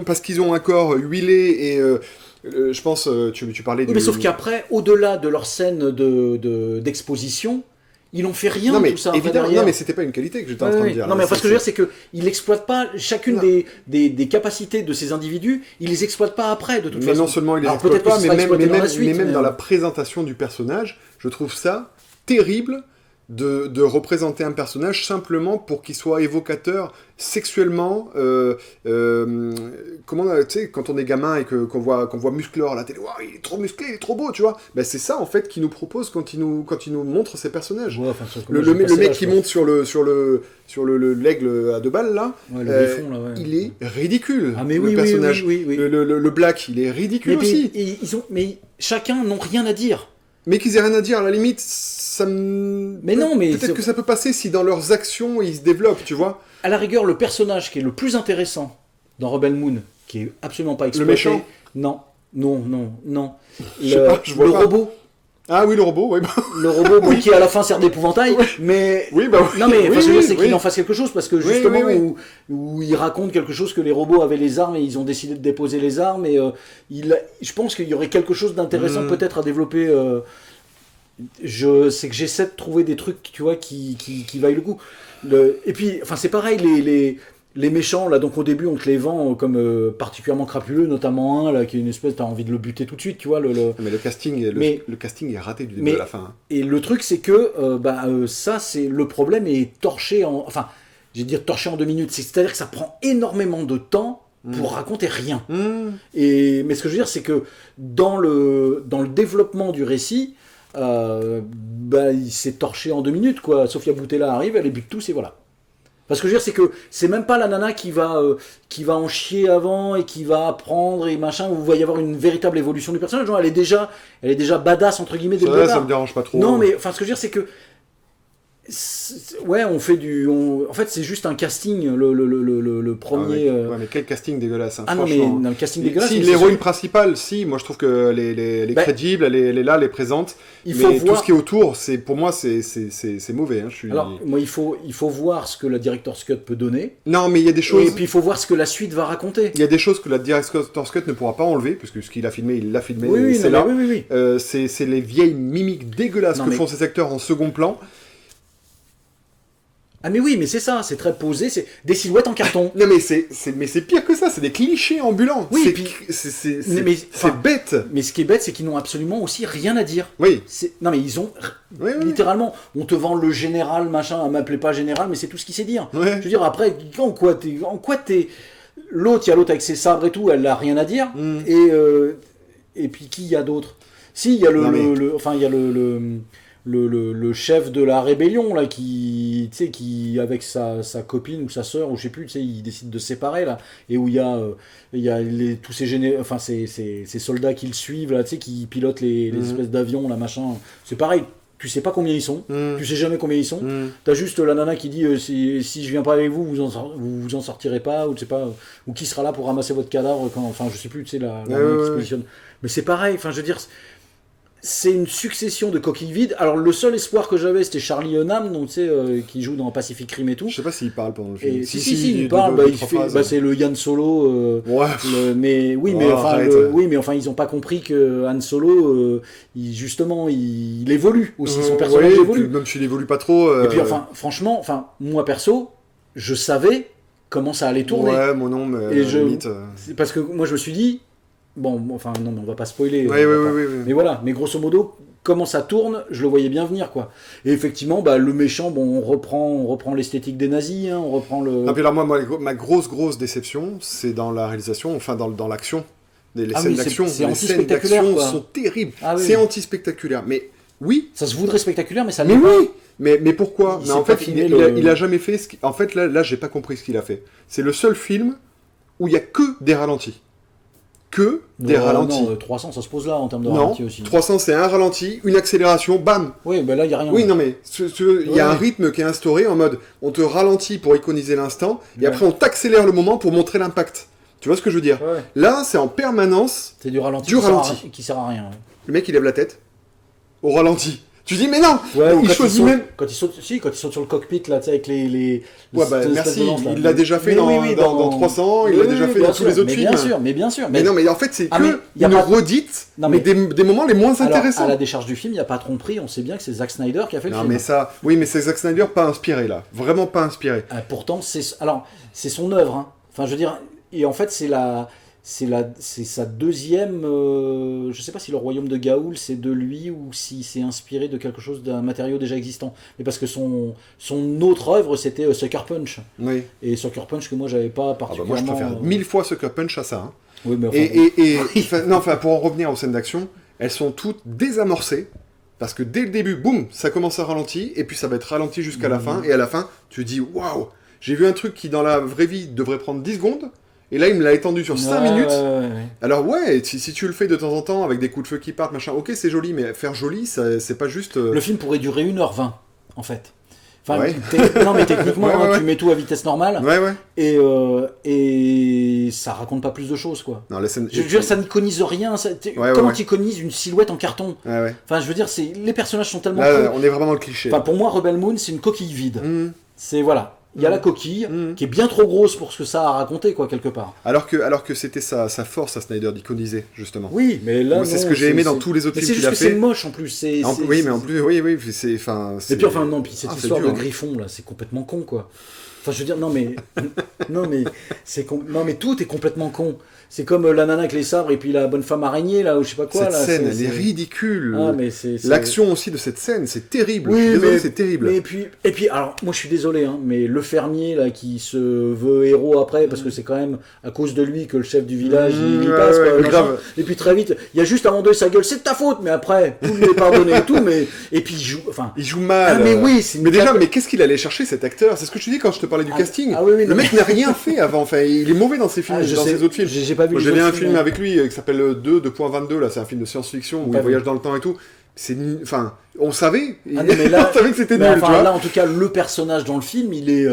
parce qu'ils ont un corps huilé et... je pense, tu parlais du... Mais sauf qu'après, au-delà de leur scène d'exposition, ils n'ont fait rien, tout ça. Évidemment, non, mais c'était pas une qualité que j'étais en train de dire. Non, mais ce que je veux dire, c'est qu'ils n'exploitent pas chacune des capacités de ces individus, ils les exploitent pas après, de toute façon. Mais non seulement ils les exploitent pas, mais même dans la présentation du personnage, je trouve ça terrible de représenter un personnage simplement pour qu'il soit évocateur sexuellement. Comment, tu sais, quand on est gamin et qu'on voit Musclor à la télé, wow, il est trop musclé, il est trop beau, tu vois. Ben, c'est ça en fait qu'il nous propose quand il nous montre ses personnages. Ouais, le mec qui monte sur l'aigle à 2 balles là, il est ridicule. Ah, mais le personnage. Oui. Le Black, il est ridicule aussi. Mais chacun n'ont rien à dire. Mais qu'ils aient rien à dire, à la limite, ça me... Mais non, mais... Peut-être que ça peut passer si dans leurs actions, ils se développent, tu vois. À la rigueur, le personnage qui est le plus intéressant dans Rebel Moon, qui est absolument pas exploité... Le méchant ? Non. Je vois le pas. robot. Ah oui, le robot, oui. Le robot qui à la fin sert d'épouvantail, mais... Oui, bah oui. Non, mais je veux dire, c'est qu'il en fasse quelque chose, parce que justement, où il raconte quelque chose que les robots avaient les armes, et ils ont décidé de déposer les armes, et je pense qu'il y aurait quelque chose d'intéressant peut-être à développer... c'est que j'essaie de trouver des trucs, tu vois, qui vaillent le coup. Et puis, enfin, c'est pareil, les méchants, là, donc au début, on te les vend comme particulièrement crapuleux, notamment un, là, qui est une espèce, t'as envie de le buter tout de suite, tu vois. Mais le casting est raté du début à la fin. Hein. Et le truc, c'est que, ça, c'est le problème est torché enfin, je vais dire torché en 2 minutes. C'est-à-dire que ça prend énormément de temps pour raconter rien. Mais ce que je veux dire, c'est que dans le développement du récit, il s'est torché en 2 minutes, quoi. Sofia Boutella arrive, elle les bute tous et voilà. Parce que je veux dire, c'est que c'est même pas la nana qui va en chier avant et qui va apprendre et machin, où il va y avoir une véritable évolution du personnage. Genre, elle est déjà badass entre guillemets dès le départ. Ça me dérange pas trop. Non, mais enfin, ce que je veux dire, c'est que on fait en fait, c'est juste un casting, le premier. Ouais, mais quel casting dégueulasse. Hein, non, mais le casting dégueulasse. Si, l'héroïne principale, moi je trouve que elle est crédible, elle est là, elle est présente. Mais tout ce qui est autour, pour moi, c'est mauvais. Hein, Alors, moi, il faut voir ce que la Director's Cut peut donner. Non, mais il y a des choses. Et puis il faut voir ce que la suite va raconter. Il y a des choses que la Director's Cut ne pourra pas enlever, parce que ce qu'il a filmé, il l'a filmé. Oui, c'est là. Oui. C'est les vieilles mimiques dégueulasses que font ces acteurs en second plan. Ah mais oui, mais c'est ça, c'est très posé, c'est des silhouettes en carton. Non mais c'est pire que ça, c'est des clichés ambulants. Oui, c'est bête. Mais ce qui est bête, c'est qu'ils n'ont absolument aussi rien à dire. Oui. Non mais ils ont littéralement, on te vend le général machin, m'appelez pas général, mais c'est tout ce qu'il sait dire. Ouais. Je veux dire après, en quoi t'es l'autre, il y a l'autre avec ses sabres et tout, elle a rien à dire. Et puis qui y a d'autre? Si, il y a le chef de la rébellion là qui avec sa copine ou sa sœur ou je sais plus, il décide de se séparer là, et où il y a tous ces soldats qui le suivent là, qui pilotent les espèces d'avions là machin. C'est pareil, tu sais pas combien ils sont, tu sais jamais combien ils sont. T'as juste la nana qui dit si je viens pas avec vous, vous en sortirez pas, ou tu sais pas, ou qui sera là pour ramasser votre cadavre quand, enfin je sais plus, la nana qui se positionne. Mais c'est pareil, enfin je veux dire. C'est une succession de coquilles vides. Alors le seul espoir que j'avais, c'était Charlie Hunnam, donc qui joue dans Pacific Rim et tout. Je sais pas s'il parle pendant le film. Si, il parle. C'est le Han Solo. Mais enfin ils ont pas compris que Han Solo, il évolue aussi. Son personnage évolue. Même s'il évolue pas trop. Et puis franchement, moi perso, je savais comment ça allait tourner. Ouais, mon nom, mais limite. Parce que moi je me suis dit. Bon, enfin, non, mais on va pas spoiler. Oui. Mais voilà, mais grosso modo, comment ça tourne, je le voyais bien venir, quoi. Et effectivement, le méchant, on reprend l'esthétique des nazis, on reprend le... Non, puis alors moi, ma grosse déception, c'est dans la réalisation, enfin, dans l'action. Les scènes d'action. Les scènes d'action sont terribles. C'est anti-spectaculaire. Mais oui... Ça se voudrait spectaculaire, mais ça l'est pas. Oui. Mais pourquoi? En fait, il a jamais fait... En fait, là, j'ai pas compris ce qu'il a fait. C'est le seul film où il y a que des ralentis. Des ralentis. Non, 300, ça se pose là en termes de ralenti aussi. 300, c'est un ralenti, une accélération, bam. Oui, là, il n'y a rien. Oui, non, mais il y a un rythme qui est instauré en mode, on te ralentit pour iconiser l'instant, et après on t'accélère le moment pour montrer l'impact. Tu vois ce que je veux dire? Là, c'est en permanence. C'est du ralenti. Qui sert à rien. Le mec, il lève la tête au ralenti. Tu dis, mais non, il choisit même... Quand il saute sur le cockpit, là, avec les merci, il l'a déjà fait dans 300, il l'a déjà fait dans tous les autres films. Mais bien sûr. Mais non, mais en fait, c'est une redite, mais des moments les moins intéressants. À la décharge du film, il n'y a pas tromperie, on sait bien que c'est Zack Snyder qui a fait le film. Non, mais ça... Oui, mais c'est Zack Snyder pas inspiré, là. Vraiment pas inspiré. Pourtant, c'est son œuvre, hein. Enfin, je veux dire... Et en fait, c'est sa deuxième... je sais pas si le royaume de Gaoul, c'est de lui ou si c'est inspiré de quelque chose, d'un matériau déjà existant. Mais parce que son autre œuvre, c'était Sucker Punch. Oui. Et Sucker Punch que moi, j'avais pas particulièrement... moi, je préfère 1000 fois Sucker Punch à ça. Hein. Oui, mais pour en revenir aux scènes d'action, elles sont toutes désamorcées. Parce que dès le début, boum, ça commence à ralentir, et puis ça va être ralenti jusqu'à la fin. Et à la fin, tu te dis, waouh, j'ai vu un truc qui, dans la vraie vie, devrait prendre 10 secondes. Et là, il me l'a étendu sur 5 minutes. Alors si tu le fais de temps en temps avec des coups de feu qui partent, machin, ok, c'est joli, mais faire joli, c'est pas juste... Le film pourrait durer 1h20, en fait. Enfin, non, mais techniquement, tu mets tout à vitesse normale. Et ça raconte pas plus de choses, quoi. Non, la scène... Je veux dire, ça n'iconise rien. Comment tu iconises une silhouette en carton? Enfin, je veux dire, les personnages sont tellement... on est vraiment dans le cliché. Enfin, pour moi, Rebel Moon, c'est une coquille vide. C'est, voilà... Il y a la coquille, qui est bien trop grosse pour ce que ça a raconté, quoi, quelque part. Alors que c'était sa force à Snyder d'iconiser, justement. Oui, mais là, c'est ce que j'ai aimé dans tous les autres films qu'il a fait. C'est moche, en plus. Mais en plus, c'est... Et puis, enfin, non, puis cette histoire de griffon, là, c'est complètement con, quoi. Enfin, je veux dire, non, mais tout est complètement con. C'est comme la nana avec les sabres et puis la bonne femme araignée, là, ou je sais pas quoi. Cette scène, elle est ridicule. Mais l'action aussi de cette scène, c'est terrible. Oui, désolé, c'est terrible. Et puis, alors, moi je suis désolé, hein, mais le fermier, là, qui se veut héros après, parce que c'est quand même à cause de lui que le chef du village, il passe, quoi. Grave. Et puis très vite, il y a juste à un moment donné sa gueule, c'est de ta faute, mais après, tout lui est pardonné et tout, mais... Et puis il joue mal. Mais oui, mais qu'est-ce qu'il allait chercher, cet acteur? C'est ce que je te dis quand je te parlais du casting. Le mec n'a rien fait avant, enfin, il est mauvais dans ses films, dans ses autres films. Pas vu. J'ai bien un film avec lui qui s'appelle 2.22, là, c'est un film de science-fiction où il voyage dans le temps et tout. Enfin, on savait. On savait que c'était nul, tu vois. Là, en tout cas, le personnage dans le film, il est,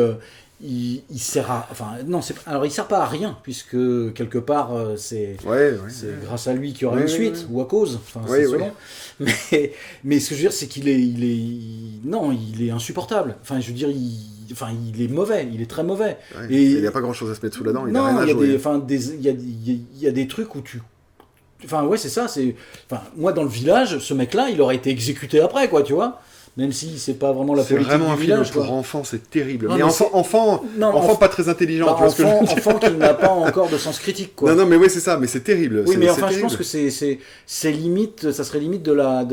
il sert à, enfin, non, alors il sert pas à rien puisque quelque part, c'est grâce à lui qu'il y aura une suite ou à cause. Enfin, c'est selon. Mais ce que je veux dire, c'est qu'il est, il est insupportable. Enfin, je veux dire, il est mauvais, il est très mauvais. Et il n'y a pas grand chose à se mettre sous la dent, il a rien à jouer. Il y a des trucs où tu... Enfin, ouais, c'est ça, moi, dans le village, ce mec-là, il aurait été exécuté après, quoi, tu vois. Même si c'est pas vraiment la C'est politique vraiment un du film village, pour quoi. enfants, c'est terrible. Non, mais mais enfant pas très intelligent, Bah, tu vois ce que je veux dire. enfant qui n'a pas encore de sens critique, quoi. Non, mais oui, c'est ça, mais c'est terrible. Oui, mais c'est enfin, je terrible. pense que c'est limite, ça serait limite de la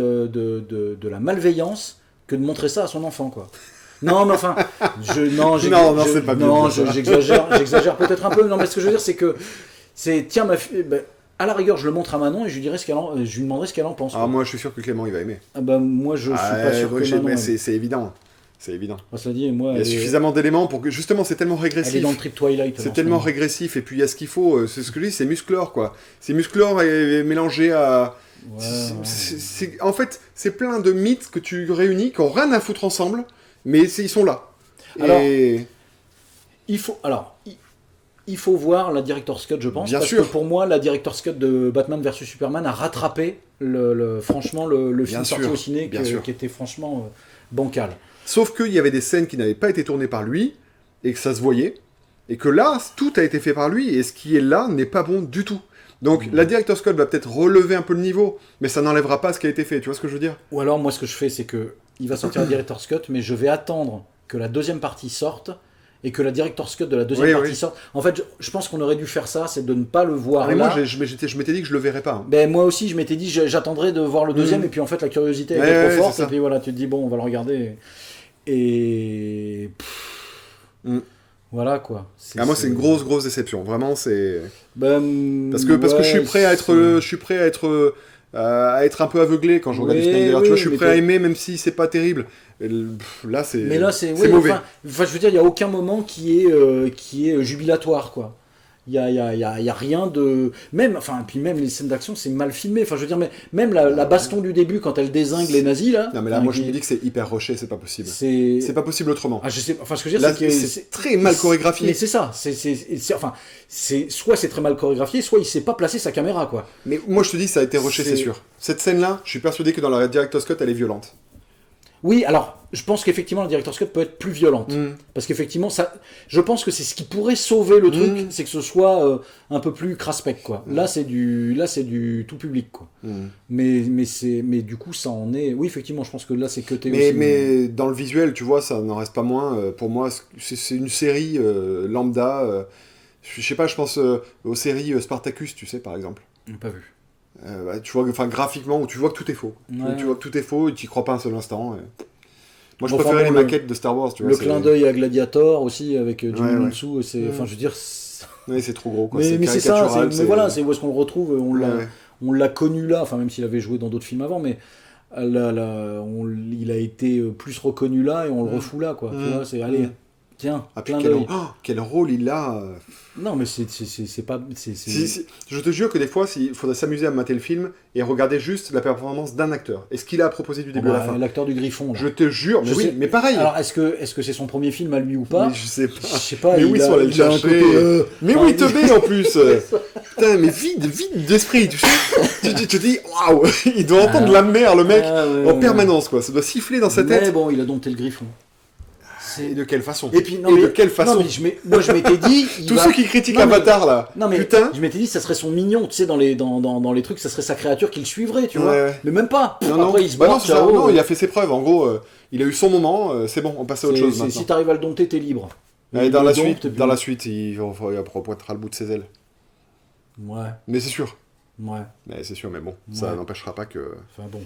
malveillance que de montrer ça à son enfant, quoi. Non, mais enfin, Non, c'est pas bien non, dit, ça. j'exagère peut-être un peu. Non, mais ce que je veux dire, c'est que tiens, ma fille, ben, à la rigueur, je le montre à Manon et je lui demanderai ce qu'elle en pense. Ah, Quoi. moi, je suis sûr que Clément, il va aimer. Ah bah, moi, je suis pas sûr que Manon mais aime. c'est évident. C'est évident. Cela dit, moi, Il y a suffisamment d'éléments pour que, justement, c'est tellement elle régressif. est dans le trip Twilight. C'est tellement régressif, et puis il y a ce qu'il faut, c'est ce que je dis, c'est musclore, quoi. C'est musclore et mélangé à... Ouais. En fait, c'est plein de mythes que tu réunis, qui n'ont rien à foutre ensemble, mais ils sont là. Alors, et... il faut voir la Director's Cut, je pense. Bien parce sûr. que pour moi, la Director's Cut de Batman vs Superman a rattrapé franchement le film sorti au ciné qui était franchement bancal. Sauf qu'il y avait des scènes qui n'avaient pas été tournées par lui, et que ça se voyait, et que là, tout a été fait par lui, et ce qui est là n'est pas bon du tout. Donc la Director's Cut va peut-être relever un peu le niveau, mais ça n'enlèvera pas ce qui a été fait, tu vois ce que je veux dire? Ou alors, moi, ce que je fais, c'est que il va sortir la Director's Cut, mais je vais attendre que la deuxième partie sorte, et que la Director's Cut de la deuxième partie sorte. En fait, je pense qu'on aurait dû faire ça, c'est de ne pas le voir là. Moi, je m'étais dit que je le verrais pas. Hein. Ben, moi aussi, je m'étais dit, j'attendrai de voir le deuxième, et puis en fait, la curiosité est trop forte, et puis voilà, tu te dis, bon, on va le regarder. Et... Voilà, quoi. Moi, c'est une grosse déception. Vraiment, c'est... Parce que je suis prêt à être un peu aveuglé quand je regarde du Snyder. Tu vois, je suis prêt à aimer, même si c'est pas terrible. Là, c'est mauvais. Enfin, je veux dire, il n'y a aucun moment qui est jubilatoire, quoi. Il y a rien de... Même les scènes d'action, c'est mal filmé. Enfin, je veux dire, même la baston du début, quand elle dézingue les nazis, là... Non, mais là, moi, je me dis que c'est hyper rushé, c'est pas possible. C'est pas possible autrement. Ah, je sais... Enfin, ce que je veux dire, c'est très mal chorégraphié. Mais c'est ça. Soit c'est très mal chorégraphié, soit il sait pas placer sa caméra, quoi. Mais moi, je te dis, ça a été rushé, c'est sûr. Cette scène-là, je suis persuadé que dans la Director's Cut, elle est violente. Oui, alors, je pense qu'effectivement, la Director's Cut peut être plus violente. Parce qu'effectivement, je pense que c'est ce qui pourrait sauver le truc, c'est que ce soit un peu plus craspec, quoi. Là, c'est du tout public, quoi. Mais du coup, ça en est... Oui, effectivement, je pense que là, c'est cuté aussi. Mais dans le visuel, tu vois, ça n'en reste pas moins. Pour moi, c'est une série lambda. Je sais pas, je pense aux séries Spartacus, tu sais, par exemple. Pas vu. Tu vois, enfin graphiquement, où tu vois que tout est faux. Ouais. Tu vois que tout est faux et tu y crois pas un seul instant. Moi, je préférais les maquettes de Star Wars, tu vois. Le clin d'œil à Gladiator aussi, avec Jimmy Monsu, enfin, je veux dire... Oui, c'est trop gros, quoi. Mais c'est ça, mais voilà, c'est où est-ce qu'on le retrouve, on l'a connu là, enfin, même s'il avait joué dans d'autres films avant, mais il a été plus reconnu là, et on le refout là, quoi. Tu vois, c'est, allez... Tiens, clin d'œil. Quel rôle il a. Non, mais c'est pas... Je te jure que des fois, il faudrait s'amuser à mater le film et regarder juste la performance d'un acteur. Et ce qu'il a proposé du début à la fin. L'acteur du Griffon. Là. Je te jure, mais pareil. Alors, est-ce que c'est son premier film à lui ou pas? Mais je sais pas. Je sais pas. Mais oui, ils sont allés le chercher. Mais oui, teubé en plus. Putain, mais vide d'esprit, tu sais. Tu te dis, waouh, il doit entendre de la merde, le mec, en permanence, quoi. Ça doit siffler dans sa tête. Mais bon, il a dompté le Griffon. Et de quelle façon? De quelle façon? Moi je m'étais dit... Tous ceux qui critiquent Avatar là, putain... Je m'étais dit ça serait son mignon, tu sais, dans les trucs, ça serait sa créature qui le suivrait, tu vois. Mais même pas. Après il se bat, non, il a fait ses preuves, en gros, il a eu son moment, c'est bon, on passe à autre chose maintenant. Si t'arrives à le dompter, t'es libre. Et dans la suite, il pointera le bout de ses ailes. Ouais. Mais c'est sûr. Ouais. Mais c'est sûr, mais bon, ça n'empêchera pas que... Enfin bon...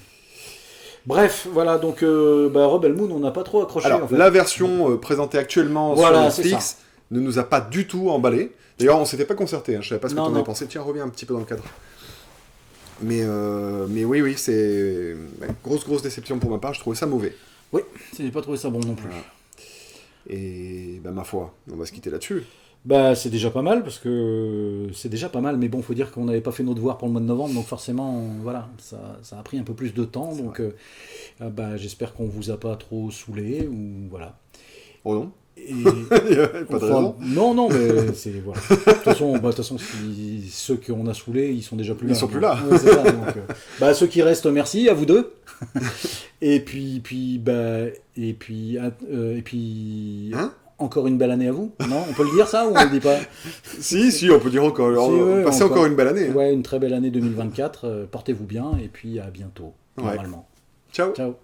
Bref, voilà, donc Rebel Moon, on n'a pas trop accroché. Alors, en fait. la version présentée actuellement sur Netflix ne nous a pas du tout emballé. D'ailleurs, on s'était pas concerté, je savais pas ce que tu en avais pensé. Tiens, reviens un petit peu dans le cadre. Mais oui, c'est grosse déception pour ma part, je trouvais ça mauvais. Oui, j'ai pas trouvé ça bon non plus. Voilà. Et ma foi, on va se quitter là-dessus. C'est déjà pas mal, mais bon, faut dire qu'on n'avait pas fait nos devoirs pour le mois de novembre, donc forcément, voilà, ça a pris un peu plus de temps, donc j'espère qu'on vous a pas trop saoulé, ou voilà. Oh non. Pas de raison. Non, mais c'est... Voilà. De toute façon, ceux qu'on a saoulés, ils sont déjà plus là. Ils sont plus là. Ouais, c'est ça, donc, ceux qui restent, merci, à vous deux. Et puis... Hein? Encore une belle année à vous, non? On peut le dire ça ou on le dit pas? Si, on peut dire encore. Passez encore une belle année. Ouais, une très belle année 2024. Portez-vous bien et puis à bientôt, normalement. Ciao. Ciao.